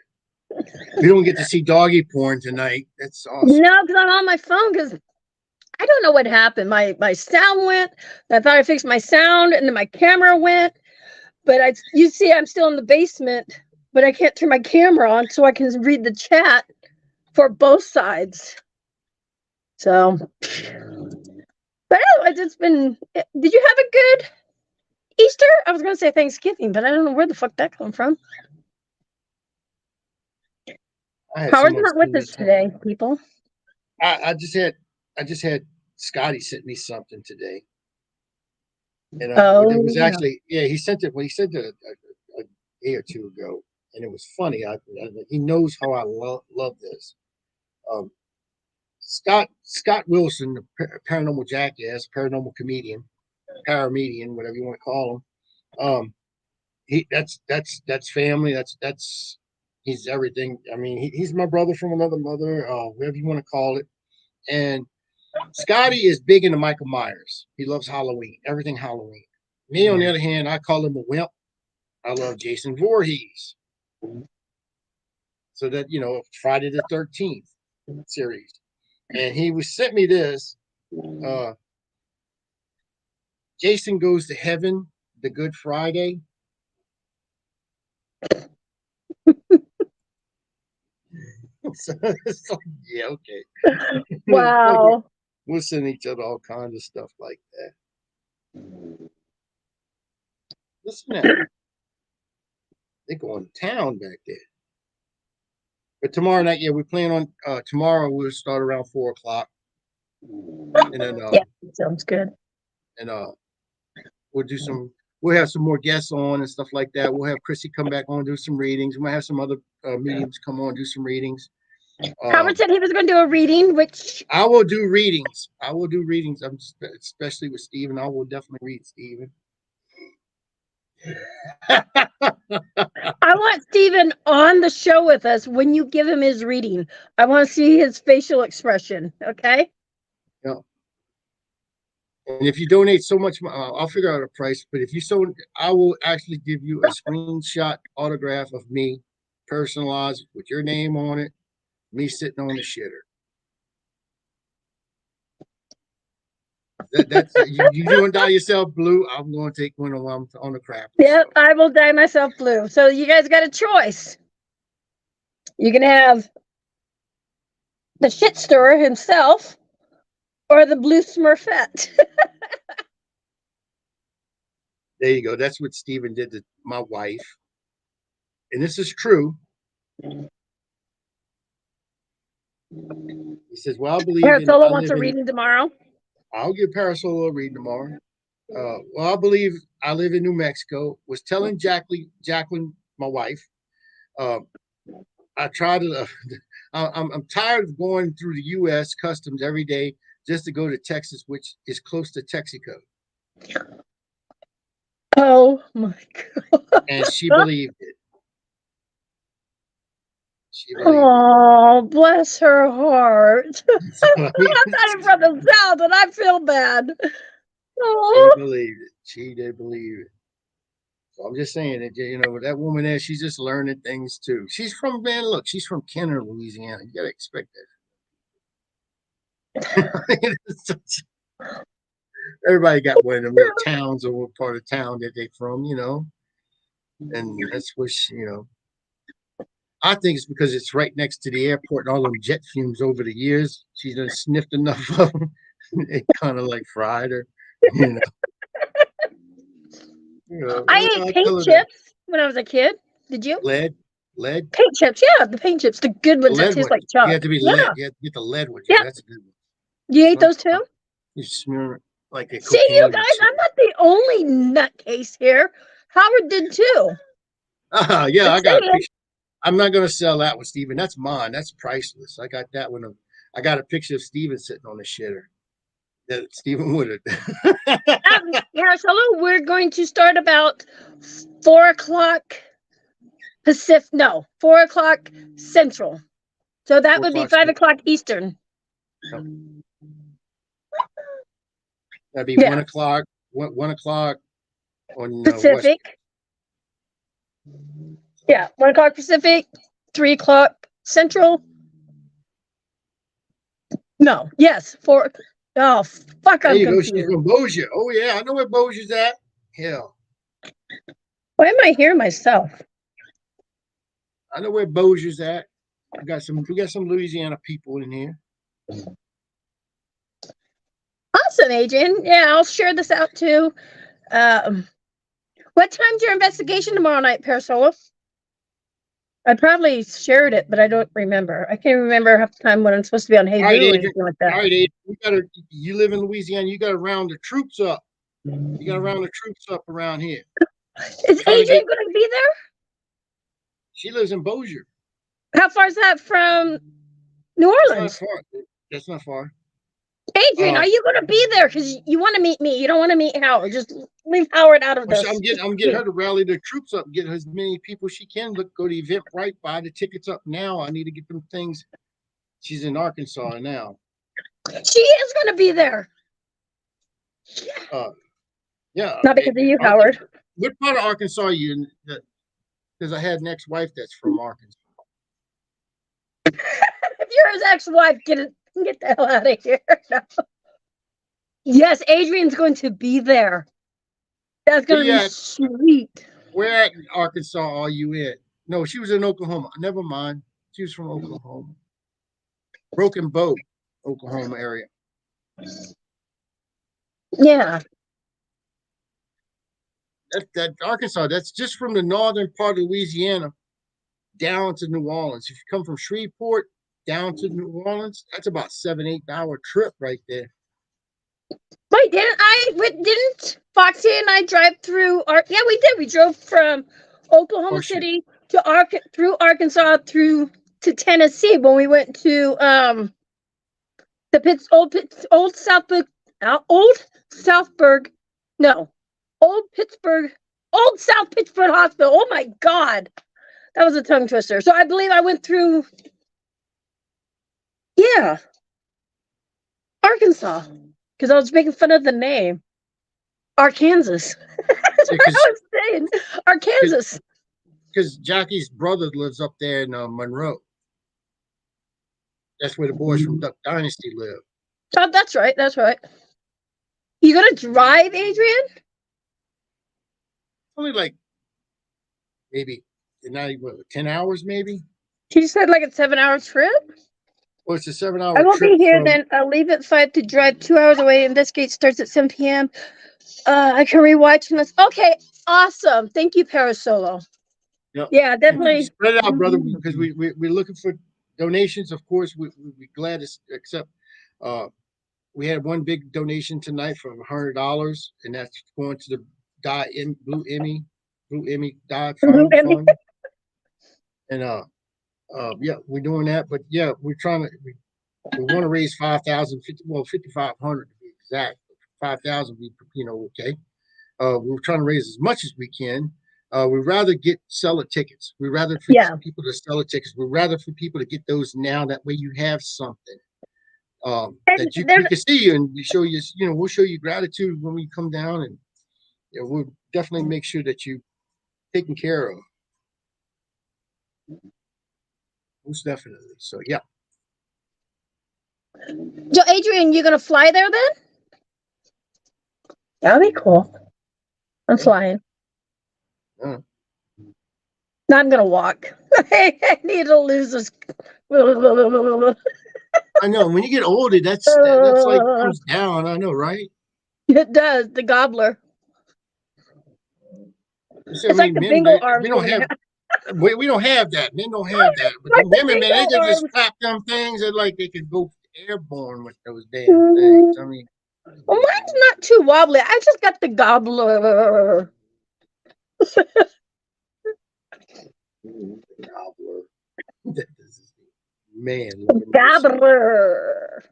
Speaker 2: We don't get to see doggy porn tonight. That's awesome.
Speaker 3: No, because I'm on my phone because I don't know what happened. My sound went. I thought I fixed my sound and then my camera went. But you see I'm still in the basement, but I can't turn my camera on so I can read the chat for both sides. So, but anyway, it's been, did you have a good Easter? I was going to say Thanksgiving, but I don't know where the fuck that come from.
Speaker 2: I had so
Speaker 3: Howard's
Speaker 2: much
Speaker 3: not with
Speaker 2: food
Speaker 3: us
Speaker 2: at home.
Speaker 3: today, people.
Speaker 2: I just had Scotty sent me something today, and it was
Speaker 3: Oh,
Speaker 2: actually he sent it. Well, he sent it a day or two ago, and it was funny. He knows how I love this. Um, Scott Wilson, the paranormal jackass, paranormal comedian, paramedian, whatever you want to call him. That's family. That's he's everything. I mean, he's my brother from another mother, whatever you want to call it. And Scotty is big into Michael Myers. He loves Halloween, everything Halloween. Me, on the other hand, I call him a wimp. I love Jason Voorhees. So that, Friday the 13th series. And he was sent me this. Jason Goes to Heaven, the Good Friday. So it's like, yeah, okay.
Speaker 3: wow.
Speaker 2: We'll send each other all kinds of stuff like that. Listen to that. They're going to town back there. But tomorrow night, we plan on tomorrow we'll start around 4:00. And then
Speaker 3: Yeah, sounds good.
Speaker 2: And we'll have some more guests on and stuff like that. We'll have Chrissy come back on, do some readings. We might have some other mediums come on, do some readings.
Speaker 3: Howard said he was going to do a reading, which
Speaker 2: I will do readings. I'm especially with Stephen. I will definitely read Stephen.
Speaker 3: I want Stephen on the show with us when you give him his reading. I want to see his facial expression. Okay.
Speaker 2: Yeah. And if you donate so much, I'll figure out a price. But if you I will actually give you a screenshot autograph of me, personalized with your name on it, me sitting on the shitter. That's you don't dye yourself blue. I'm going to take one on the craft.
Speaker 3: Yep, so. I will dye myself blue. So you guys got a choice. You can have the shit stirrer himself or the blue Smurfette.
Speaker 2: There you go. That's what Stephen did to my wife. And this is true. He says, well, I believe
Speaker 3: Parasola wants a reading tomorrow.
Speaker 2: I'll give Parasola a reading tomorrow. Well, I believe I live in New Mexico. Was telling Jacqueline, my wife, I try to. I'm tired of going through the U.S. customs every day just to go to Texas, which is close to Texaco.
Speaker 3: Oh my God!
Speaker 2: And she believed it.
Speaker 3: Oh, bless her heart. I'm not from the South, and I feel bad.
Speaker 2: Oh. She believed it. She did believe it. So I'm just saying that, that woman there, she's just learning things too. She's from Kenner, Louisiana. You gotta expect that. Everybody got one of them little towns or what part of town that they're from, and that's what I think it's because it's right next to the airport and all them jet fumes over the years. She's done sniffed enough of them. It kind of like fried her,
Speaker 3: I ate paint chips when I was a kid. Did you?
Speaker 2: Lead?
Speaker 3: Paint chips, yeah, the paint chips, the good ones that taste like chalk.
Speaker 2: You have to be lead. You have to get the lead one. Yeah, that's a good one.
Speaker 3: You ate those too?
Speaker 2: You smear it like a
Speaker 3: See, you guys, I'm not the only nutcase here. Howard did too.
Speaker 2: Yeah, I got a picture. I'm not going to sell that one, Stephen. That's mine. That's priceless. I got that one. I got a picture of Stephen sitting on the shitter. That Stephen would have.
Speaker 3: Yeah, so we're going to start about 4:00 Pacific. No, 4:00 Central. So that would be 5:00 Eastern.
Speaker 2: Yep. That'd be 1:00. 1:00 on
Speaker 3: Pacific. Yeah, 1:00 Pacific, 3:00 Central. No, yes, 4. Oh, fuck!
Speaker 2: There
Speaker 3: I'm
Speaker 2: you
Speaker 3: confused.
Speaker 2: go. She's from Bossier. Oh yeah, I know where Bossier's at. Hell.
Speaker 3: Why am I here myself?
Speaker 2: I know where Bossier's at. We got some Louisiana people in here.
Speaker 3: Awesome, Adrian. Yeah, I'll share this out too. What time's your investigation tomorrow night, Parasolo? I probably shared it, but I don't remember. I can't remember half the time when I'm supposed to be on Hey
Speaker 2: All right,
Speaker 3: Dude or
Speaker 2: Adrian.
Speaker 3: anything like
Speaker 2: All
Speaker 3: that.
Speaker 2: right, Adrian. You live in Louisiana. You got to round the troops up. You got to round the troops up around here.
Speaker 3: Is
Speaker 2: Trying to
Speaker 3: Adrian
Speaker 2: get.
Speaker 3: going to be there?
Speaker 2: She lives in Bossier.
Speaker 3: How far is that from New
Speaker 2: That's not
Speaker 3: Orleans?
Speaker 2: far. That's not far.
Speaker 3: Adrian, are you going to be there? Because you want to meet me. You don't want to meet Howard. Just leave Howard out of this.
Speaker 2: I'm getting her to rally the troops up, get as many people she can. Go to Eventbrite, buy the tickets up now. I need to get them things. She's in Arkansas now.
Speaker 3: She is going to be there.
Speaker 2: Yeah.
Speaker 3: Not because of you, Howard.
Speaker 2: What part of Arkansas are you in? Because I had an ex-wife that's from Arkansas.
Speaker 3: If you're his ex-wife, get the hell out of here. No. Yes, Adrian's going to be there. That's going to be sweet.
Speaker 2: Where in Arkansas are you in? No, she was in Oklahoma. Never mind. She was from Oklahoma. Broken Bow, Oklahoma area.
Speaker 3: Yeah.
Speaker 2: That Arkansas, that's just from the northern part of Louisiana down to New Orleans. If you come from Shreveport down to New Orleans, that's about 7-8 hour trip right there.
Speaker 3: Wait, didn't Foxy and I drive through yeah, we did. We drove from Oklahoma City to through Arkansas through to Tennessee when we went to old Southburg Old South Pittsburgh Hospital. Oh my God, that was a tongue twister. So I believe I went through, yeah, Arkansas, because I was making fun of the name Arkansas. That's what I was saying, Arkansas.
Speaker 2: Because Jackie's brother lives up there in Monroe. That's where the boys from Duck Dynasty live.
Speaker 3: Oh, that's right. That's right. You gonna drive, Adrian?
Speaker 2: Only like maybe not even 10 hours, maybe.
Speaker 3: He said like a 7-hour trip.
Speaker 2: Well, it's a 7-hour.
Speaker 3: I won't be here then. I'll leave at 5 to drive 2 hours away. Investigate starts at 7 p.m. I can rewatch this. Okay, awesome. Thank you, Parasolo.
Speaker 2: Yep.
Speaker 3: Yeah, definitely.
Speaker 2: Spread it out, brother, because we're looking for donations. Of course, we'd be glad to accept. We had one big donation tonight for $100, and that's going to the Blue Emmy Die Fund. And yeah, we're doing that. But yeah, we're trying to. We want to raise 5,000, 5,500 to be exact. 5,000, okay. We're trying to raise as much as we can. We'd rather sell the tickets. We'd rather for people to sell the tickets. We'd rather for people to get those now. That way you have something that we can see you, and we show you. We'll show you gratitude when we come down, and we'll definitely make sure that you taken care of. Most definitely. So yeah.
Speaker 3: So Adrian, you gonna fly there then? That'll be cool. I'm flying. No, I'm gonna walk. I need to lose this.
Speaker 2: I know. When you get older, that's like comes down. I know, right?
Speaker 3: It does. The gobbler. It's like the bingo arms.
Speaker 2: We don't have that. Men don't have that. But like women, man, they can just clap them things and like they can go airborne with those damn things. I mean,
Speaker 3: well, mine's not too wobbly. I just got the gobbler.
Speaker 2: Gobbler. Man.
Speaker 3: Gobbler.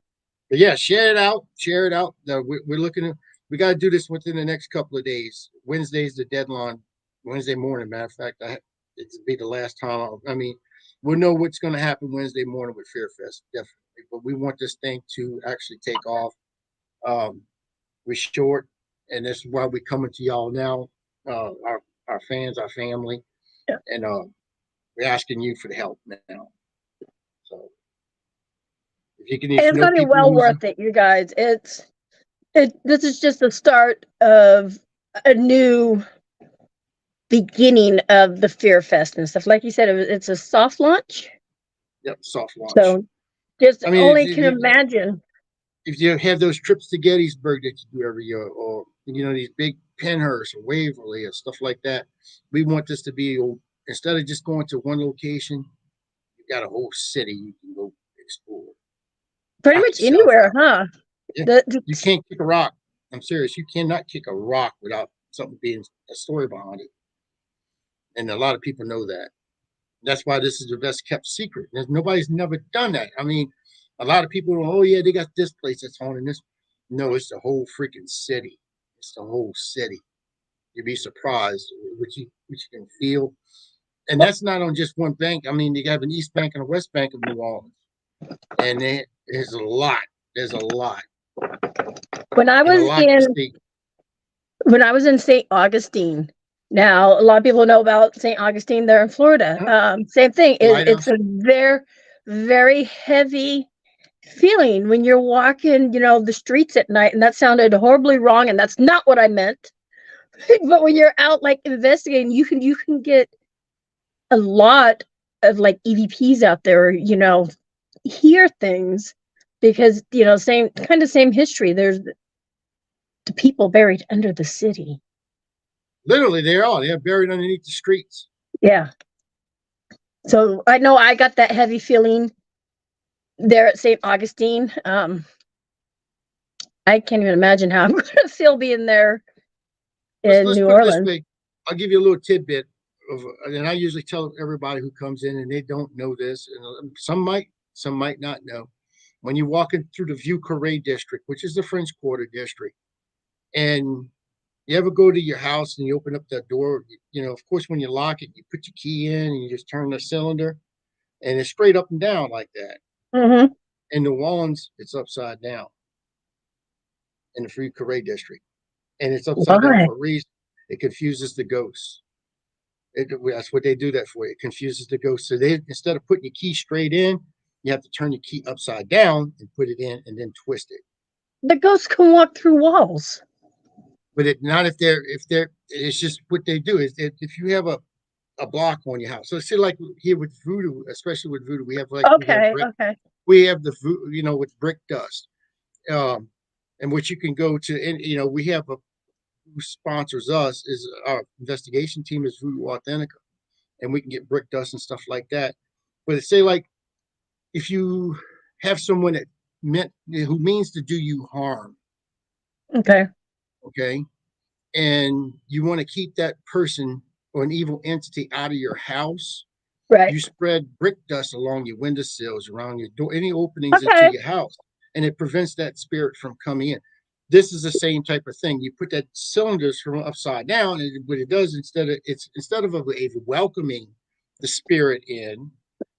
Speaker 2: But yeah, share it out. Share it out. We're looking at. We got to do this within the next couple of days. Wednesday's the deadline. Wednesday morning. Matter of fact, it'll be the last time. We'll know what's going to happen Wednesday morning with FearFest, definitely. But we want this thing to actually take off. We're short, and this is why we're coming to y'all now, our fans, our family, and we're asking you for the help now. So if you can, it's
Speaker 3: going to be well worth it, you guys. This is just the start of a new beginning of the FearFest and stuff. Like you said, it's a soft launch.
Speaker 2: Yep, soft launch.
Speaker 3: So just only can imagine.
Speaker 2: If you have those trips to Gettysburg that you do every year, or these big Penhurst or Waverly or stuff like that. We want this to be, instead of just going to one location, you got a whole city you can go explore.
Speaker 3: Pretty
Speaker 2: Knock
Speaker 3: much
Speaker 2: yourself
Speaker 3: anywhere,
Speaker 2: out.
Speaker 3: huh?
Speaker 2: Yeah. You can't kick a rock. I'm serious. You cannot kick a rock without something being a story behind it. And a lot of people know that. That's why this is the best kept secret. Nobody's never done that. I mean, a lot of people, oh yeah, they got this place that's haunted this. No, it's the whole freaking city. It's the whole city. You'd be surprised what you can feel. And that's not on just one bank. I mean, you have an East Bank and a West Bank of New Orleans. And there's a lot. There's a lot.
Speaker 3: When I was in St. Augustine, now a lot of people know about St. Augustine. They're in Florida. Same thing. It's a very, very heavy feeling when you're walking, the streets at night. And that sounded horribly wrong, and that's not what I meant. But when you're out like investigating, you can get a lot of like EVPs out there. Hear things because same history. There's the people buried under the city.
Speaker 2: Literally, they are. They're buried underneath the streets.
Speaker 3: Yeah. So I know I got that heavy feeling there at St. Augustine. I can't even imagine how I'm going to feel being there in
Speaker 2: Let's
Speaker 3: New
Speaker 2: put
Speaker 3: Orleans.
Speaker 2: It this way. I'll give you a little tidbit and I usually tell everybody who comes in and they don't know this, and some might not know. When you're walking through the Vieux Carré district, which is the French Quarter district, and you ever go to your house and you open up that door, of course, when you lock it, you put your key in and you just turn the cylinder and it's straight up and down like that.
Speaker 3: Mm-hmm.
Speaker 2: In New Orleans, it's upside down in the Vieux Carré district. And it's upside down for a reason. It confuses the ghosts. That's what they do that for. It confuses the ghosts. So instead of putting your key straight in, you have to turn your key upside down and put it in and then twist it.
Speaker 3: The ghosts can walk through walls.
Speaker 2: But not if they're it's just what they do is if you have a block on your house. So see, like here with voodoo, especially with voodoo, we have we have the voodoo, with brick dust. And which you can go to, and we have who sponsors us is our investigation team is Voodoo Authentica, and we can get brick dust and stuff like that. But say like if you have someone who means to do you harm, okay, and you want to keep that person or an evil entity out of your house, right? You spread brick dust along your windowsills, around your door, any openings into your house, and it prevents that spirit from coming in. This is the same type of thing. You put that cylinders from upside down, and what it does instead of welcoming the spirit in,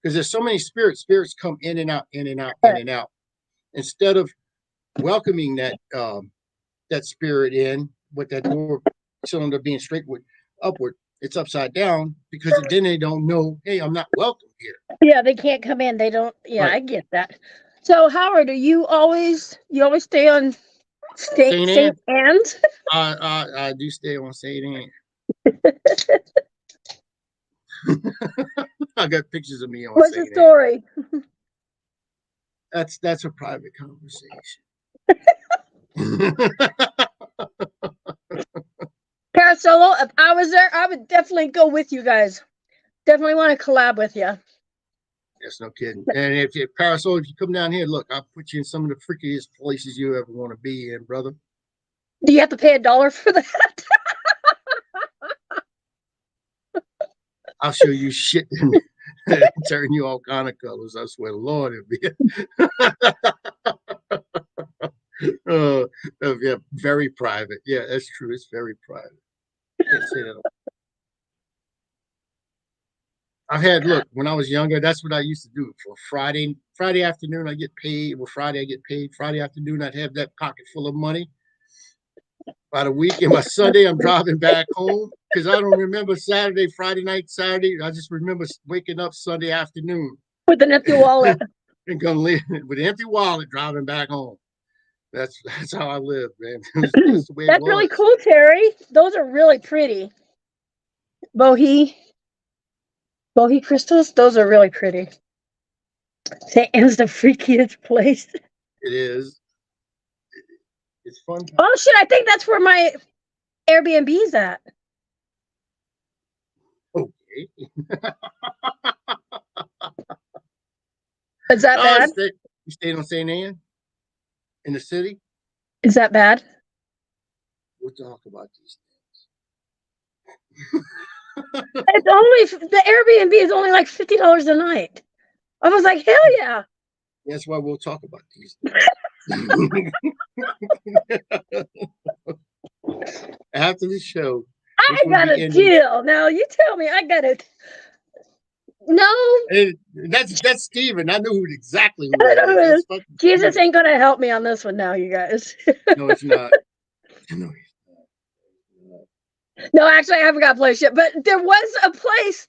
Speaker 2: because there's so many spirits come in and out, in and out, in and out. Instead of welcoming that that spirit in with that door cylinder being straight upward, it's upside down because then they don't know, hey, I'm not welcome here.
Speaker 3: Yeah, they can't come in. They don't. Yeah, right. I get that. So Howard, are you always stay on St. Anne's?
Speaker 2: I do stay on St. Anne. I got pictures of me on
Speaker 3: What's
Speaker 2: St.
Speaker 3: the story?
Speaker 2: That's a private conversation.
Speaker 3: Parasolo, if I was there, I would definitely go with you guys. Definitely want to collab with you.
Speaker 2: Yes, no kidding. And if Parasol, if you come down here, look, I'll put you in some of the freakiest places you ever want to be in, brother.
Speaker 3: Do you have to pay $1 for that?
Speaker 2: I'll show you shit and turn you all kind of colors. I swear to Lord, it'll be yeah, very private. Yeah, that's true. It's very private. Can't say that. I've had, look, when I was younger, that's what I used to do. For Friday afternoon, I get paid. Well, Friday I get paid. Friday afternoon, I'd have that pocket full of money. By the weekend, my Sunday, I'm driving back home because I don't remember Saturday, Friday night, Saturday. I just remember waking up Sunday afternoon
Speaker 3: with an empty wallet
Speaker 2: and gonna live with an empty wallet driving back home. That's how I live, man. That's the way
Speaker 3: that's really cool, Terry. Those are really pretty. Bohea crystals, those are really pretty. St. Anne's the freakiest place.
Speaker 2: It is. It's fun.
Speaker 3: Oh shit, I think that's where my Airbnb's at?
Speaker 2: Okay.
Speaker 3: Is that bad?
Speaker 2: You stayed on St. Anne in the city?
Speaker 3: Is that bad?
Speaker 2: We'll talk about these
Speaker 3: It's only the Airbnb is only like $50 a night. I was like, hell yeah.
Speaker 2: That's why we'll talk about these after the show.
Speaker 3: I got a deal. Now you tell me I got it. No.
Speaker 2: And that's Steven. I knew exactly who it is.
Speaker 3: Jesus ain't gonna help me on this one now, you guys.
Speaker 2: No, it's not. No,
Speaker 3: no, actually, I haven't got a place yet, but there was a place.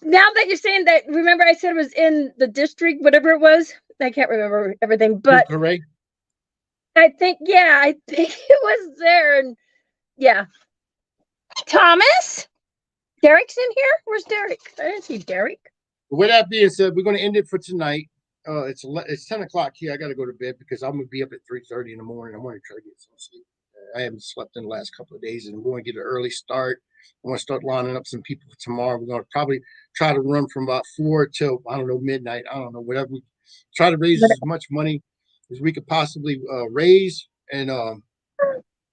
Speaker 3: Now that you're saying that, remember I said it was in the district, whatever it was. I can't remember everything, but I think it was there, and yeah. Thomas, Derek's in here. Where's Derek? I didn't see Derek.
Speaker 2: With that being said, we're going to end it for tonight. It's 10 o'clock here. I got to go to bed because I'm going to be up at 3:30 in the morning. I want to try to get some sleep. I haven't slept in the last couple of days, and we're going to get an early start. I want to start lining up some people for tomorrow. We're going to probably try to run from about 4 till, I don't know, midnight. I don't know, whatever. We try to raise as much money as we could possibly raise. And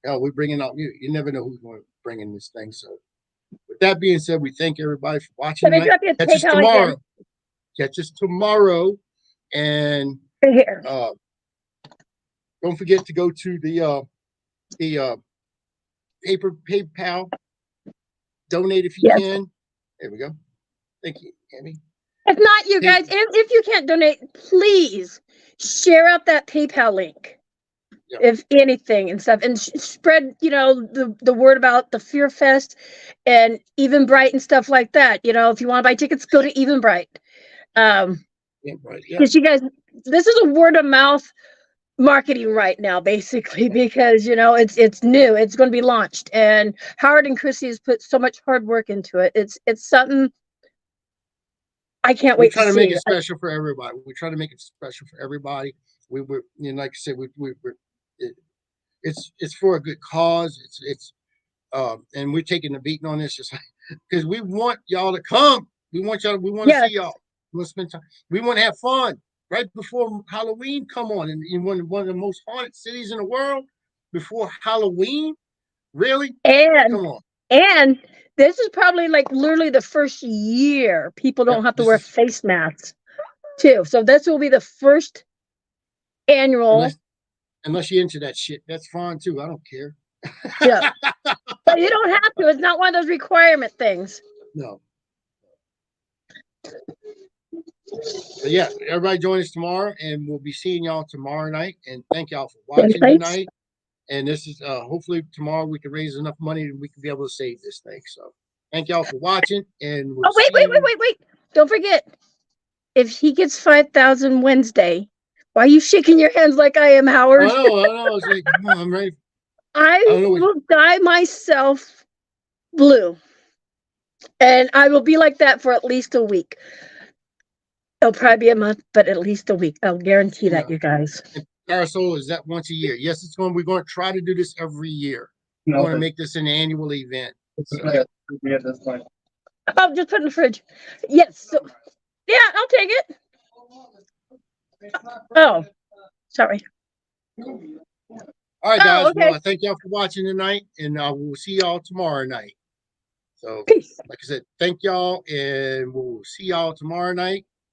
Speaker 2: we're bringing out, you never know who's going to bring in this thing. So with that being said, we thank everybody for watching tonight. Catch us tomorrow. Again. Catch us tomorrow. And
Speaker 3: here.
Speaker 2: Don't forget to go to the PayPal. Donate if you can. There we go. Thank you, Amy.
Speaker 3: If not, you guys, if you can't donate, please share out that PayPal link. Yep. If anything and stuff, and spread, the word about the FearFest and Eventbrite and stuff like that. If you want to buy tickets, go to Eventbrite. Because you guys, this is a word of mouth marketing right now, basically, because it's new, it's going to be launched, and Howard and Chrissy has put so much hard work into it. It's something I can't wait to see.
Speaker 2: We try to make it special for everybody. We try to make it special for everybody. We were, like I said, it's for a good cause. It's and we're taking the beating on this just because we want y'all to come. We want to see y'all. We want to spend time. We want to have fun. Right before Halloween come on, and in one of the most haunted cities in the world, before Halloween, really?
Speaker 3: And
Speaker 2: come on.
Speaker 3: And this is probably like literally the first year people don't have to wear face masks, too. So this will be the first annual.
Speaker 2: Unless you're into that shit, that's fine too. I don't care.
Speaker 3: Yeah, but you don't have to. It's not one of those requirement things.
Speaker 2: No. But yeah, everybody join us tomorrow, and we'll be seeing y'all tomorrow night. And thank y'all for watching tonight. And this is hopefully tomorrow we can raise enough money and we can be able to save this thing. So thank y'all for watching. And we'll
Speaker 3: wait! Don't forget, if he gets 5,000 Wednesday, why are you shaking your hands like I am, Howard?
Speaker 2: I know. It's like, come on, I'm ready.
Speaker 3: I will dye myself blue, and I will be like that for at least a week. It'll probably be a month, but at least a week. I'll guarantee that, you guys.
Speaker 2: Carousel is that once a year. Yes, we're going to try to do this every year. We want to make this an annual event. So.
Speaker 3: I'll just put it in the fridge. Yes. So, yeah, I'll take it. Oh, sorry.
Speaker 2: All right, guys. Okay. Well, I thank y'all for watching tonight, and we'll see y'all tomorrow night. So, peace. Like I said, thank y'all, and we'll see y'all tomorrow night.